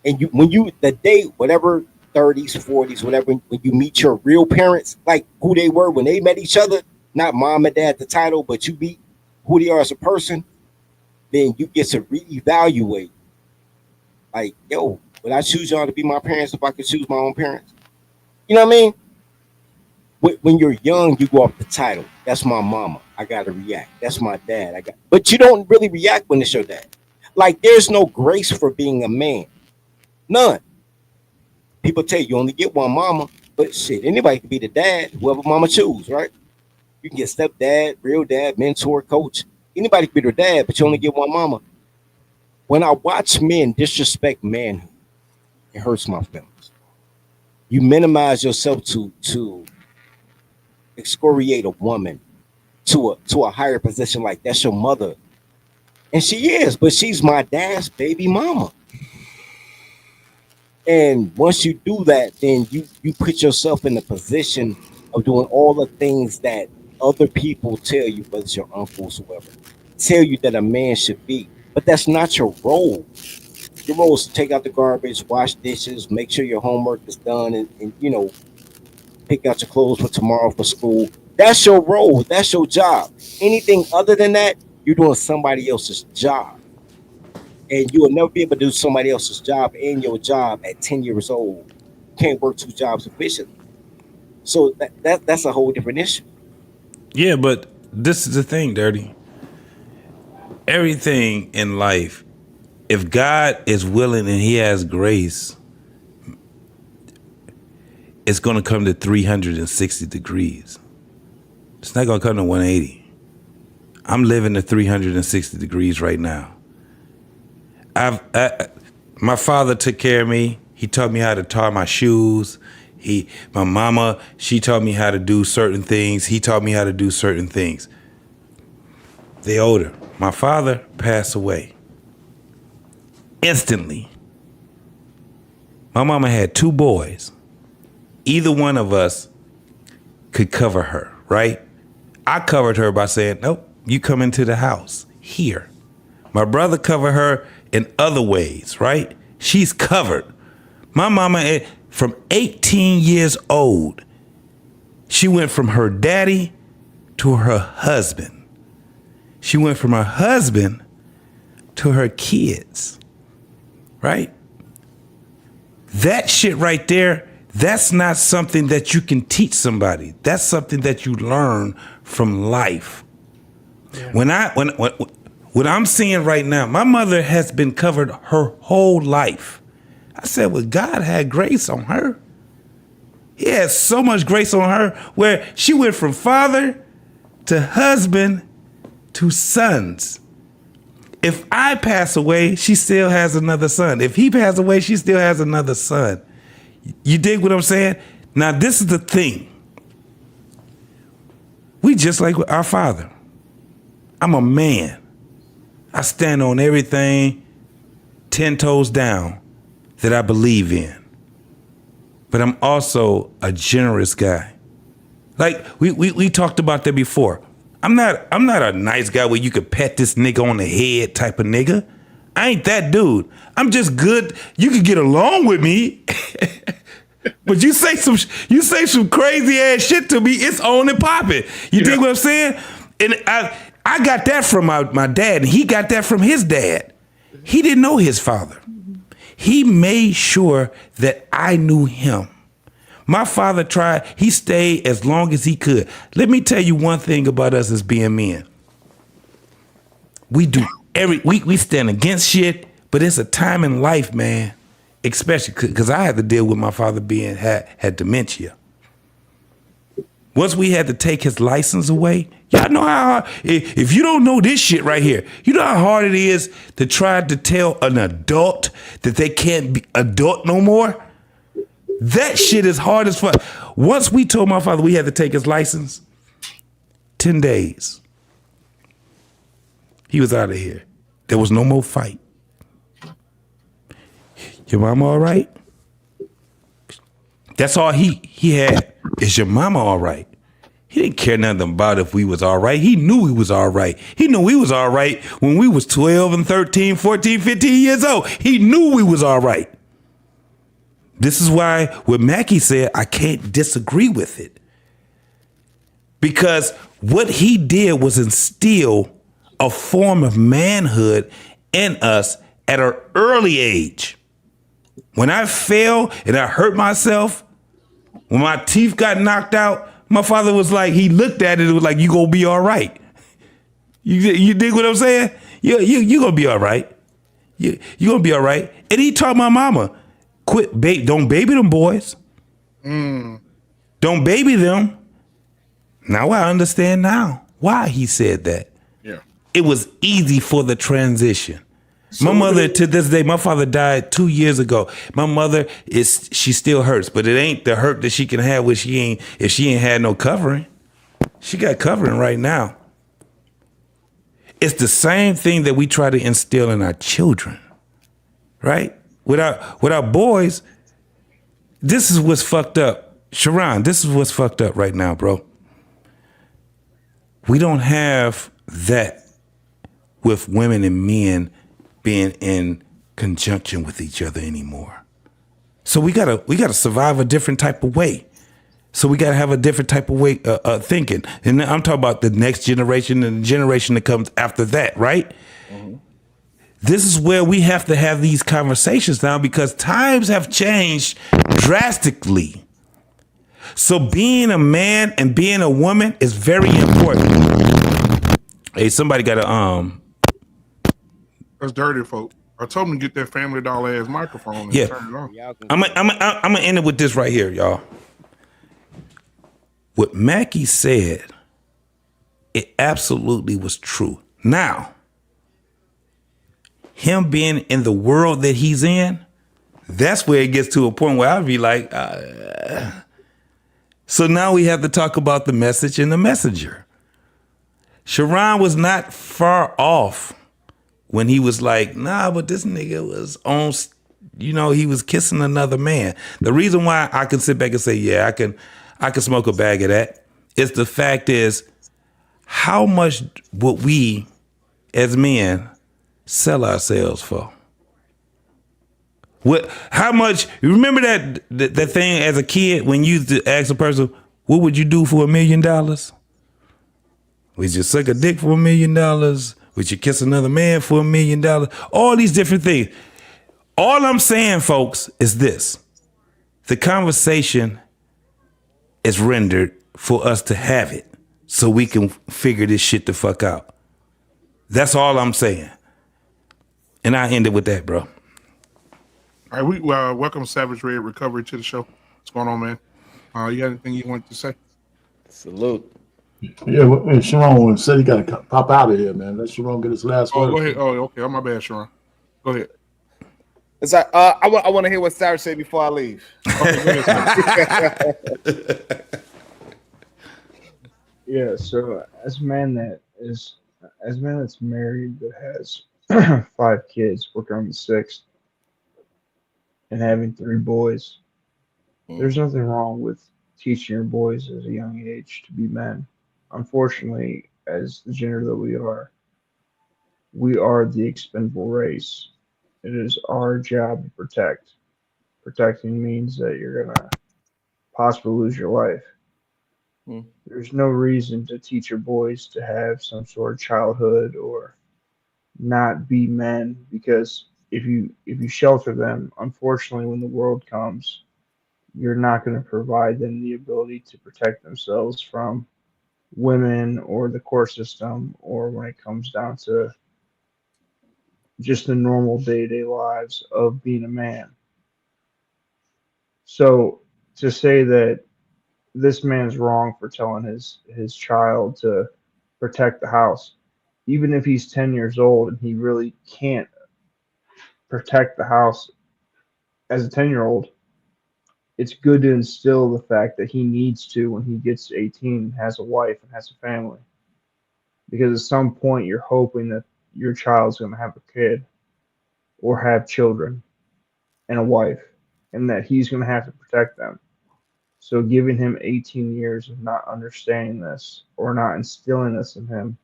And the day, whatever, 30s, 40s, whatever, when you meet your real parents, like who they were when they met each other, not mom and dad, the title, but you meet who they are as a person, then you get to reevaluate. Like, yo, would I choose y'all to be my parents if I could choose my own parents? You know what I mean? When you're young, you go off the title. That's my mama. I gotta react. That's my dad. But you don't really react when it's your dad. Like, there's no grace for being a man. None. People tell you only get one mama, but shit, anybody can be the dad, whoever mama choose, right? You can get stepdad, real dad, mentor, coach. Anybody can be their dad, but you only get one mama. When I watch men disrespect manhood, it hurts my feelings. You minimize yourself to excoriate a woman to a higher position, like that's your mother. And she is, but she's my dad's baby mama. And once you do that, then you put yourself in the position of doing all the things that other people tell you, whether it's your uncles, whoever, tell you that a man should be. But that's not your role. Your role is to take out the garbage, wash dishes, make sure your homework is done, and pick out your clothes for tomorrow for school. That's your role. That's your job. Anything other than that, you're doing somebody else's job. And you will never be able to do somebody else's job and your job at 10 years old. You can't work two jobs efficiently. So that's a whole different issue. Yeah, but this is the thing, Dirty. Everything in life, if God is willing and he has grace, it's going to come to 360 degrees. It's not going to come to 180. I'm living at 360 degrees right now. My father took care of me. He taught me how to tie my shoes. My mama, she taught me how to do certain things. He taught me how to do certain things. They older. My father passed away instantly. My mama had 2 boys. Either one of us could cover her, right? I covered her by saying, nope, you come into the house here. My brother covered her in other ways, right? She's covered. My mama, from 18 years old, she went from her daddy to her husband. She went from her husband to her kids, right? That shit right there, that's not something that you can teach somebody. That's something that you learn from life. Yeah. What I'm seeing right now, my mother has been covered her whole life. I said, well, God had grace on her. He had so much grace on her where she went from father to husband to sons. If I pass away, she still has another son. If he passed away, she still has another son. You dig what I'm saying? Now, this is the thing. We just like our father. I'm a man. I stand on everything 10 toes down that I believe in. But I'm also a generous guy. Like we talked about that before. I'm not a nice guy where you could pet this nigga on the head type of nigga. I ain't that dude. I'm just good. You could get along with me. But you say some crazy ass shit to me, it's on and popping. You dig what I'm saying? And I got that from my dad, and he got that from his dad. He didn't know his father. He made sure that I knew him. My father he stayed as long as he could. Let me tell you one thing about us as being men. We do we stand against shit, but it's a time in life, man, especially because I had to deal with my father had dementia. Once we had to take his license away, y'all know how hard, if you don't know this shit right here, you know how hard it is to try to tell an adult that they can't be adult no more? That shit is hard as fuck. Once we told my father we had to take his license, 10 days, he was out of here. There was no more fight. Your mama all right? That's all he had. Is your mama all right? He didn't care nothing about if we was all right. He knew we was all right. He knew we was all right when we was 12 and 13, 14, 15 years old. He knew we was all right. This is why what Mackie said, I can't disagree with it. Because what he did was instill a form of manhood in us at an early age. When I fell and I hurt myself, when my teeth got knocked out, my father was like, he looked at it and was like, you gonna be all right. You dig what I'm saying? You gonna be all right. You gonna be all right. And he taught my mama, don't baby them boys. Don't baby them. Now I understand now why he said that. Yeah. It was easy for the transition. My mother, to this day, my father died 2 years ago. My mother she still hurts, but it ain't the hurt that she can have if she ain't had no covering. She got covering right now. It's the same thing that we try to instill in our children, right? With our boys, this is what's fucked up. Sharon, this is what's fucked up right now, bro. We don't have that with women and men being in conjunction with each other anymore. So we gotta survive a different type of way. So we gotta have a different type of way thinking. And I'm talking about the next generation and the generation that comes after that, right? Mm-hmm. This is where we have to have these conversations now because times have changed drastically. So being a man and being a woman is very important. Hey, somebody got That's dirty, folk. I told him to get that Family Dollar ass microphone and turn it on. I'm gonna end it with this right here, y'all. What Mackie said, it absolutely was true. Now, him being in the world that he's in, that's where it gets to a point where I'll be like, So now we have to talk about the message and the messenger. Sharon was not far off when he was like, nah, but this nigga was on, he was kissing another man. The reason why I can sit back and say, yeah, I can smoke a bag of that is the fact is, how much would we as men sell ourselves for? How much? You remember that thing as a kid when you used to ask a person, what would you do for $1 million? Would you suck a dick for $1 million? Would you kiss another man for $1 million? All these different things. All I'm saying, folks, is this. The conversation is rendered for us to have it so we can figure this shit the fuck out. That's all I'm saying. And I end it with that, bro. All right, we welcome Savage Red Recovery to the show. What's going on, man? You got anything you want to say? Salute. Yeah, and Sharon said he got to pop out of here, man. Let Sharon get his last word. Go ahead. Oh, okay. Oh, my bad, Sharon. Go ahead. It's like I want to hear what Sarah said before I leave. Okay, yeah. So as a man that's married that has 5 kids, working on the 6th, and having 3 boys, there's nothing wrong with teaching your boys at a young age to be men. Unfortunately, as the gender that we are the expendable race. It is our job to protect. protecting means that you're gonna possibly lose your life. There's no reason to teach your boys to have some sort of childhood or not be men, because if you shelter them, unfortunately, when the world comes, you're not going to provide them the ability to protect themselves from women or the court system, or when it comes down to just the normal day-to-day lives of being a man. So to say that this man's wrong for telling his child to protect the house, even if he's 10 years old and he really can't protect the house as a 10-year-old, it's good to instill the fact that he needs to when he gets 18, has a wife and has a family. Because at some point you're hoping that your child's going to have a kid or have children and a wife, and that he's going to have to protect them. So giving him 18 years of not understanding this or not instilling this in him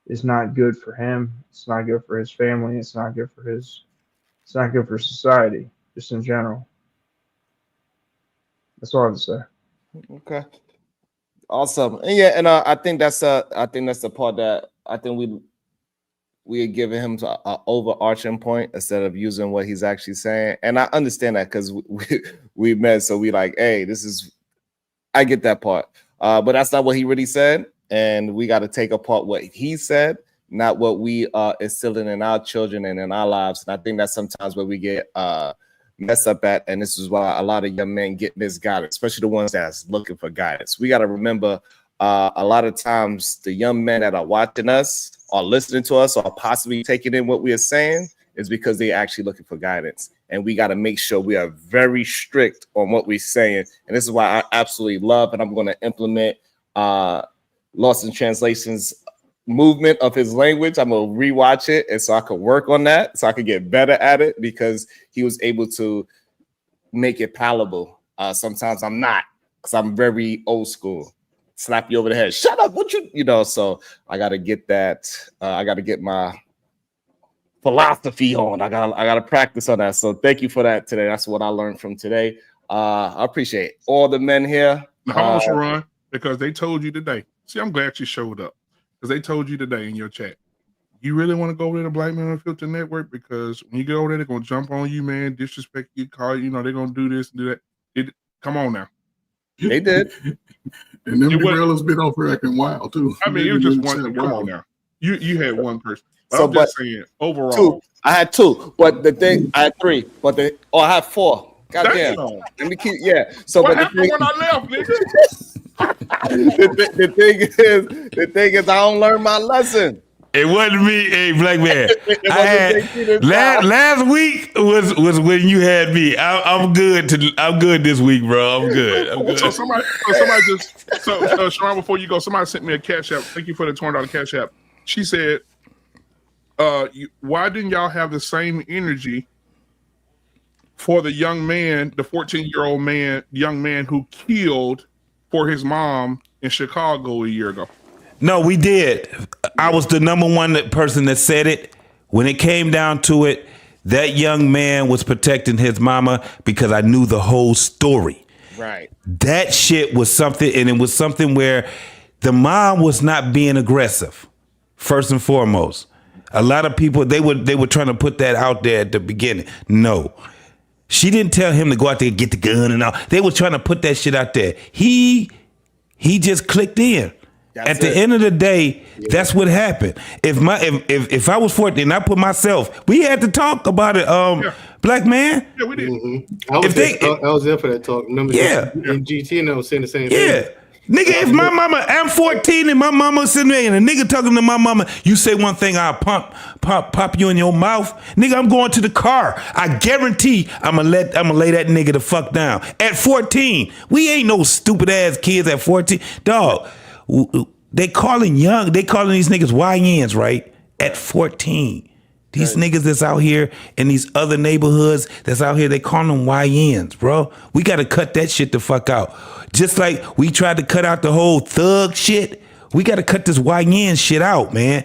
is not good for him. It's not good for his family. It's not good for society, just in general. That's all I have to say. Okay. Awesome. And yeah, and I think that's the part that I think we had given him an overarching point instead of using what he's actually saying. And I understand that because we met, so we like, hey, I get that part. But that's not what he really said. And we got to take apart what he said, not what we are instilling in our children and in our lives. And I think that's sometimes where we get messed up at. And this is why a lot of young men get misguided, especially the ones that's looking for guidance. We got to remember a lot of times the young men that are watching us or listening to us or possibly taking in what we are saying is because they're actually looking for guidance. And we got to make sure we are very strict on what we're saying. And this is why I absolutely love, and I'm going to implement Lost in Translation's movement of his language. I'm going to rewatch it, and so I could work on that, so I could get better at it, because he was able to make it palatable. Sometimes I'm not, because I'm very old school. Slap you over the head. Shut up. What you know? So I got to get that. I got to get my philosophy on. I got to practice on that. So thank you for that today. That's what I learned from today. I appreciate all the men here. Hold on, Sharon, because they told you today. See, I'm glad you showed up, because they told you today in your chat. You really want to go over to the Black Men Unfiltered Network, because when you go over there, they're gonna jump on you, man, disrespect you, call you. They're gonna do this and do that. Come on now. They did. And them gorillas been over acting wild too. I mean, it was just one. Come on now. You had one person. But So, I'm just saying, overall. Two. I had two, but the thing I had three, but I had four. Goddamn. Let me keep. Yeah. So, what but happened when I left, nigga? the thing is, I don't learn my lesson. It wasn't me, hey, black man. I had last week was when you had me. I'm good this week, bro. I'm good. So somebody Sharon, before you go, somebody sent me a cash app. Thank you for the $20 cash app. She said, why didn't y'all have the same energy for the young man, the 14-year-old young man who killed for his mom in Chicago a year ago? No, we did. I was the number one person that said it. When it came down to it, that young man was protecting his mama because I knew the whole story. Right. That shit was something, and it was something where the mom was not being aggressive, first and foremost. A lot of people, they were trying to put that out there at the beginning. No. She didn't tell him to go out there and get the gun and all. They were trying to put that shit out there. He just clicked in. At the end of the day, that's what happened. If I was 14 and I put myself, we had to talk about it. Black man. Yeah, we did. Mm-hmm. I was there for that talk. Remember? Yeah. And GT and I was saying the same thing. thing. Nigga, if my mama, I'm 14 and my mama sitting there and a nigga talking to my mama, you say one thing, I'll pop you in your mouth. Nigga, I'm going to the car. I guarantee I'm gonna lay that nigga the fuck down. At 14, we ain't no stupid ass kids at 14. Dog, they calling these niggas YNs, right? At 14. These niggas that's out here in these other neighborhoods that's out here, they call them YNs, bro. We got to cut that shit the fuck out. Just like we tried to cut out the whole thug shit, we got to cut this YN shit out, man.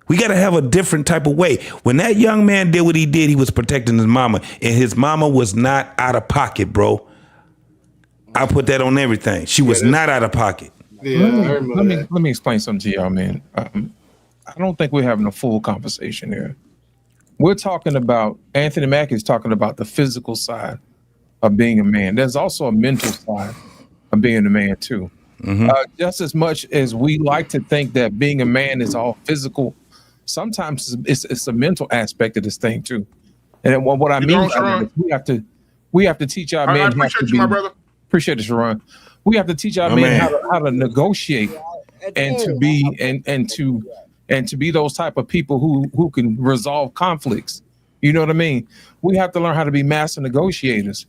We got to have a different type of way. When that young man did what he did, he was protecting his mama, and his mama was not out of pocket, bro. I put that on everything. She was not out of pocket. Yeah, I remember that. Let me explain something to y'all, man. I don't think we're having a full conversation here. We're talking about, Anthony Mackie is talking about the physical side of being a man. There's also a mental side of being a man too. Just as much as we like to think that being a man is all physical, sometimes it's a mental aspect of this thing too. And what I mean by that is we have to teach our men. I appreciate you, my brother. Appreciate it, Sharon. We have to teach our men how to negotiate and to be and to be those type of people who can resolve conflicts. You know what I mean? We have to learn how to be master negotiators.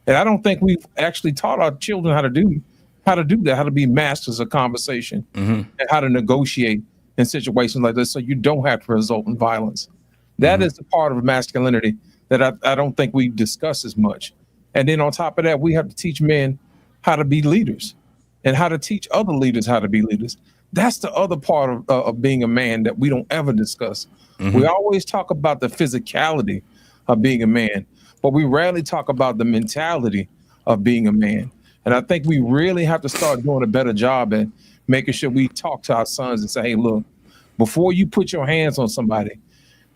And I don't think we've actually taught our children how to do that, how to be masters of conversation and how to negotiate in situations like this so you don't have to result in violence. That is the part of masculinity that I don't think we discuss as much. And then on top of that, we have to teach men how to be leaders and how to teach other leaders how to be leaders. That's the other part of being a man that we don't ever discuss. We always talk about the physicality of being a man, but we rarely talk about the mentality of being a man. And I think we really have to start doing a better job at making sure we talk to our sons and say, hey, look, before you put your hands on somebody,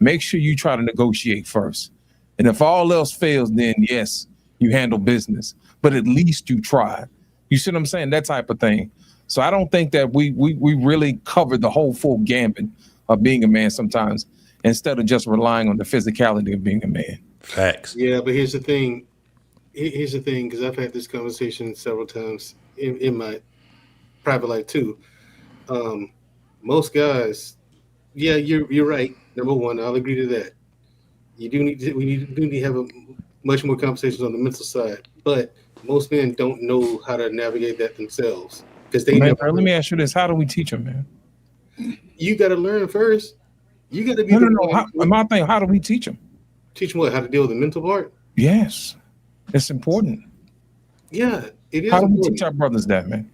make sure you try to negotiate first. And if all else fails, then yes, you handle business, but at least you try. You see what I'm saying? That type of thing. So I don't think that we really covered the whole full gambit of being a man sometimes, instead of just relying on the physicality of being a man. Facts. Yeah, but here's the thing. Because I've had this conversation several times in my private life too. Most guys, yeah, you're right. Number one, I'll agree to that. We do need to have a much more conversations on the mental side, but most men don't know how to navigate that themselves because they let me ask you this: how do we teach them, man? You got to learn first. You got to be my thing. How do we teach them? Teach them what? How to deal with the mental part? Yes, it's important. Yeah, it is. How do we teach our brothers that, man?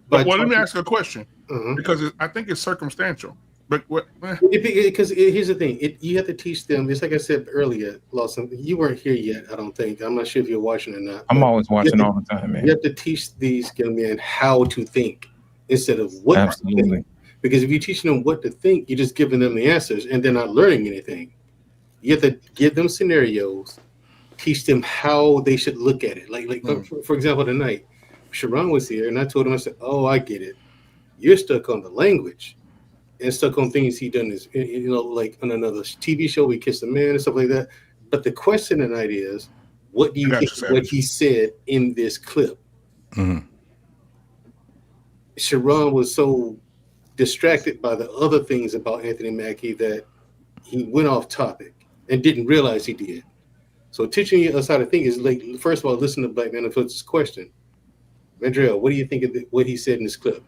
But let me ask you a question because I think it's circumstantial. But because here's the thing, you have to teach them. It's like I said earlier, Lawson. You weren't here yet, I don't think. I'm not sure if you're watching or not. I'm always watching all the time, man. You have to teach these young men how to think instead of what to think. Because if you're teaching them what to think, you're just giving them the answers and they're not learning anything. You have to give them scenarios, teach them how they should look at it. Like for example, tonight, Sharon was here and I told him, I said, oh, I get it. You're stuck on the language. And stuck on things he done is, like on another TV show, We Kiss a Man and stuff like that. But the question tonight is, what do you think of what he said in this clip? Sharon was so distracted by the other things about Anthony Mackie that he went off topic and didn't realize he did. So teaching us how to think is like, first of all, listen to Black Man Foot's question. Mandrell, what do you think of what he said in this clip?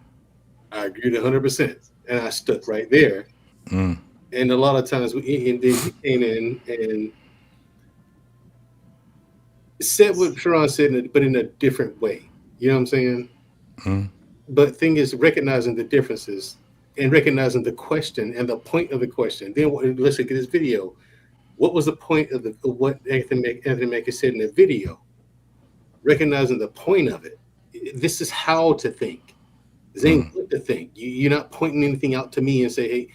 I agreed 100%. And I stuck right there. And a lot of times, and then he came in and said what Sharon said, but in a different way. You know what I'm saying? But thing is, recognizing the differences and recognizing the question and the point of the question. Then let's look at this video. What was the point of what Anthony Mackie said in the video? Recognizing the point of it. This is how to think. This ain't what to think. You're not pointing anything out to me and say, hey,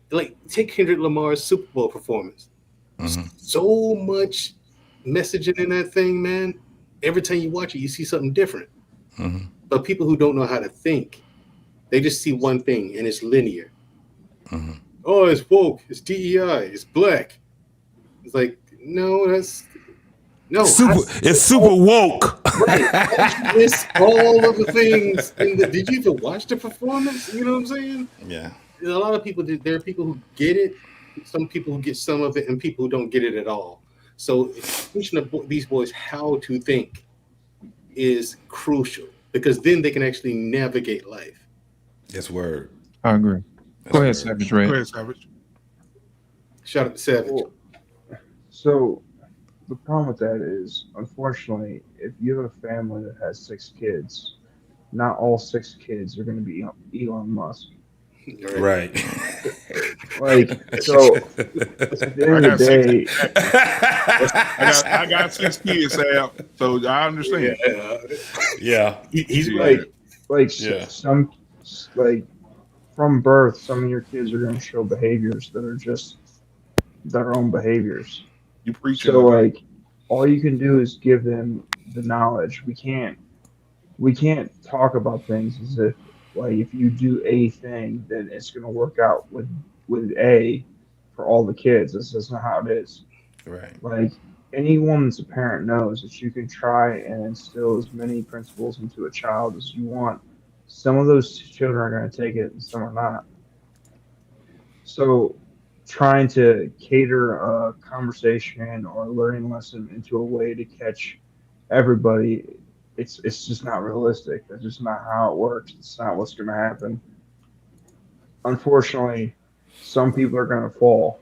like take Kendrick Lamar's Super Bowl performance. So much messaging in that thing, man. Every time you watch it, you see something different. But people who don't know how to think, they just see one thing and it's linear. Oh, it's woke, it's DEI, it's black. It's like, no, it's super woke. Right. Miss all of the things. Did you even watch the performance? You know what I'm saying? Yeah. A lot of people, there are people who get it, some people who get some of it, and people who don't get it at all. So teaching these boys how to think is crucial because then they can actually navigate life. That's word. I agree. Go ahead, Savage. Go ahead, Savage. Shout out to Savage. So the problem with that is, unfortunately, if you have a family that has 6 kids, not all 6 kids are going to be Elon Musk. Right. Like, so at the end of the day, I got 6 kids, Sam, so I understand. Yeah. He's like, right. some, like, from birth, some of your kids are going to show behaviors that are just their own behaviors. You preaching So, today. like, all you can do is give them the knowledge. We can't talk about things as if, like, if you do a thing, then it's going to work out with A for all the kids. This is not how it is. Right. Like, anyone that's a parent knows that you can try and instill as many principles into a child as you want. Some of those children are going to take it and some are not. So trying to cater a conversation or a learning lesson into a way to catch everybody, it's just not realistic. That's just not how it works. It's not what's going to happen. Unfortunately, some people are going to fall.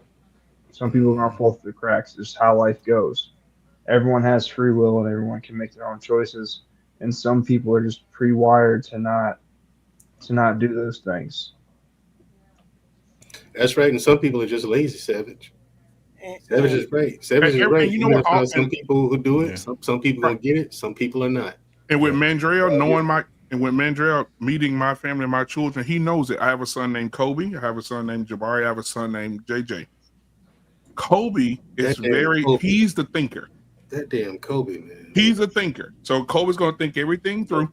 Some people are going to fall through the cracks. It's just how life goes. Everyone has free will and everyone can make their own choices. And some people are just pre-wired to not do those things. That's right. And some people are just lazy, Savage. Savage is right. Savage is right. You know what? Some people who do it, some people gonna get it, some people are not. And with Mandrell meeting my family and my children, he knows it. I have a son named Kobe. I have a son named Jabari. I have a son named JJ. Kobe is he's the thinker. That damn Kobe, man. He's a thinker. So Kobe's going to think everything through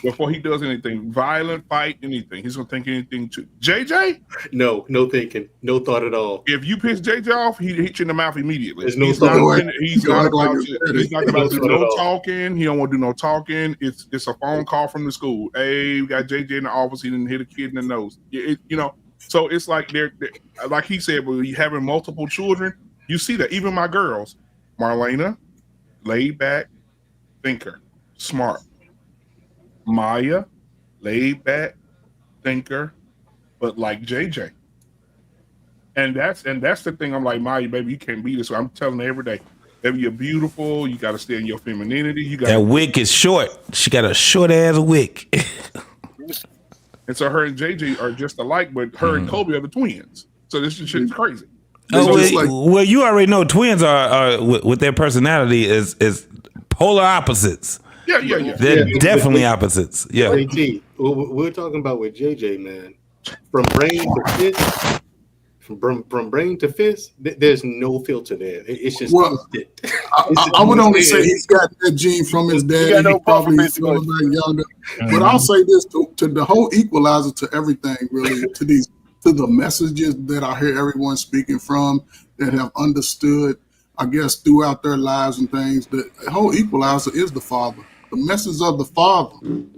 before he does anything. Violent, fight, anything. He's going to think anything too. JJ? No thinking. No thought at all. If you piss JJ off, he hit you in the mouth immediately. There's no He's not about to do no talking. He don't want to do no talking. It's a phone call from the school. Hey, we got JJ in the office. He didn't hit a kid in the nose. So it's like they're like he said, when you having multiple children, you see that. Even my girls, Marlena, laid back, thinker, smart. Maya, laid back, thinker, but like JJ. And that's the thing. I'm like, Maya, baby, you can't be this. So I'm telling her every day, baby, you're beautiful. You got to stay in your femininity. That wig is short. She got a short ass wig. And so her and JJ are just alike, but her and Kobe are the twins. So this shit is crazy. Well, you already know twins are with their personality is polar opposites. Yeah. They're definitely opposites. Yeah. JT, we're talking about with JJ, man. From brain to fist, there's no filter there. It's just instant. I would only say he's got that gene from his dad. He probably is younger. But I'll say this to the whole equalizer to everything, really, to the messages that I hear everyone speaking from that have understood, I guess, throughout their lives and things. The whole equalizer is the father. The message of the father.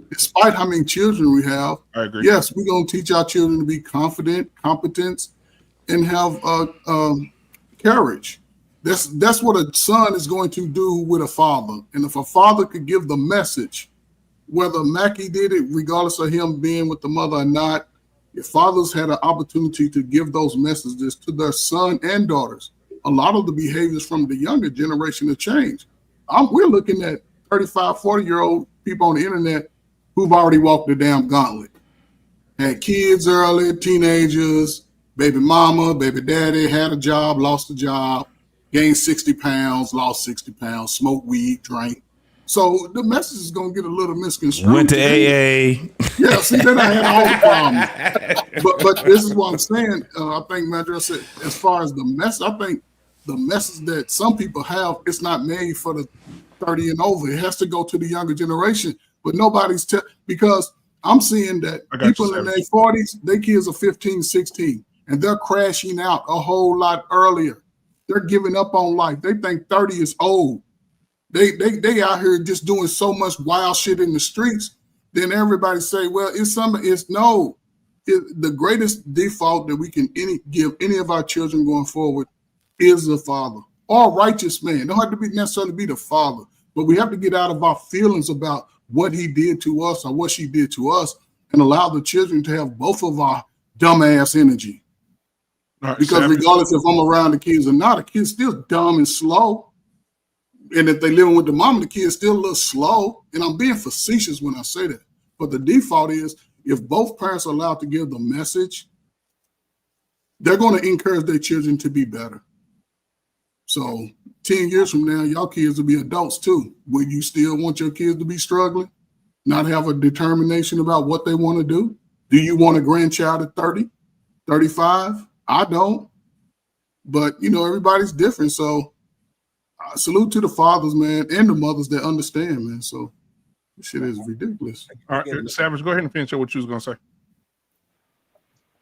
Despite how many children we have, I agree. Yes, we're going to teach our children to be confident, competent, and have courage. That's what a son is going to do with a father. And if a father could give the message, whether Mackie did it, regardless of him being with the mother or not, if fathers had an opportunity to give those messages to their son and daughters, a lot of the behaviors from the younger generation have changed. We're looking at 35, 40-year-old people on the internet who've already walked the damn gauntlet. Had kids early, teenagers, baby mama, baby daddy, had a job, lost a job, gained 60 pounds, lost 60 pounds, smoked weed, drank. So the message is going to get a little misconstrued. Went to AA. Yeah, see, then I had all the problems. But this is what I'm saying. I think Madra said, as far as the message, I think the message that some people have, it's not made for the 30 and over. It has to go to the younger generation. But nobody's because I'm seeing that people in their 40s, their kids are 15, 16, and they're crashing out a whole lot earlier. They're giving up on life. They think 30 is old. They out here just doing so much wild shit in the streets. Then everybody say, well, the greatest default that we can give any of our children going forward is the father or righteous man. Don't have to necessarily be the father, but we have to get out of our feelings about what he did to us or what she did to us and allow the children to have both of our dumbass energy. Right, because regardless if I'm around the kids or not, the kid's still dumb and slow. And if they living with the mom, the kid's still a little slow. And I'm being facetious when I say that. But the default is if both parents are allowed to give the message, they're going to encourage their children to be better. So 10 years from now, y'all kids will be adults too. Will you still want your kids to be struggling, not have a determination about what they want to do? Do you want a grandchild at 30, 35? I don't. But, everybody's different. So salute to the fathers, man, and the mothers that understand, man. So this shit is ridiculous. All right, Savage, go ahead and finish up what you was going to say.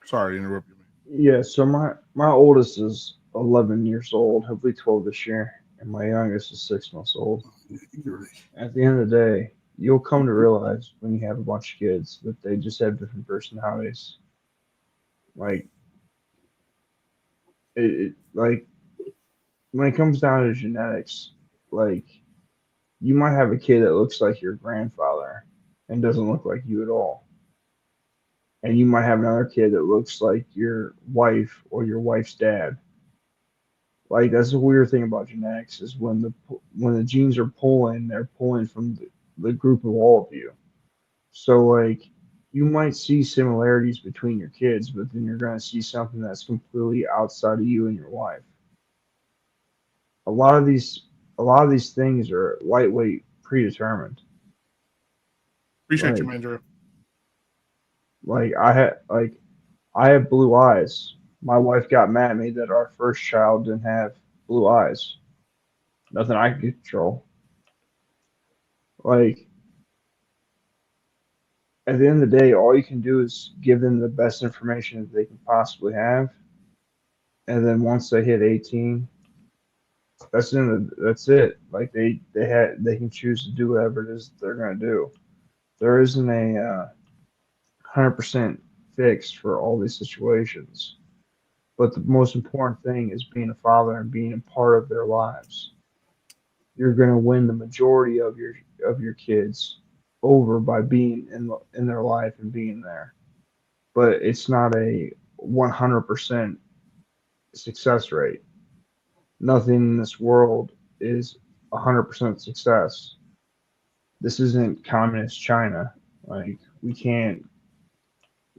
Sorry to interrupt you, man. Yeah, so my oldest is 11 years old, hopefully 12 this year, and my youngest is 6 months old. At the end of the day, you'll come to realize when you have a bunch of kids that they just have different personalities. Like, like when it comes down to genetics, like you might have a kid that looks like your grandfather and doesn't look like you at all. And you might have another kid that looks like your wife or your wife's dad. Like that's the weird thing about genetics is when the genes are pulling, they're pulling from the group of all of you. So like you might see similarities between your kids, but then you're going to see something that's completely outside of you and your wife. A lot of these things are lightweight predetermined. Appreciate you, man, Drew. Like I have blue eyes. My wife got mad at me that our first child didn't have blue eyes. Nothing I could control. Like at the end of the day, all you can do is give them the best information that they can possibly have. And then once they hit 18, that's it. Like they can choose to do whatever it is they're gonna do. There isn't a 100% fix for all these situations. But the most important thing is being a father and being a part of their lives. You're going to win the majority of your kids over by being in their life and being there. But it's not a 100% success rate. Nothing in this world is 100% success. This isn't communist China. Like we can't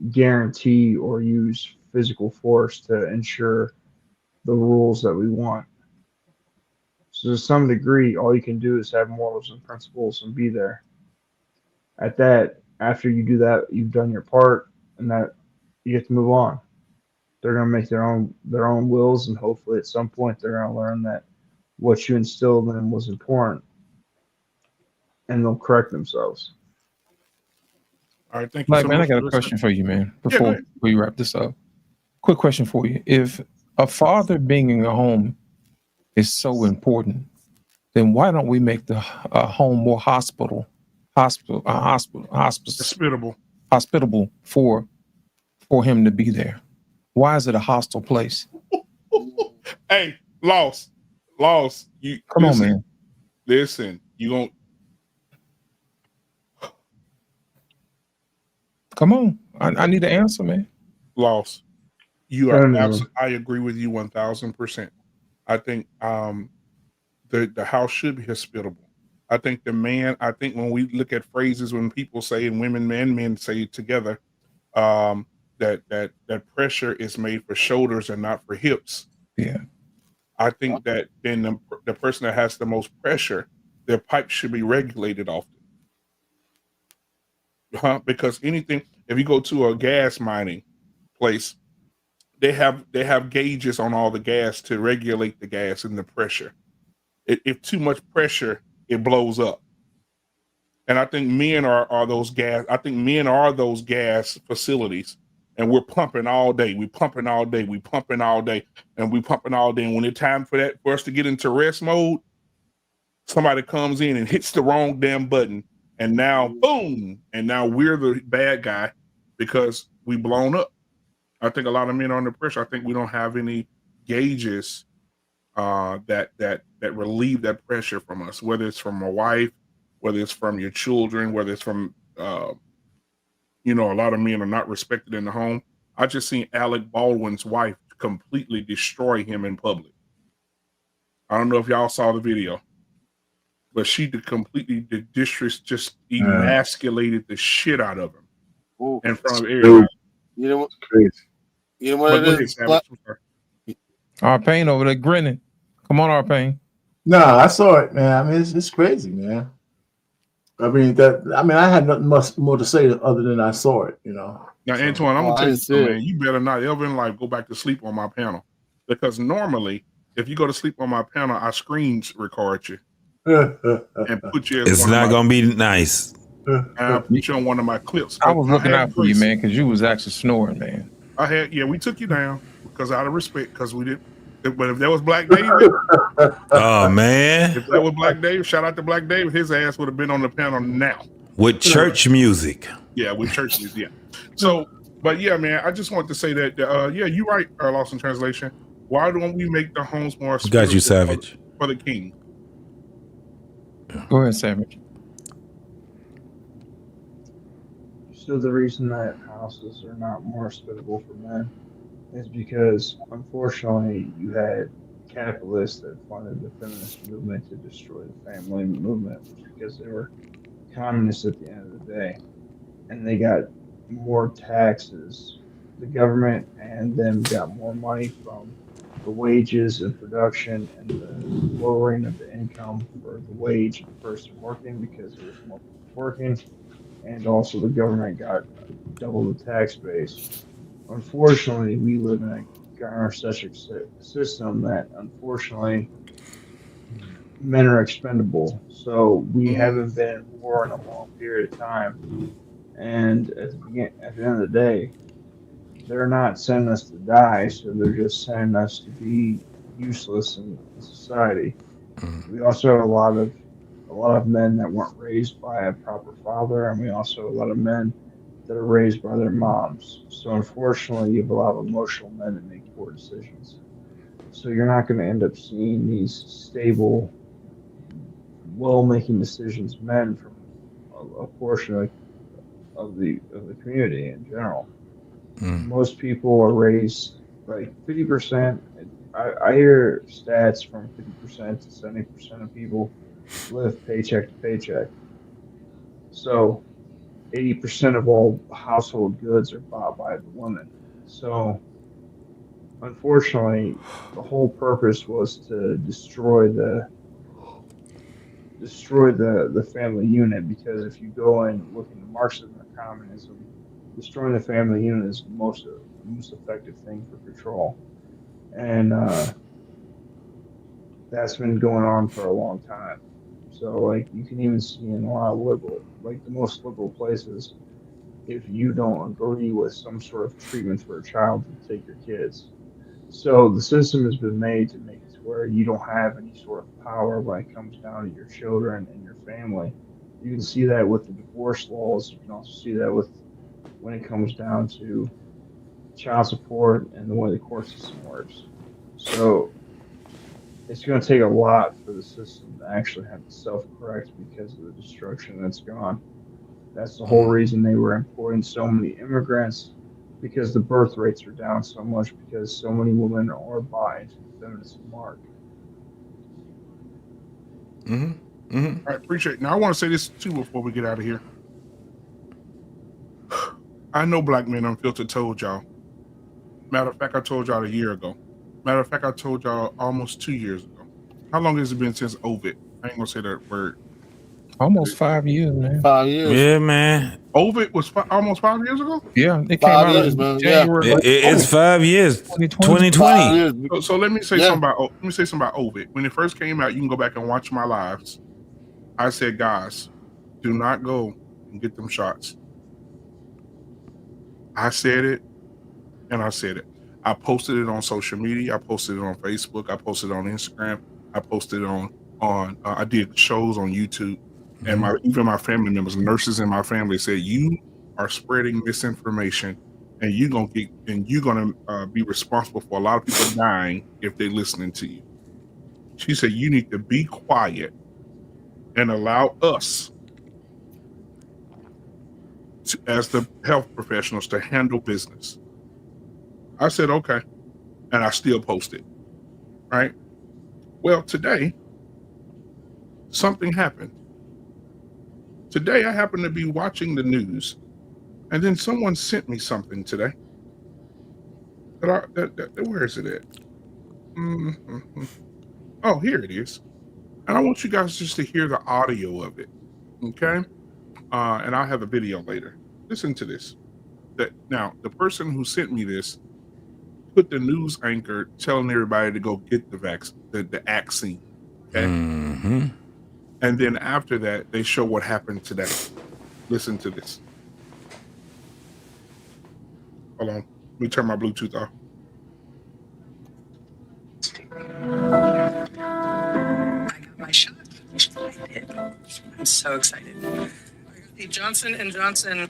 guarantee or use physical force to ensure the rules that we want. So to some degree, all you can do is have morals and principles and be there. At that, after you do that, you've done your part, and that you get to move on. They're gonna make their own wills, and hopefully at some point they're gonna learn that what you instilled in them was important, and they'll correct themselves. All right, thank you Like, so man, much. I got a question for you, man. Yeah, Before we wrap this up, quick question for you: if a father being in a home is so important, then why don't we make the home more hospitable for him to be there? Why is it a hostile place? Hey, lost. You come on, man. Listen, you don't. Come on, I need an answer, man. Lost. You are absolutely. I agree with you 1,000%. I think the house should be hospitable. I think when we look at phrases when people say and women and men say it together, that pressure is made for shoulders and not for hips. Yeah. I think that then the person that has the most pressure, their pipes should be regulated often. Because if you go to a gas mining place, they have gauges on all the gas to regulate the gas and the pressure. If too much pressure, it blows up. And I think men are those gas. I think men are those gas facilities, and we're pumping all day. We pumping all day. We pumping all day, and we pumping all day. And when it's time for us to get into rest mode, somebody comes in and hits the wrong damn button, and now boom, and now we're the bad guy because we blown up. I think a lot of men are under pressure. I think we don't have any gauges that relieve that pressure from us, whether it's from a wife, whether it's from your children, whether it's from a lot of men are not respected in the home. I just seen Alec Baldwin's wife completely destroy him in public. I don't know if y'all saw the video, but she completely just emasculated the shit out of him in front of everybody. You know what? Crazy. You know what But it go ahead, is? Savage. I'm sorry. Arpain over there grinning. Come on, Arpain. Nah, I saw it, man. I mean, it's crazy, man. I mean, I had nothing much more to say other than I saw it, you know. Now, So- Antoine, I'm Oh, gonna I tell you didn't see something, it. man. You better not ever in life go back to sleep on my panel, because normally, if you go to sleep on my panel, I screen record you and put you as It's one of not my. gonna be nice. And I put you on one of my clips. I But was looking had out for you, Gracie. man, because you was actually snoring, man. We took you down because out of respect, because we didn't. But if that was Black David, Oh man, if that was Black David, shout out to Black David, his ass would have been on the panel now. with church music. Yeah, with church music. Yeah. So, but yeah, man, I just want to say that. Yeah, you're right. Lost in translation. Why don't we make the homes more Got you, spiritual Savage. for the king? Go ahead, Savage. So the reason that houses are not more hospitable for men is because, unfortunately, you had capitalists that funded the feminist movement to destroy the family movement, because they were communists at the end of the day, and they got more taxes. The government and them got more money from the wages and production and the lowering of the income for the wage of the person working, because there was more people working, and also the government got double the tax base. Unfortunately, we live in a garner-centric system that, unfortunately, men are expendable. So we haven't been in war in a long period of time, and at the end of the day, they're not sending us to die, so they're just sending us to be useless in society. We also have a lot of men that weren't raised by a proper father, and we also have a lot of men that are raised by their moms. So unfortunately, you have a lot of emotional men that make poor decisions. So you're not going to end up seeing these stable, well-making decisions men from a portion of the community in general. Most people are raised like 50%. I hear stats from 50% to 70% of people live paycheck to paycheck. So 80% of all household goods are bought by the woman. So unfortunately, the whole purpose was to destroy the family unit, because if you go and look into Marxism or communism, destroying the family unit is the most effective thing for control, and that's been going on for a long time. So like you can even see in a lot of the most liberal places, if you don't agree with some sort of treatment for a child, to take your kids. So the system has been made to make it to where you don't have any sort of power when it comes down to your children and your family. You can see that with the divorce laws. You can also see that with when it comes down to child support and the way the court system works. So it's going to take a lot for the system to actually have to self-correct because of the destruction that's gone. That's the whole reason they were importing so many immigrants, because the birth rates are down so much, because so many women are bought into the feminist mark. I appreciate it. Now, I want to say this too before we get out of here. I know Black Men Unfiltered told y'all. Matter of fact, I told y'all a year ago. Matter of fact, I told y'all almost 2 years ago. How long has it been since Ovid? I ain't gonna say that word. Almost 5 years, man. 5 years. Yeah, man. Ovid was almost 5 years ago. Yeah, it came 5 out years, in man. Yeah. January. It's 5 years. 2020. 2020. So let me say Yeah. something about Ovid. When it first came out, you can go back and watch my lives. I said, guys, do not go and get them shots. I said it, and I said it. I posted it on social media. I posted it on Facebook. I posted it on Instagram. I posted it on. I did shows on YouTube, and even my family members, nurses in my family, said you are spreading misinformation, and you're gonna be responsible for a lot of people dying if they're listening to you. She said you need to be quiet and allow us, as the health professionals, to handle business. I said, okay. And I still post it. Right? Well, today, something happened. Today, I happened to be watching the news, And then someone sent me something today. Where is it at? Mm-hmm. Oh, here it is. And I want you guys just to hear the audio of it. Okay. And I'll have a video later. Listen to this. Now, the person who sent me this put the news anchor telling everybody to go get the vaccine, the vaccine. Okay. Mm-hmm. And then after that, they show what happened today. Listen to this. Hold on. Let me turn my Bluetooth off. I got my shot. I did. I'm so excited. I got the Johnson & Johnson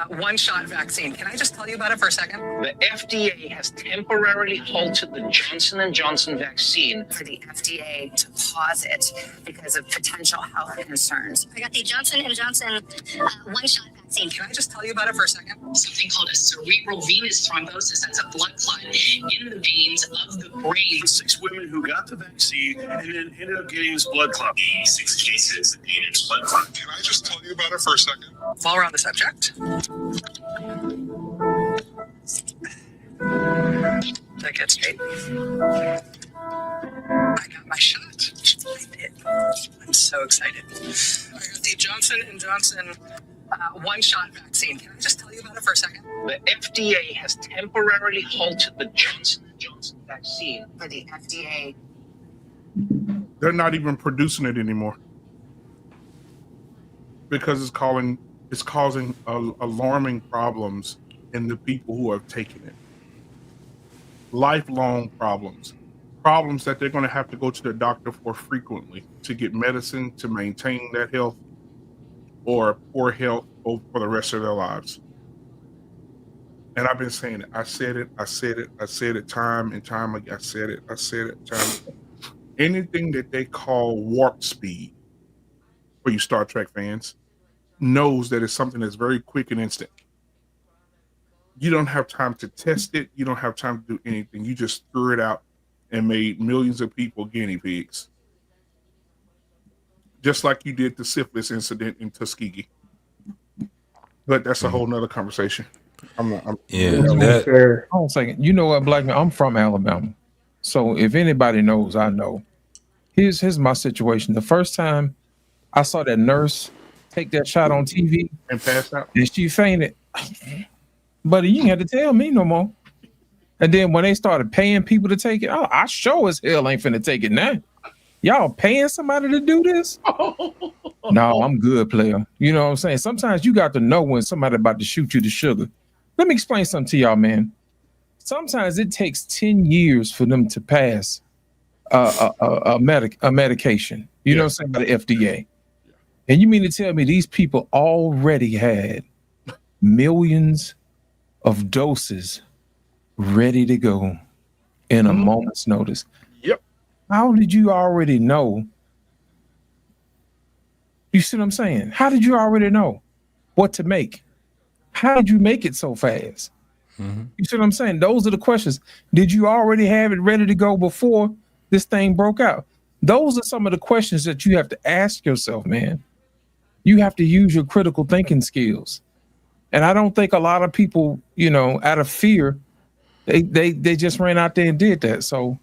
one-shot vaccine. Can I just tell you about it for a second? The FDA has temporarily halted the Johnson & Johnson vaccine. For the FDA to pause it because of potential health concerns. I got the Johnson & Johnson one-shot vaccine. Can I just tell you about it for a second? Something called a cerebral venous thrombosis. That's a blood clot in the veins of the brain. 6 women who got the vaccine and then ended up getting this blood clot. 6 cases of venous blood clot. Can I just tell you about it for a second? While we're on the subject. Did I get straight? I got my shot. I did. I'm so excited. I got the Johnson & Johnson one-shot vaccine. Can I just tell you about it for a second? The FDA has temporarily halted the Johnson & Johnson vaccine. For the FDA. They're not even producing it anymore because it's causing alarming problems in the people who have taken it. Lifelong problems that they're going to have to go to the doctor for frequently to get medicine to maintain that health or poor health for the rest of their lives. And I've been saying it. I said it time and time again. I said it time. Anything that they call warp speed, for you Star Trek fans, knows that it's something that's very quick and instant. You don't have time to test it. You don't have time to do anything. You just threw it out and made millions of people guinea pigs. Just like you did the syphilis incident in Tuskegee. But that's a whole nother conversation. Hold on a second. You know what, Black man? I'm from Alabama. So if anybody knows, I know. Here's my situation. The first time I saw that nurse take that shot on TV and pass out, and she fainted. Buddy, you ain't have to tell me no more. And then when they started paying people to take it, I sure as hell ain't finna take it now. Y'all paying somebody to do this? No, I'm good, player. You know what I'm saying? Sometimes you got to know when somebody about to shoot you to sugar. Let me explain something to y'all, man. Sometimes it takes 10 years for them to pass a medication. You know what I'm saying, by the FDA. And you mean to tell me these people already had millions of doses ready to go in a moment's notice? Yep. How did you already know? You see what I'm saying? How did you already know what to make? How did you make it so fast? You see what I'm saying? Those are the questions. Did you already have it ready to go before this thing broke out? Those are some of the questions that you have to ask yourself, man. You have to use your critical thinking skills. And I don't think a lot of people, you know, out of fear, they just ran out there and did that. So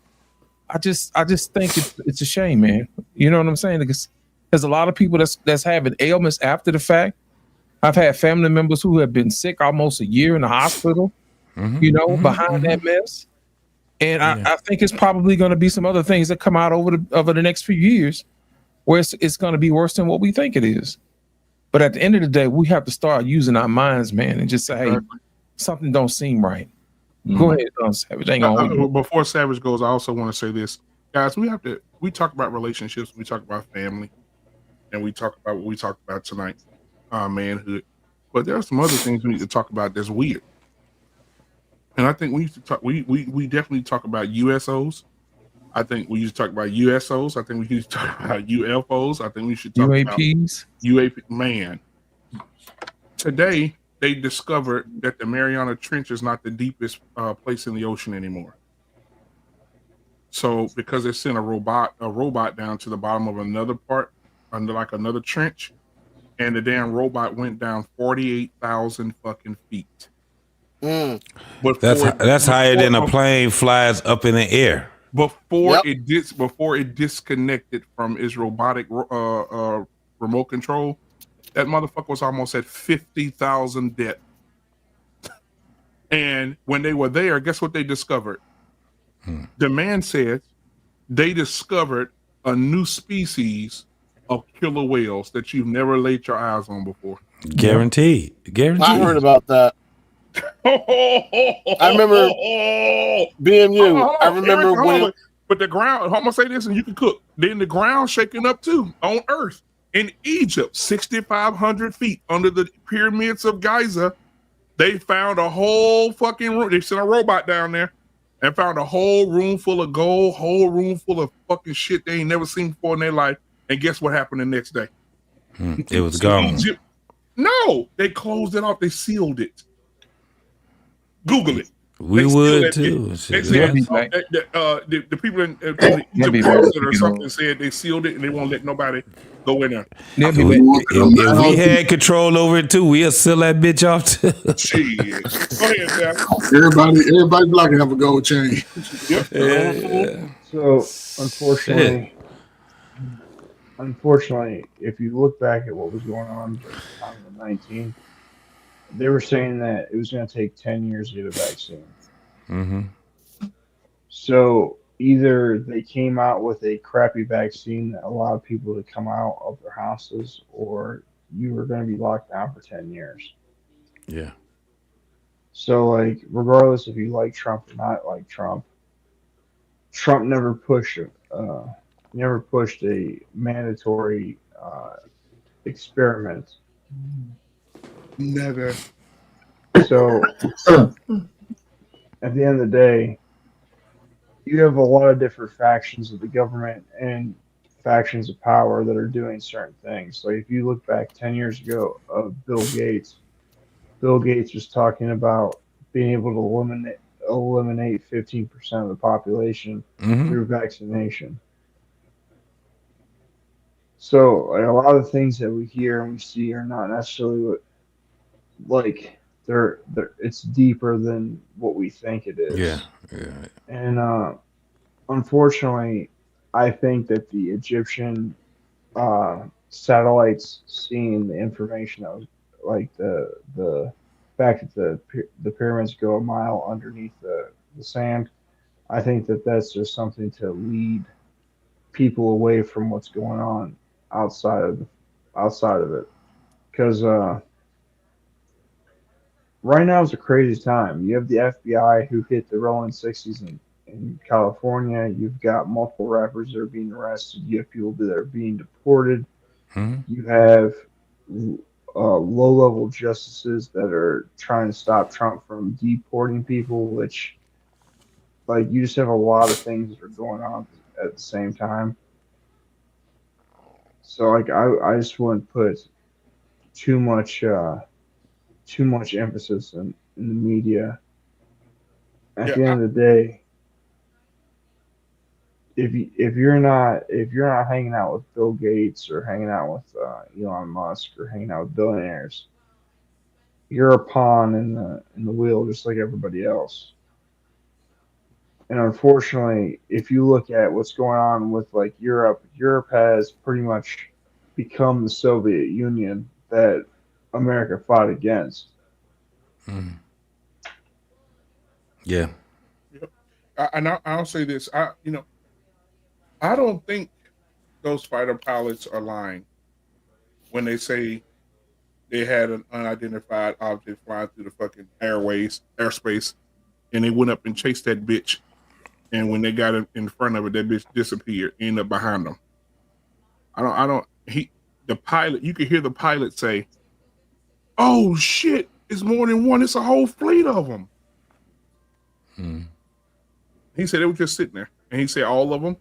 I just think it's a shame, man. You know what I'm saying? Because there's a lot of people that's having ailments after the fact. I've had family members who have been sick almost a year in the hospital, you know, behind that mess. And I think it's probably going to be some other things that come out over the next few years where it's going to be worse than what we think it is. But at the end of the day, we have to start using our minds, man, and just say, hey, something don't seem right. Go ahead, Savage. Before Savage goes, I also want to say this. Guys, we talk about relationships, we talk about family, and we talk about what we talked about tonight, manhood. But there are some other things we need to talk about that's weird. And I think we used to talk, we definitely talk about USOs. I think we used to talk about USOs. I think we used to talk about UFOs. I think we should talk UAPs. about UAP. Man, today they discovered that the Mariana Trench is not the deepest place in the ocean anymore. So because they sent a robot down to the bottom of another part, under like another trench, and the damn robot went down 48,000 fucking feet. That's higher than a plane flies up in the air. Before it disconnected from its robotic remote control, that motherfucker was almost at 50,000 depth. And when they were there, guess what they discovered? The man said they discovered a new species of killer whales that you've never laid your eyes on before. Guaranteed. I heard about that. I remember being you. I remember when. But the ground, I'm gonna say this, and you can cook. Then the ground shaking up too on Earth in Egypt, 6,500 feet under the pyramids of Giza. They found a whole fucking room. They sent a robot down there and found a whole room full of gold, whole room full of fucking shit they ain't never seen before in their life. And guess what happened the next day? It was gone. No, they closed it off. They sealed it. Google it. We would too. They said, the people in Egypt or something said they sealed it and they won't let nobody go in there. If we had control over it too, we'll seal that bitch off too. Go ahead, Sal. Everybody black can have a gold chain. So unfortunately, if you look back at what was going on during the time of the 19, they were saying that it was going to take 10 years to get a vaccine. Mm-hmm. So either they came out with a crappy vaccine that allowed people to come out of their houses, or you were going to be locked down for 10 years. Yeah. So, like, regardless if you like Trump or not like Trump, Trump never pushed a mandatory experiment. Never. So, at the end of the day, you have a lot of different factions of the government and factions of power that are doing certain things. Like, if you look back 10 years ago of Bill Gates was talking about being able to eliminate 15% of the population through vaccination. So, like, a lot of the things that we hear and we see are not necessarily it's deeper than what we think it is. Yeah. And unfortunately, I think that the Egyptian satellites seeing the information that was like the fact that the pyramids go a mile underneath the sand, I think that that's just something to lead people away from what's going on outside of it, because right now is a crazy time. You have the FBI who hit the rolling 60s in California. You've got multiple rappers that are being arrested. You have people that are being deported. You have low-level justices that are trying to stop Trump from deporting people, which, like, you just have a lot of things that are going on at the same time. So, like, I just wouldn't put too much emphasis in the media. At the end of the day, if you're not hanging out with Bill Gates or hanging out with Elon Musk or hanging out with billionaires, you're a pawn in the wheel just like everybody else. And unfortunately, if you look at what's going on with like Europe has pretty much become the Soviet Union that America fought against. Yeah. And I'll say this. I don't think those fighter pilots are lying when they say they had an unidentified object flying through the fucking airspace, and they went up and chased that bitch. And when they got in front of it, that bitch disappeared, ended up behind them. The pilot, you could hear the pilot say, "Oh shit, it's more than one, it's a whole fleet of them." He said they were just sitting there. And he said all of them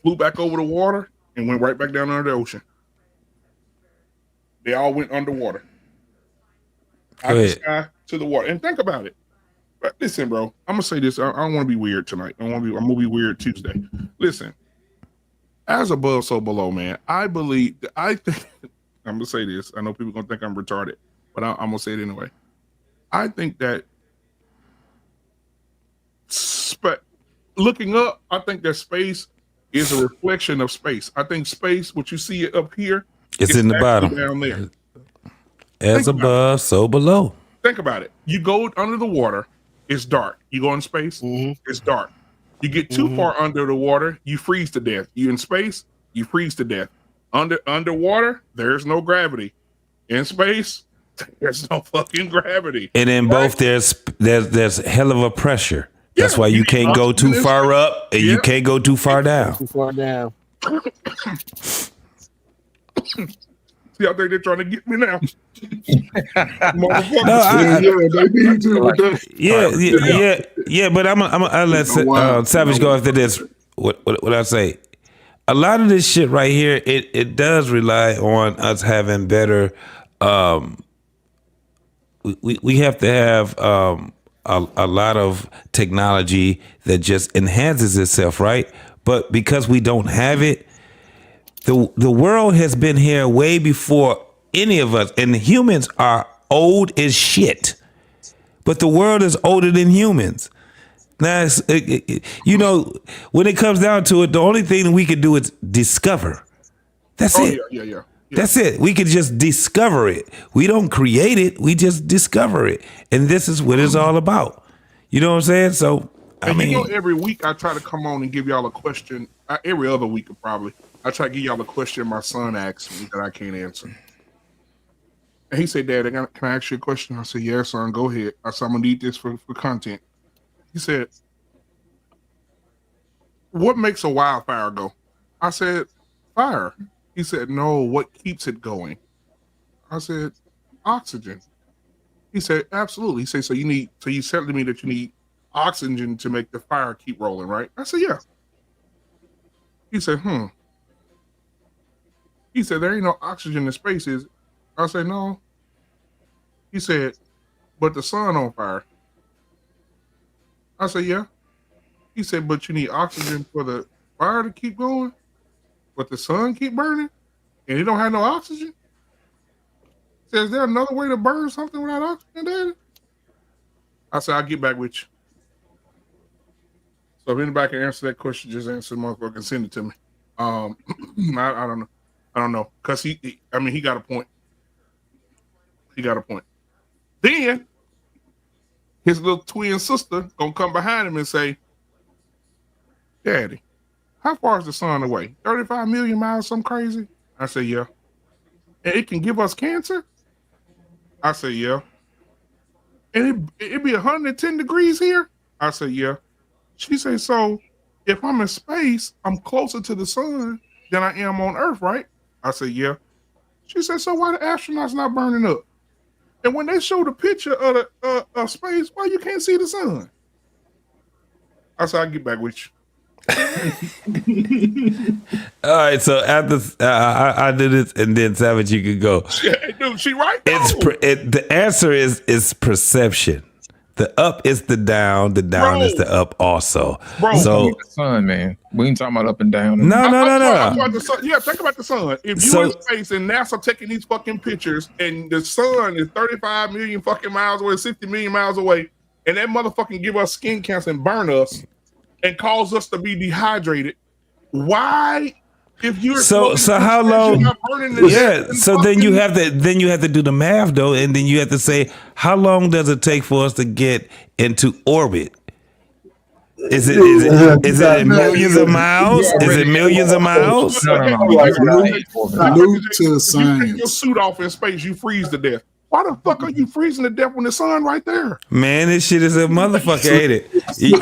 flew back over the water and went right back down under the ocean. They all went underwater. Out the sky to the water. And think about it. But listen, bro, I'm gonna say this. I don't want to be weird tonight. I'm gonna be weird Tuesday. Listen, as above, so below, man. I think I'm gonna say this. I know people gonna think I'm retarded, but I'm gonna say it anyway. I think that looking up, I think that space is a reflection of space. I think space, what you see it up here, it's in the bottom. Down there. As above, so below. Think about it. You go under the water, it's dark. You go in space, it's dark. You get too far under the water, you freeze to death. You in space, you freeze to death. Underwater, there's no gravity. In space, there's no fucking gravity. And in both, there's hell of a pressure. That's why you can't go too far up and you can't go too far down. Too far down. See, I think they're trying to get me now. Yeah, but I'll let Savage go after this. What I say? A lot of this shit right here, it does rely on us having better. We have to have a lot of technology that just enhances itself, right? But because we don't have it, the world has been here way before any of us, and humans are old as shit. But the world is older than humans. Now, when it comes down to it, the only thing we can do is discover. That's it. Yeah. That's it. We can just discover it. We don't create it. We just discover it. And this is what it's all about. You know what I'm saying? So, every week I try to come on and give y'all a question. Every other week, probably. I try to give y'all a question my son asked me that I can't answer. And he said, Dad, can I ask you a question? I said, yeah, son, go ahead. I said, I'm going to need this for content. He said, what makes a wildfire go? I said, fire. He said, no, what keeps it going? I said, oxygen. He said, absolutely. He said, so you said to me that you need oxygen to make the fire keep rolling, right? I said, yeah. He said, He said, there ain't no oxygen in space, is it? I said, no. He said, but the sun on fire. I said, yeah. He said, but you need oxygen for the fire to keep going, but the sun keep burning, and it don't have no oxygen? He said, is there another way to burn something without oxygen, Daddy? I said, I'll get back with you. So if anybody can answer that question, just answer the motherfucker and send it to me. I don't know. I don't know. Because he got a point. He got a point. Then his little twin sister gonna come behind him and say, Daddy, how far is the sun away? 35 million miles, something crazy? I say, yeah. And it can give us cancer? I say, yeah. And it be 110 degrees here? I say, yeah. She say, so if I'm in space, I'm closer to the sun than I am on Earth, right? I say, yeah. She said, so why the astronauts not burning up? And when they show the picture of the space, why you can't see the sun? I said, I'll get back with you. All right, so after I did it, and then Savage, you could go. Dude, she right. The answer is perception. The up is the down is the up also. Bro, so the sun, man. We ain't talking about up and down. No. Yeah, think about the sun. If you in space and NASA taking these fucking pictures and the sun is 35 million fucking miles away, 60 million miles away, and that motherfucking give us skin cancer and burn us and cause us to be dehydrated, why? If you're so how long? Yeah. So then you have to do the math though, and then you have to say how long does it take for us to get into orbit? Is it millions of miles? Is it millions of miles? No. Salute to science. You take your suit off in space, you freeze to death. Why the fuck are you freezing to death when the sun right there? Man, this shit is a motherfucker, ain't it? You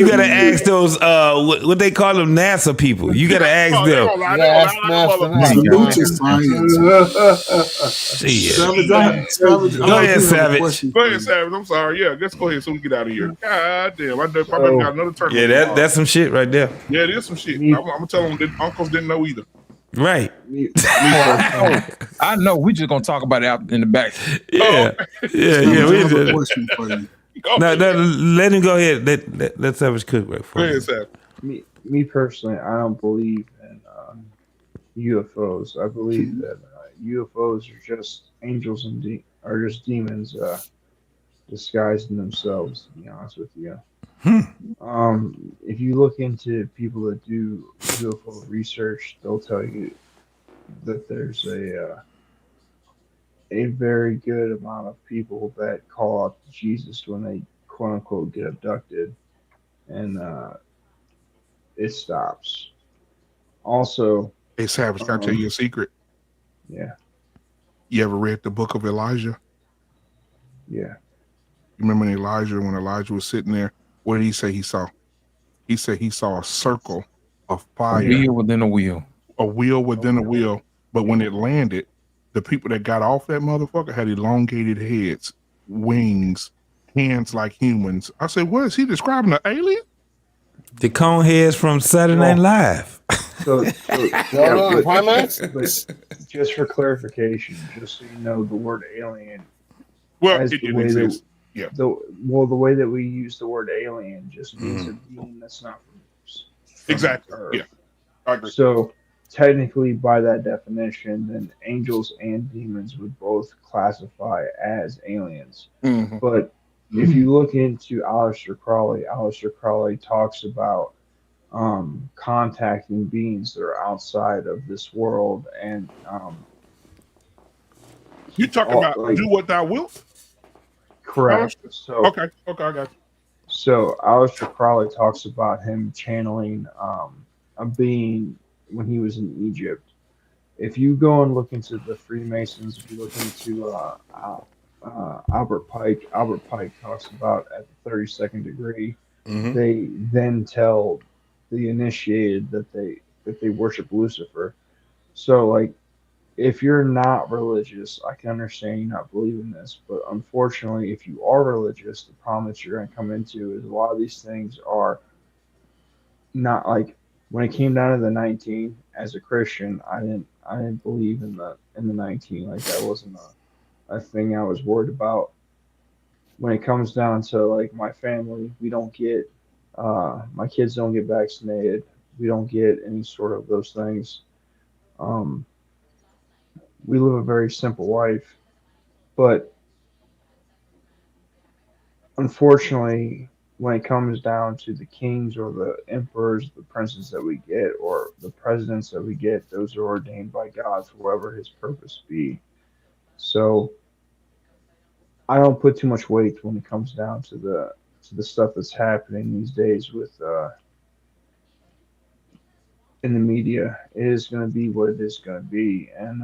gotta ask those what they call them NASA people. You gotta ask them. Salute to science. Go ahead, Savage. Go ahead, Savage. I'm sorry. Yeah, let's go ahead so we get out of here. God damn, I probably got another turn. Yeah, that's some shit right there. Yeah, it is some shit. I'm gonna tell them that uncles didn't know either. Right. I know. We just gonna talk about it out in the back. Yeah. We just. No, let him go ahead. Let's have his cook right for you. Me personally, I don't believe in UFOs. I believe that UFOs are just angels and are just demons disguising themselves. To be honest with you, if you look into people that do UFO research, they'll tell you that there's a very good amount of people that call out to Jesus when they quote unquote get abducted, and it stops. Also, Hey, Savage, can I tell you a secret? Yeah. You ever read the book of Elijah? Yeah. You remember when Elijah was sitting there, what did he say he saw? He said he saw a circle of fire. A wheel within a wheel. A wheel within a wheel. But when it landed, the people that got off that motherfucker had elongated heads, wings, hands like humans. I said, what is he describing, an alien? The cone heads from Saturday Night Live. So climax? But just for clarification, just so you know, the word alien. Well, as it the didn't way exist. That, Yeah. the way that we use the word alien just means a being that's not from Exactly. Earth. Yeah. I agree. So technically, by that definition, then angels and demons would both classify as aliens. Mhm. But if you look into Aleister Crowley talks about contacting beings that are outside of this world, and You talking about do what thou wilt? correct. So Okay, I got you. So Aleister Crowley talks about him channeling a being when he was in Egypt. If you go and look into the Freemasons, if you look into Albert Pike talks about at the 32nd degree, they then tell the initiated that they worship Lucifer. So like, if you're not religious, I can understand you not believing this, but unfortunately, if you are religious, the problem that you're going to come into is a lot of these things are not like when it came down to the 19 as a Christian, I didn't believe in the 19, like that wasn't a thing I was worried about. When it comes down to like my family, we don't get my kids don't get vaccinated. We don't get any sort of those things. We live a very simple life, but unfortunately, when it comes down to the kings or the emperors, the princes that we get, or the presidents that we get, those are ordained by God for whatever his purpose be. So I don't put too much weight when it comes down to the stuff that's happening these days with in the media. It is going to be what it is going to be, and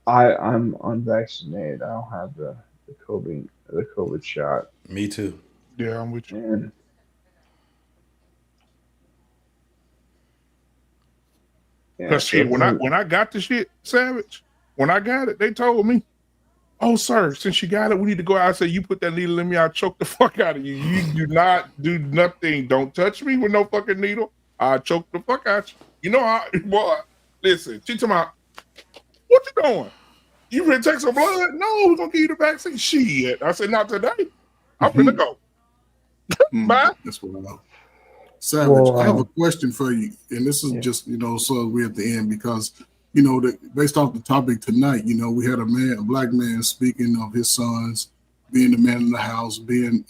I'm unvaccinated. I don't have the COVID shot. Me too. Yeah, I'm with you. And Because shit, when I got the shit, Savage, when I got it, they told me, "Oh, sir, since you got it, we need to go out." I said, "You put that needle in me, I'll choke the fuck out of you. You do not do nothing. Don't touch me with no fucking needle. I'll choke the fuck out you." You know, boy, listen, she talking about, what you doing? You ready to take some blood? No, we're gonna give you the vaccine. Shit. I said, not today. I'm finna go. Bye. That's what I know. Savage, I have a question for you, and this is just, so we're at the end because, based off the topic tonight, we had a black man speaking of his sons being the man in the house, being,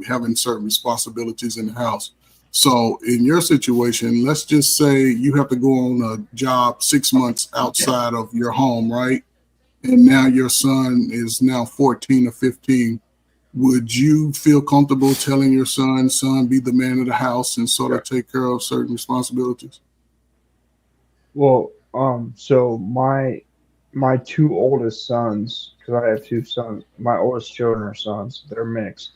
having certain responsibilities in the house. So in your situation, let's just say you have to go on a job 6 months outside of your home, right? And now your son is now 14 or 15. Would you feel comfortable telling your son, be the man of the house and sort of take care of certain responsibilities? Well, so my two oldest sons, because I have two sons, my oldest children are sons. They're mixed,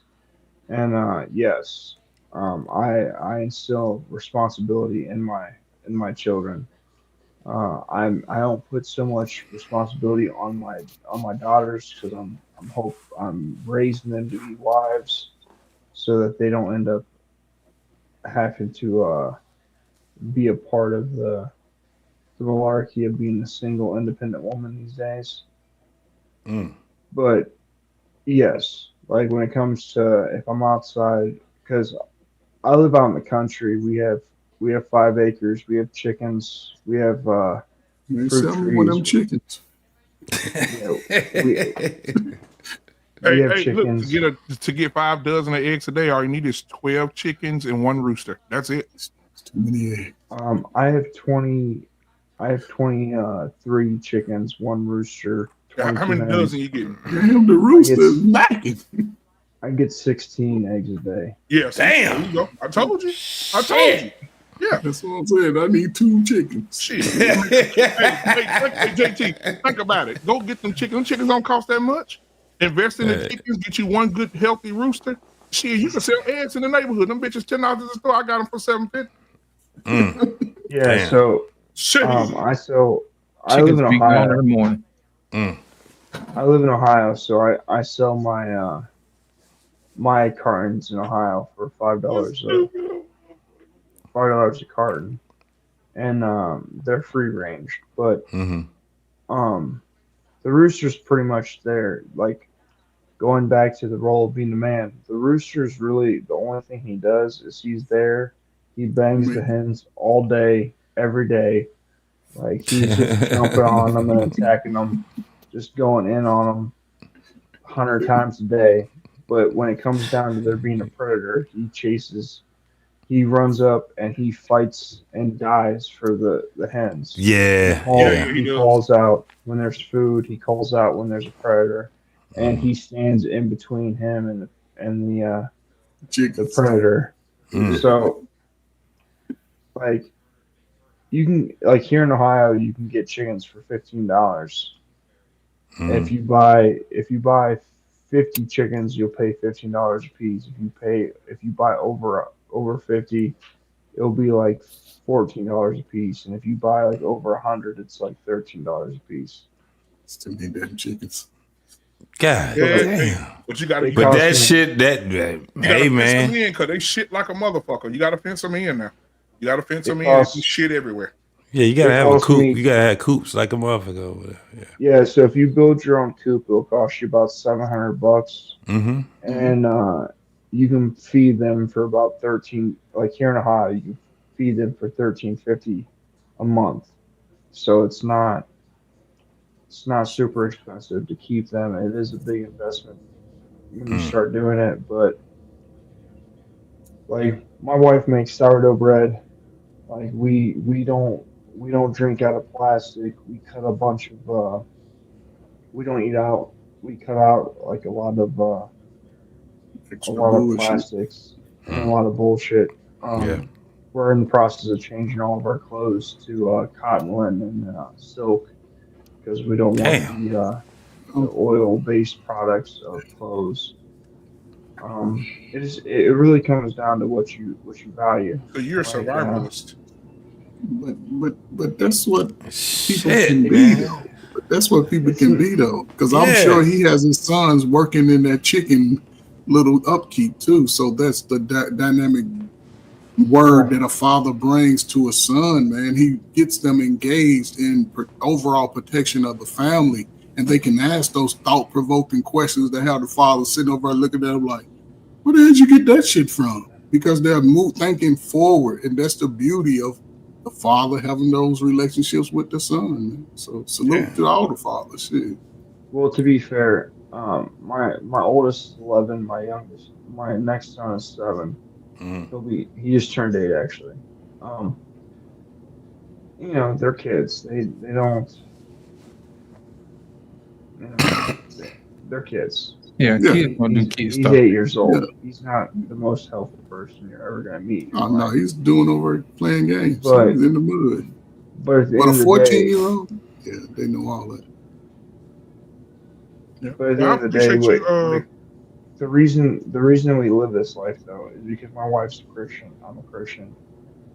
and yes, I instill responsibility in my children. I don't put so much responsibility on my daughters because I'm raising them to be wives, so that they don't end up having to be a part of the malarkey of being a single independent woman these days. But yes, like when it comes to if I'm outside, because I live out in the country, we have we have 5 acres. We have chickens. We have Man, fruit sell me one of them trees. chickens. Yeah, we Hey, have hey, look, chickens. to get 5 dozen of eggs a day, all you need is 12 chickens and 1 rooster. That's it. It's too many eggs. I have 20. I have 23 chickens, 1 rooster, How 22 many hens. dozen you getting? Damn, the rooster is macking. I get 16 eggs a day. Yes. Damn. There you go. I told you. I told you. Yeah. That's what I'm saying. I need 2 chickens. Shit. hey, JT, think about it. Go get them chickens. Them chickens don't cost that much. Invest in the chickens, get you 1 good, healthy rooster. Shit, you can sell eggs in the neighborhood. Them bitches $10 at the store. I got them for $7.50. Yeah, Damn. so Shit. I live in be gone Ohio. every morning. I live in Ohio, so I sell my my cartons in Ohio for $5 $5 a carton, and they're free range. But the rooster's pretty much there. Like, going back to the role of being the man, the rooster's really the only thing he does is he's there. He bangs the hens all day, every day. Like, he's just jumping on them and attacking them, just going in on them 100 times a day. But when it comes down to there being a predator, he runs up and he fights and dies for the hens. Yeah. He calls out when there's food. He calls out when there's a predator, and he stands in between him and the predator. So, like, you can, like, here in Ohio, you can get chickens for $15. If you buy 50 chickens, you'll pay $15 a piece. If you buy over 50, it'll be like $14 a piece. And if you buy like over 100, it's like $13 a piece. It's too many damn chickens. God damn. But you gotta But that shit, hey man. Fence them in, cause they shit like a motherfucker. You gotta fence them in now. You gotta fence them in. Shit everywhere. Yeah, you gotta have a coop. You gotta have coops like a motherfucker over there. Yeah, so if you build your own coop, it'll cost you about $700. And you can feed them for about 13. Like, here in Ohio, you can feed them for $13.50 a month. So it's not super expensive to keep them. It is a big investment when you start doing it, but like, my wife makes sourdough bread. Like, we don't drink out of plastic. We cut a bunch of we don't eat out. We cut out like a lot of plastics and a lot of bullshit. We're in the process of changing all of our clothes to cotton linen and silk, because we don't want the oil-based products of clothes. It really comes down to what you value. So you're a survivalist. But that's what people can be, though. But that's what people can be, though. Because I'm sure he has his sons working in that chicken little upkeep too. So that's the dynamic word that a father brings to a son, man. He gets them engaged in overall protection of the family, and they can ask those thought-provoking questions that have the father sitting over there looking at them like, where the hell did you get that shit from? Because they're thinking forward, and that's the beauty of the father having those relationships with the son, man. So salute to all the fathers. Shit. Well, to be fair, my oldest is 11, my next son is 7. He just turned 8, actually. They're kids. They don't. They're kids. Yeah, kids don't do kid He's stuff. 8 years old. Yeah. He's not the most healthy person you're ever gonna meet. Oh no, he's doing over playing games. But- He's in the mud. But at the But end a of the 14-year-old, yeah, they know all that. But at the end of the day, the reason we live this life, though, is because my wife's a Christian. I'm a Christian,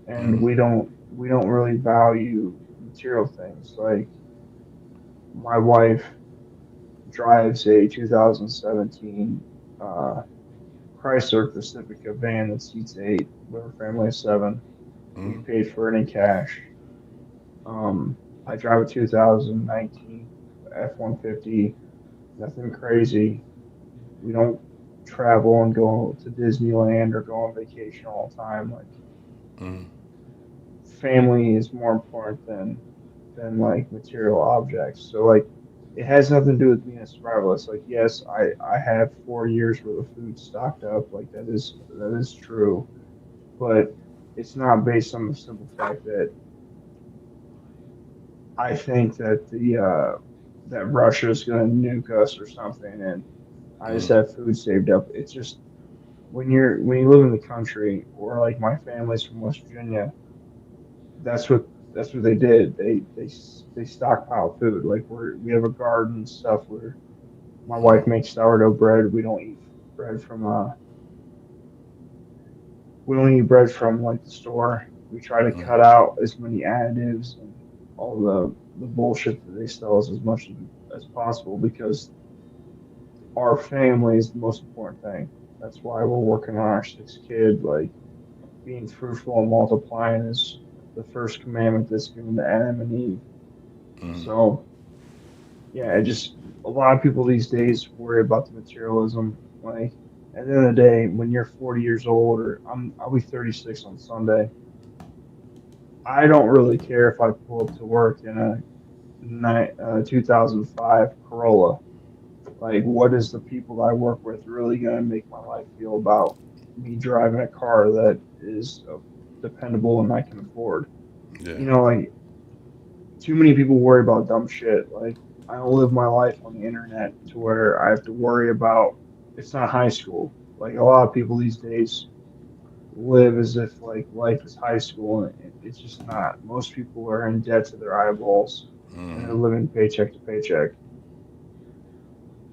and we don't really value material things. Like, my wife drives a 2017 Chrysler Pacifica van that seats 8 with a family of 7. We paid for it in cash. I drive a 2019 F-150. Nothing crazy. We don't travel and go to Disneyland or go on vacation all the time. Like, family is more important than like material objects. So like it has nothing to do with being a survivalist. Like yes, I have 4 years worth of food stocked up. Like that is true, but it's not based on the simple fact that I think that that Russia's going to nuke us or something, and I just have food saved up. It's just when you live in the country, or like my family's from West Virginia, that's what they did. They stockpile food. Like we have a garden and stuff where my wife makes sourdough bread. We don't eat bread from like the store. We try to cut out as many additives and all the bullshit that they sell us as much as possible, because our family is the most important thing. That's why we're working on our sixth kid. Like being fruitful and multiplying is the first commandment that's given to Adam and Eve. So yeah, a lot of people these days worry about the materialism. Like at the end of the day, when you're 40 years old, or I'll be 36 on Sunday, I don't really care if I pull up to work in a 2005 Corolla. Like, what is the people that I work with really going to make my life feel about me driving a car that is dependable and I can afford? Yeah. You know, like, too many people worry about dumb shit. Like, I don't live my life on the internet to where I have to worry about, it's not high school. Like, a lot of people these days live as if, like, life is high school, and it's just not. Most people are in debt to their eyeballs, and they're living paycheck to paycheck.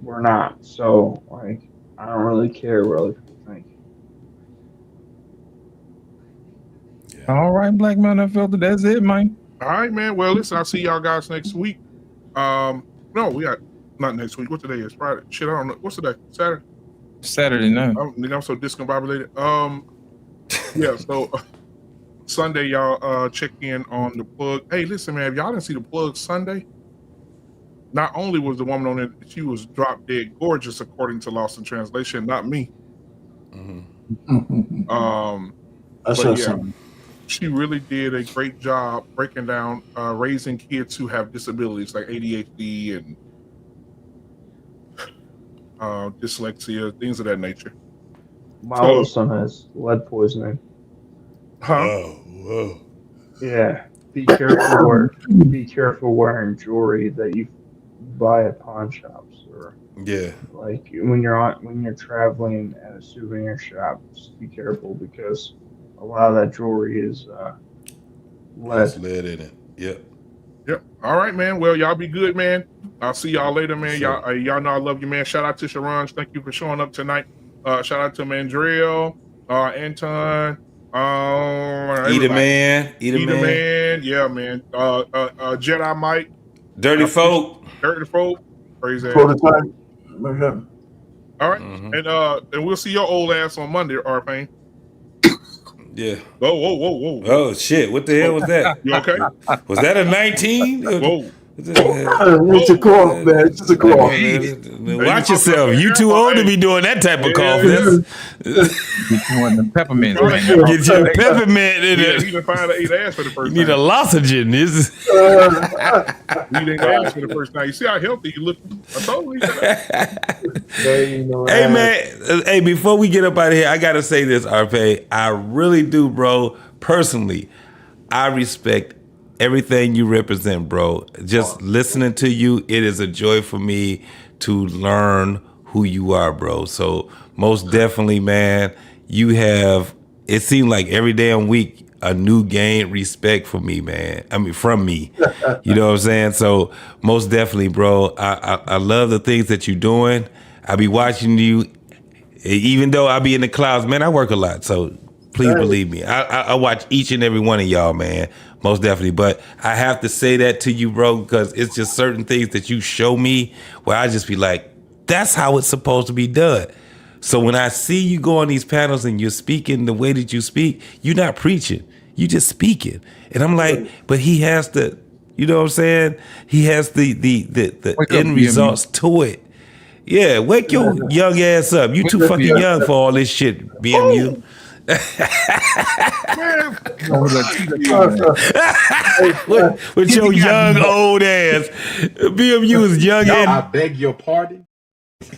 We're not. So, like, I don't really care what other people think. All right, Black Man Unfiltered. That's it, man. All right, man. Well, listen, I'll see y'all guys next week. No, we got not next week. What today is? Friday. Shit, I don't know. What's today? Saturday. Saturday night. I'm so discombobulated. Yeah. So Sunday, y'all check in on the plug. Hey, listen, man. If y'all didn't see the plug Sunday, not only was the woman on it, she was drop dead gorgeous, according to Lost in Translation, not me. But yeah, she really did a great job breaking down raising kids who have disabilities like ADHD and dyslexia, things of that nature. My oldest son has lead poisoning. Huh? Whoa. Yeah. Be careful wearing jewelry that you buy at pawn shops, or like when you're traveling at a souvenir shop. Just be careful, because a lot of that jewelry is lead. There's lead in it. Yep. All right, man. Well, y'all be good, man. I'll see y'all later, man. Sure. Y'all know I love you, man. Shout out to Sharon. Thank you for showing up tonight. Shout out to Mandriel, Anton, Eat a man. Yeah, man. Jedi Mike, Dirty Folk. Praise that. Prototype. All right, and we'll see your old ass on Monday, R-Pain. Yeah. Whoa. Oh shit! What the hell was that? You okay? Was that a 19? Whoa. It's a cough, man. It's just a cough. Watch yourself. You too old to be doing that type of cough. Get you one of them peppermints. Get your peppermint in it. He didn't find out eat ass for the first You need a lozenge. You didn't ask for the first time. You see how healthy you look. I told you. Hey man, hey, before we get up out of here, I gotta say this, RP. I really do, bro. Personally, I respect everything you represent, bro. Just listening to you, it is a joy for me to learn who you are, bro. So most definitely, man, you have, it seemed like every damn week a new gained respect for me, man. I mean, from me. You know what I'm saying? So most definitely, bro, I love the things that you're doing. I be watching you, even though I be in the clouds, man, I work a lot. So please believe me. I watch each and every one of y'all, man. Most definitely. But I have to say that to you, bro, because it's just certain things that you show me where I just be like, that's how it's supposed to be done. So when I see you go on these panels and you're speaking the way that you speak, you're not preaching. You just speaking. And I'm like, but he has the, you know what I'm saying? He has the end results to it. Yeah, wake your young ass up. You too fucking young for all this shit, BMU. with your young old ass. BMU is young I and beg your pardon.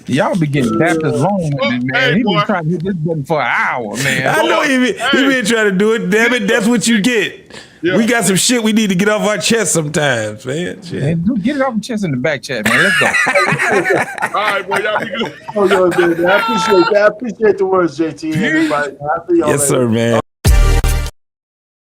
Y'all be getting Baptist long with it, man. Hey, He boy. been trying to hit this button for an hour, man. I know he been trying to do it. Damn it, that's what you get. Yeah. We got some shit we need to get off our chest sometimes, man. Shit. Man, get it off your chest in the back chat, man. Let's go. All right, boy, y'all be good. Oh, yo, dude, I appreciate that. I appreciate the words, JT. Everybody. I feel y'all Yes, later. sir, man.